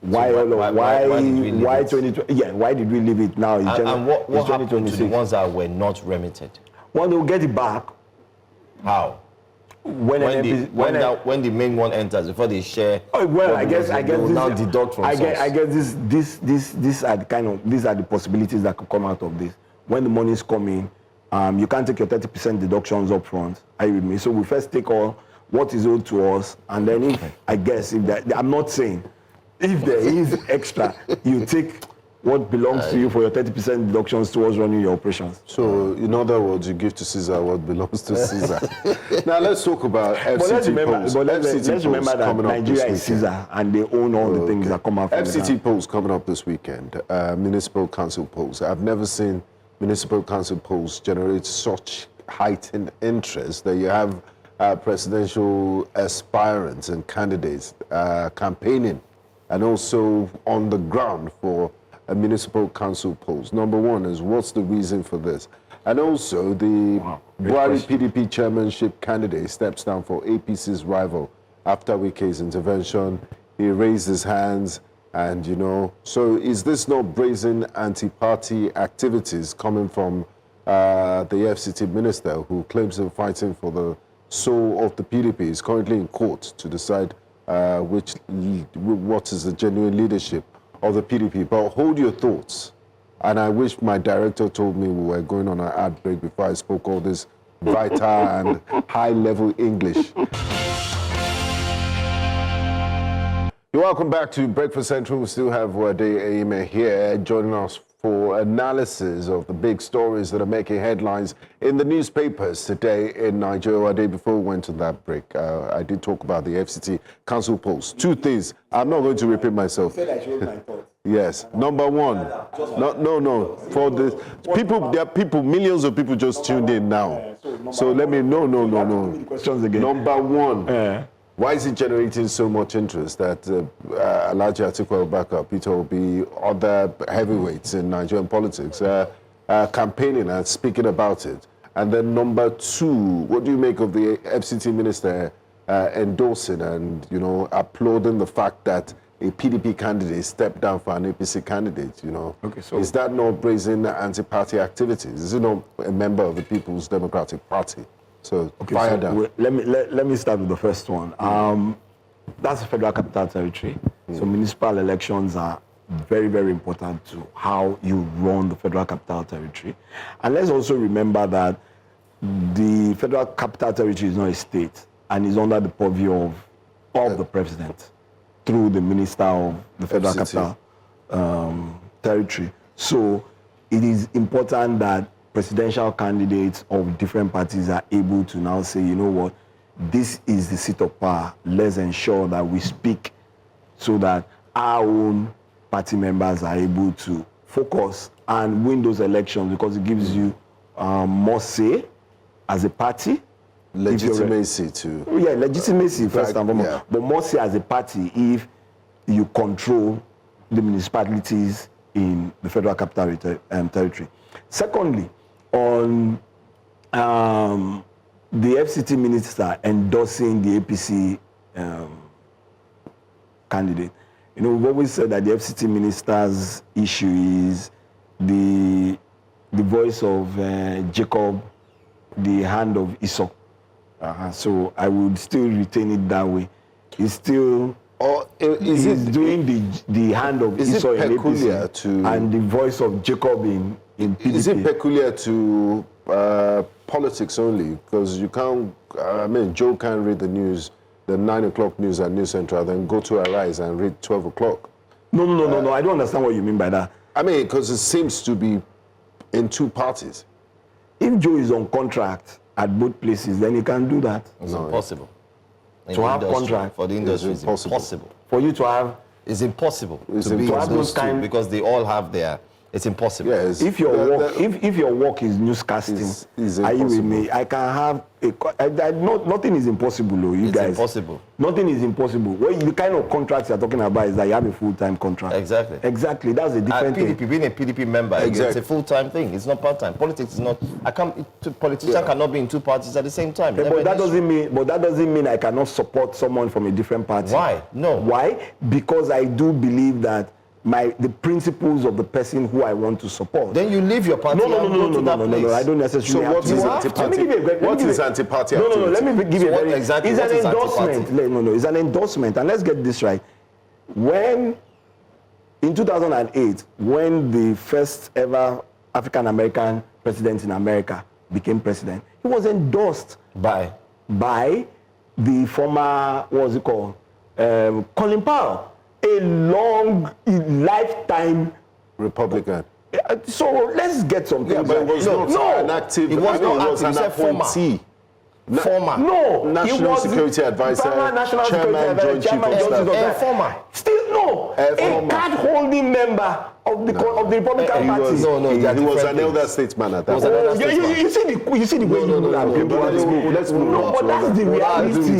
Why 2020? Yeah, why did we leave it now? And what happened to the ones that were not remitted? Well, they'll get it back. How? When the main one enters, before they share. Oh well, I guess this, now deduct from I guess these are the possibilities that could come out of this. When the money is coming, you can't take your 30% deductions up front. Are you with me? So we first take all what is owed to us, and then I'm not saying. If there is extra, you take what belongs to you for your 30% deductions towards running your operations. So, in other words, you give to Caesar what belongs to Caesar. Now, let's talk about FCT polls. Let's remember that Nigeria is Caesar, and they own all the things that come out from FCT polls coming up this weekend, municipal council polls. I've never seen municipal council polls generate such heightened interest that you have presidential aspirants and candidates campaigning and also on the ground for a municipal council polls. Number one is, what's the reason for this? And also, the Buhari PDP chairmanship candidate steps down for APC's rival after Wike's intervention. He raised his hands, and so is this not brazen anti-party activities coming from the FCT minister, who claims to be fighting for the soul of the PDP? Is currently in court to decide what is the genuine leadership of the PDP. But hold your thoughts. And I wish my director told me we were going on an ad break before I spoke all this vital and high-level English. You're welcome back to Breakfast Central. We still have Wade Aime here joining us for analysis of the big stories that are making headlines in the newspapers today in Nigeria. Wade, before we went to that break, I did talk about the FCT council polls. Two things. I'm not going to repeat myself. You said I showed my thoughts. Yes. Number one. No. For the people, there are people, millions of people just tuned in now. So let me, no. Questions again. Number one. Why is it generating so much interest that Alhaji Atiku Abubakar, Peter Obi, other heavyweights in Nigerian politics are campaigning and speaking about it? And then number two, what do you make of the FCT minister endorsing and applauding the fact that a PDP candidate stepped down for an APC candidate? Okay, so is that not brazen anti-party activities? Is it not a member of the People's Democratic Party? So, fire down. Let me start with the first one. That's the Federal Capital Territory. So municipal elections are very, very important to how you run the Federal Capital Territory. And let's also remember that the Federal Capital Territory is not a state and is under the purview of the president through the Minister of the Federal FCT. Capital Territory. So it is important that presidential candidates of different parties are able to now say, you know what, this is the seat of power. Let's ensure that we speak so that our own party members are able to focus and win those elections, because it gives you more say as a party. Legitimacy too. Yeah, legitimacy first and foremost. Yeah. But more say as a party if you control the municipalities in the Federal Capital Territory. Secondly, on the FCT minister endorsing the APC candidate, we've always said that the FCT minister's issue is the voice of Jacob, the hand of Esau. So I would still retain it that way. He's still, or he's doing the hand of Esau in peculiar APC to, and the voice of Jacob in PDP. Is it peculiar to politics only? Because you can't, Joe can't read the news, the 9 o'clock news at News Central, then go to Arise and read 12 o'clock. No. I don't understand what you mean by that. I mean, because it seems to be in two parties. If Joe is on contract at both places, then he can do that. It's impossible. To have contract for the industry is impossible. For you to have, it's impossible it's to be impossible. those two because they all have their. It's impossible. Yeah, if your work, if your work is newscasting, are you with me? I can have nothing is impossible, though. You guys, impossible. Nothing is impossible. Well, the kind of contracts you're talking about is that you have a full-time contract. Exactly. Exactly. That's a different PDP, thing. being a PDP member, it's a full-time thing. It's not part-time. Politics is not. Politician cannot be in two parties at the same time. Yeah, but that doesn't mean I cannot support someone from a different party. Why? No. Why? Because I do believe that the principles of the person who I want to support. Then you leave your party. No. I don't necessarily. So what is anti-party? What is anti-party? No. Let me give you a exactly. It's an endorsement. No. It's an endorsement. And let's get this right. In 2008, when the first ever African American president in America became president, he was endorsed by the former Colin Powell. A lifetime Republican. So let's get something. Yeah, but it was not an active. It was not active. An appointee. Former. No. National Security Advisor. Chairman, Joint Chief of Staff. Former. Still no. A card-holding member of the Republican Party. He was an elder statesman at that time. You see the way you know that. Let's move on. But that's the reality.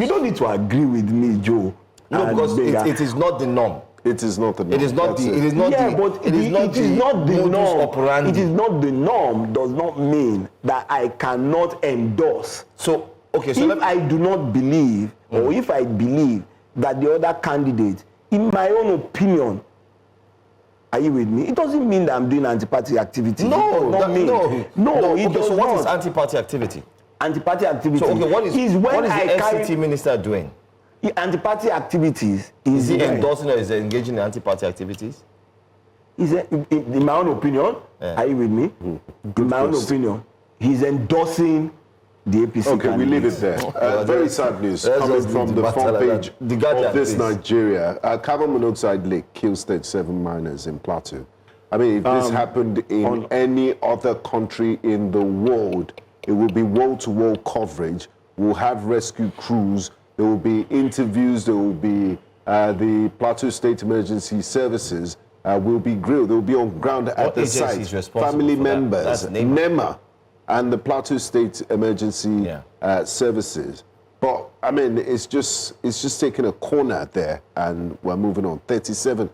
You don't need to agree with me, Joe. No, because it is not the norm. It is not the norm. It is not the. It is not the. But it is not the norm. Operandi. It is not the norm. Does not mean that I cannot endorse. So okay. So if I do not believe, or if I believe that the other candidate, in my own opinion, are you with me? It doesn't mean that I'm doing anti-party activity. No. It does so not. what is anti-party activity? Anti-party activity. So okay, what is the FCT minister doing? Anti-party activities is he endorsing or is he engaging in anti-party activities? In my own opinion, are you with me? In my own opinion, he's endorsing the APC. Okay, we leave it there. Very sad news coming from the front page of this Nigeria. Carbon monoxide leak kills 37 miners in Plateau. I mean, if this happened in any other country in the world, it will be wall-to-wall coverage. We'll have rescue crews. There will be interviews. There will be the Plateau State Emergency Services will be grilled. They will be on ground at the site. Family members, NEMA, and the Plateau State Emergency Services. But I mean, it's just taking a corner there, and we're moving on. 37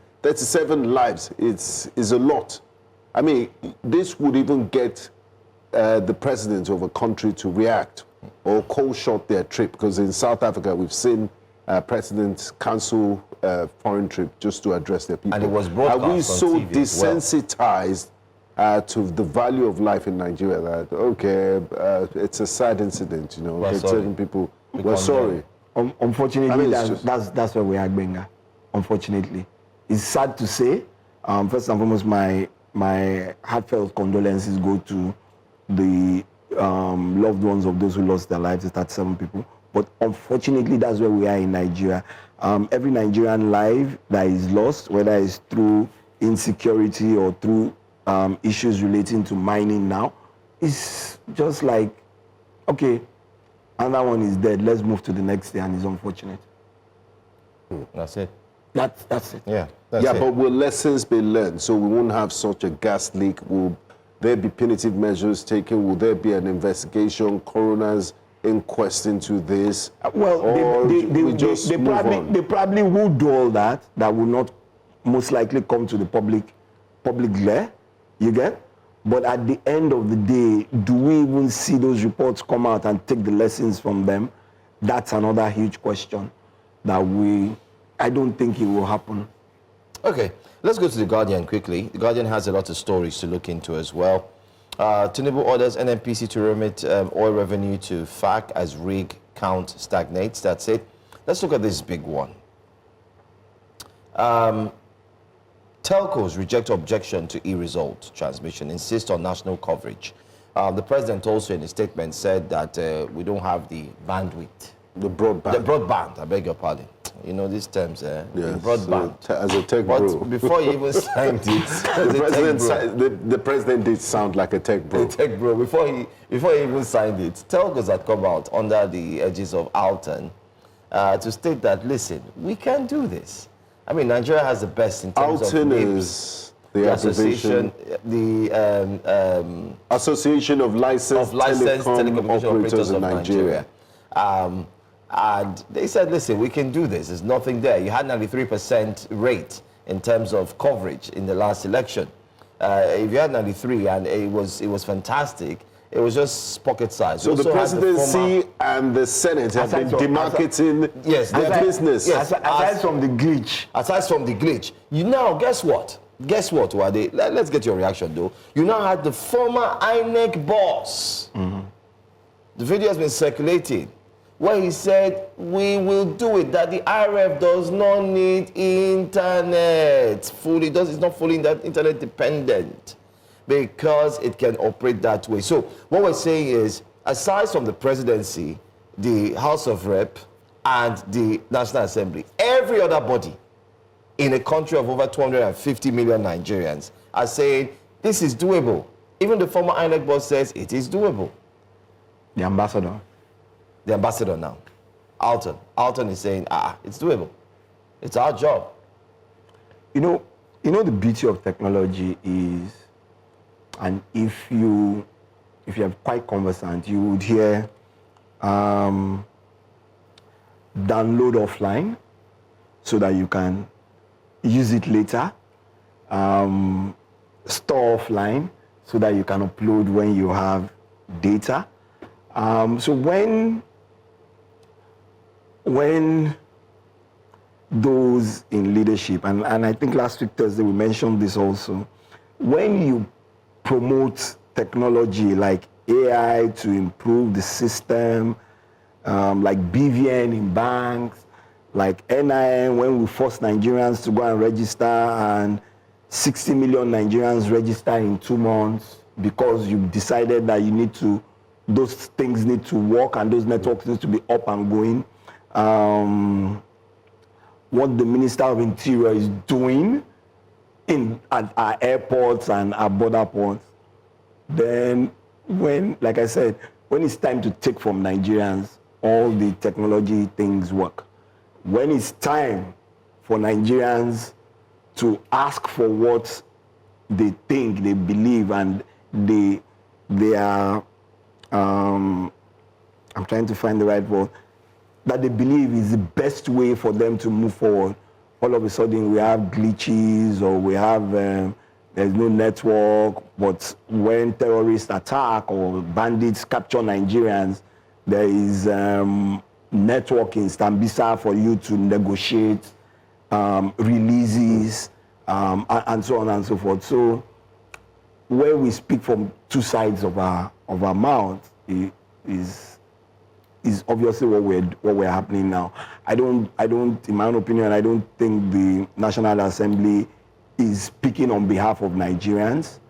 lives. It's a lot. I mean, this would even get the president of a country to react or cold shot their trip, because in South Africa we've seen presidents cancel foreign trip just to address their people. And it was broadcast Are we so TV desensitized to the value of life in Nigeria that it's a sad incident, you know, 37 people. We're sorry. Unfortunately, that's where we are, Benga. Unfortunately, it's sad to say. First and foremost, my heartfelt condolences go to the loved ones of those who lost their lives, 37 people. But unfortunately, that's where we are in Nigeria. Every Nigerian life that is lost, whether it's through insecurity or through issues relating to mining now, is just like, okay, another one is dead. Let's move to the next day, and it's unfortunate. That's it. That's it. Yeah. But will lessons be learned so we won't have such a gas leak? Will there be punitive measures taken? Will there be an investigation, coroner's inquest into this? Well, they probably will do all that. That will not most likely come to the public glare. You get? But at the end of the day, do we even see those reports come out and take the lessons from them? That's another huge question that I don't think it will happen. Okay, let's go to The Guardian quickly. The Guardian has a lot of stories to look into as well. Tinubu orders NNPC to remit oil revenue to FAC as rig count stagnates. That's it. Let's look at this big one. Telcos reject objection to e-result transmission, insist on national coverage. The president also in a statement said that we don't have the bandwidth. The broadband. The broadband, I beg your pardon. You know these terms, yes, broadband. As a tech but bro. before he even signed it, the president did sound like a tech bro. A tech bro. Before he even signed it, telcos had come out under the edges of Alton to state that, listen, we can do this. I mean, Nigeria has the best in terms Alton of is the association, the Association of Licensed Telecommunication Operators of Nigeria. And they said, listen, we can do this. There's nothing there. You had 93% rate in terms of coverage in the last election. If you had 93 and it was fantastic, it was just pocket size. So the presidency and the Senate have been demarcating their business. Yes, aside from the glitch. Aside from the glitch. You now, guess what? Guess what, Wade? Let's get your reaction, though. You now had the former INEC boss. The video has been circulated where he said, we will do it, that the IRF does not need internet. It's not fully internet dependent because it can operate that way. So what we're saying is, aside from the presidency, the House of Rep, and the National Assembly, every other body in a country of over 250 million Nigerians are saying, this is doable. Even the former INEC boss says it is doable. The ambassador. The ambassador now, Alton. Alton is saying, it's doable. It's our job. You know the beauty of technology is, and if you are quite conversant, you would hear download offline so that you can use it later, store offline so that you can upload when you have data. So when those in leadership, and I think last week Thursday we mentioned this also, when you promote technology like AI to improve the system, like BVN in banks, like NIN, when we force Nigerians to go and register, and 60 million Nigerians register in 2 months because you decided that those things need to work and those networks need to be up and going. What the Minister of Interior is doing at our airports and our border ports, then like I said, when it's time to take from Nigerians, all the technology things work. When it's time for Nigerians to ask for what they think, they believe, and they are, I'm trying to find the right word, that they believe is the best way for them to move forward. All of a sudden we have glitches, or we have, there's no network, but when terrorists attack or bandits capture Nigerians, there is network in Stambisa for you to negotiate releases, and so on and so forth. So where we speak from two sides of our mouth is obviously what we're happening now. I don't, in my own opinion, I don't think the National Assembly is speaking on behalf of Nigerians.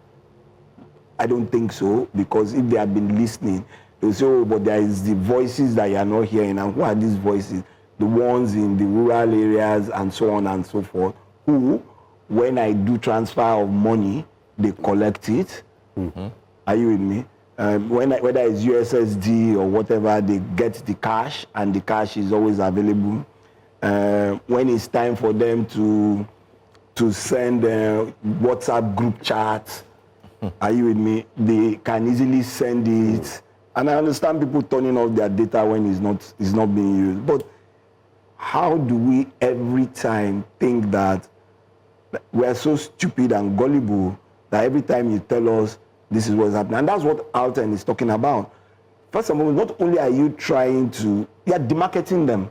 I don't think so, because if they had been listening, they'll say, oh, but there is the voices that you are not hearing. And who are these voices? The ones in the rural areas and so on and so forth, who, when I do transfer of money, they collect it. Are you with me? Whether it's USSD or whatever, they get the cash, and the cash is always available. When it's time for them to send WhatsApp group chats, are you with me? They can easily send it. And I understand people turning off their data when it's not being used. But how do we every time think that we're so stupid and gullible that every time you tell us this is what's happening? And that's what Alton is talking about. First of all, not only are you trying to, you're demarketing them.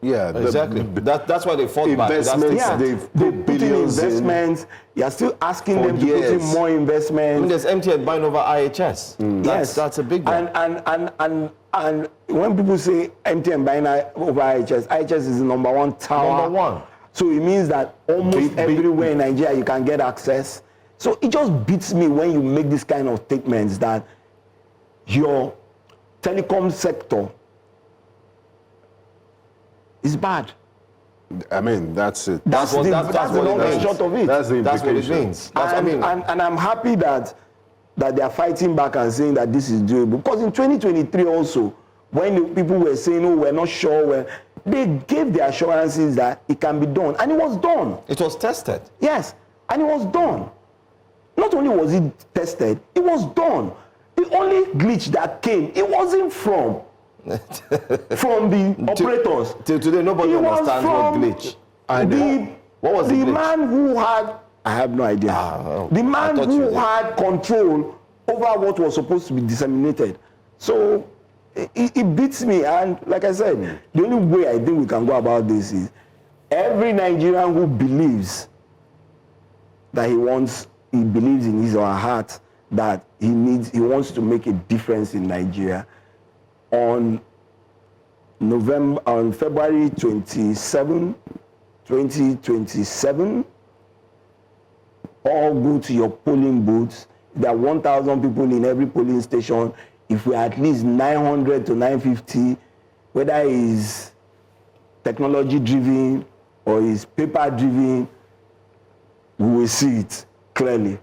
Yeah, exactly. That's why they fought back. Investments, they've put billions investments. You're still asking them to put in more investment. I mean, there's MTN buying over IHS. Yes, that's a big one. And when people say MTN buying over IHS, IHS is the #1 tower. Number one. So it means that almost everywhere in Nigeria you can get access. So it just beats me when you make this kind of statements that your telecom sector is bad. I mean, that's it. That's the long and short of it. That's the implication. That's what it means. And I'm happy that they are fighting back and saying that this is doable. Because in 2023 also, when the people were saying, oh, we're not sure, they gave the assurances that it can be done. And it was done. It was tested. Yes, and it was done. Not only was it tested, it was done. The only glitch that came, it wasn't from the operators. Till today, nobody understands what glitch. What was the glitch? Man who had, I have no idea. The man who had control over what was supposed to be disseminated. So it beats me. And like I said, the only way I think we can go about this is every Nigerian who believes that he believes in his or her heart that he wants to make a difference in Nigeria. On February 27, 2027, all go to your polling booths. There are 1,000 people in every polling station. If we're at least 900 to 950, whether it's technology-driven or it's paper-driven, we will see it clearly.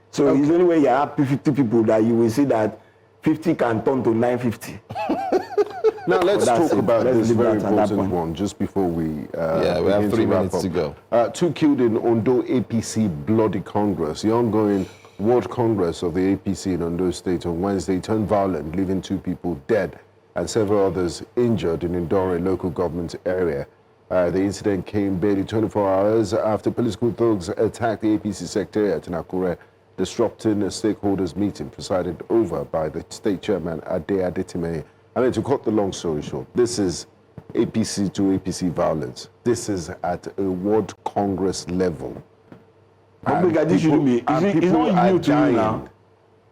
So it's only when you have 50 people that you will see that 50 can turn to 950. Now let's talk about this very important one just before we we have 3 minutes to go. 2 killed in Ondo APC bloody Congress. The ongoing World Congress of the APC in Ondo State on Wednesday turned violent, leaving 2 people dead and several others injured in Indore local government area. The incident came barely 24 hours after political thugs attacked the APC secretariat in Akure, disrupting a stakeholders meeting presided over by the state chairman, Ade Adetime. I mean, to cut the long story short, this is APC to APC violence. This is at a World Congress level. But this shouldn't be. It's not new to you now.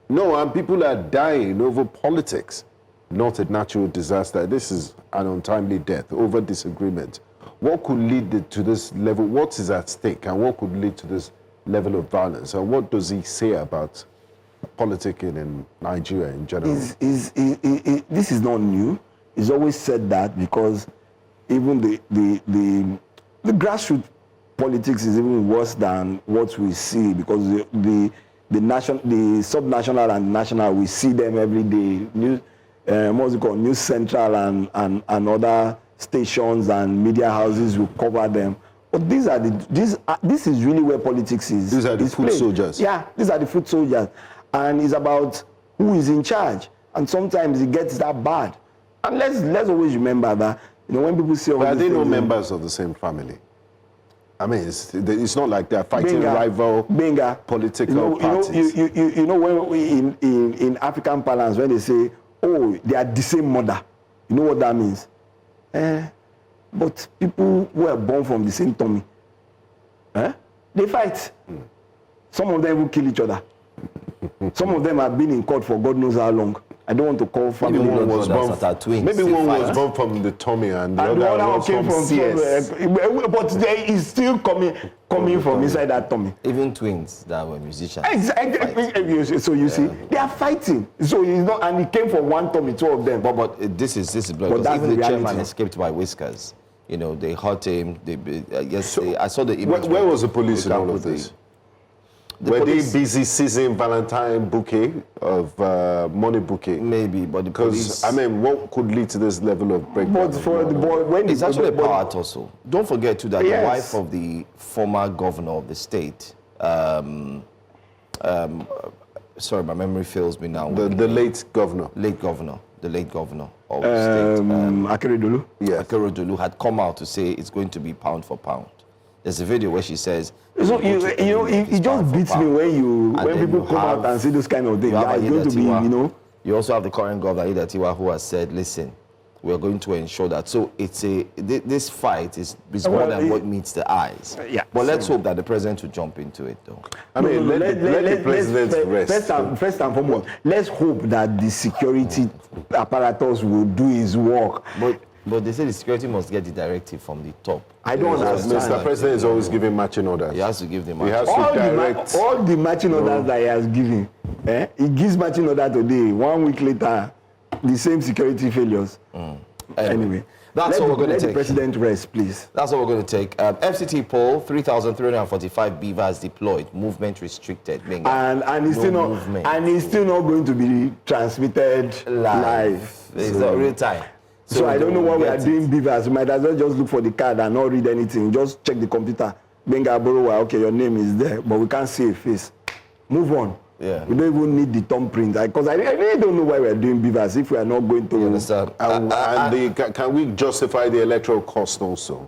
No, and people are dying over politics, not a natural disaster. This is an untimely death over disagreement. What could lead to this level? What is at stake, and what could lead to this level of violence? And what does he say about politicking in Nigeria in general? This is not new. He's always said that because even the grassroots politics is even worse than what we see, because the subnational and national, we see them every day. News Central and other stations and media houses will cover them. But this is really where politics is. These are the foot soldiers. Yeah, these are the foot soldiers. And it's about who is in charge. And sometimes it gets that bad. And let's always remember that, when people say... But are they not members of the same family? I mean, it's not like they're fighting rival political parties. You know when we in African parlance, when they say, oh, they are the same mother, you know what that means? But people who are born from the same tummy, they fight. Some of them will kill each other. Some of them have been in court for God knows how long. I don't want to call family. Maybe one was born from the tummy and the other one came from CS. But they is still coming from inside that tummy. Even twins that were musicians. Exactly. So you see, they are fighting. So it's not, and it came from one tummy, 2 of them. But this is blood. Because even the chairman escaped by whiskers. They hurt him. I saw the image. Where was the police in all of this? Were they busy seizing Valentine bouquet of money bouquet? Maybe, but the police... I mean, what could lead to this level of breakdown? But for the boy, when it's actually a part also. Don't forget too that the wife of the former governor of the state, sorry, my memory fails me now. The late governor. The late governor of the state. Akeredolu. Yes. Akeredolu had come out to say it's going to be pound for pound. There's a video where she says... So it just beats me when people come out and say this kind of thing. That is going to be, You also have the current governor, Idatiwa, who has said, listen, we're going to ensure that. So it's this fight is more than what meets the eyes. Yeah. But let's hope that the president will jump into it, though. I mean, let the president rest. First and foremost, let's hope that the security apparatus will do his work. But they say the security must get the directive from the top. I don't understand. Mr. President is always giving matching orders. He has to give them. He has to direct. All the matching orders that he has given, he gives matching order today. 1 week later, the same security failures. Anyway, that's what we're going to take. Let the president rest, please. That's what we're going to take. FCT poll: 3,345 beavers deployed. Movement restricted. And he's still not. Movement. And it's still not going to be transmitted live. It's not real time. So I don't know what we are doing, beavers. We might as well just look for the card and not read anything. Just check the computer. Benga Borowa, okay, your name is there, but we can't see a face. Move on. Yeah. We don't even need the thumbprint. Because I really don't know why we are doing beavers if we are not going to. You understand? Can we justify the electoral cost also?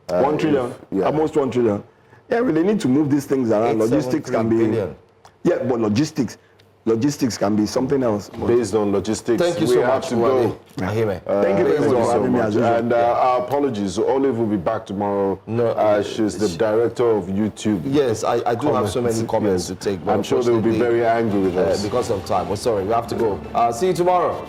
1 trillion, almost 1 trillion. Yeah, we need to move these things around. Logistics can be. Billion. Yeah, but logistics can be something else. Based on logistics, thank you so much. Thank you very much for having me as usual. And our apologies. Olive will be back tomorrow. She's the director of YouTube. Yes, I do have so many comments to take. But I'm sure they will be very angry with us. Because of time. Well, sorry, we have to go. See you tomorrow.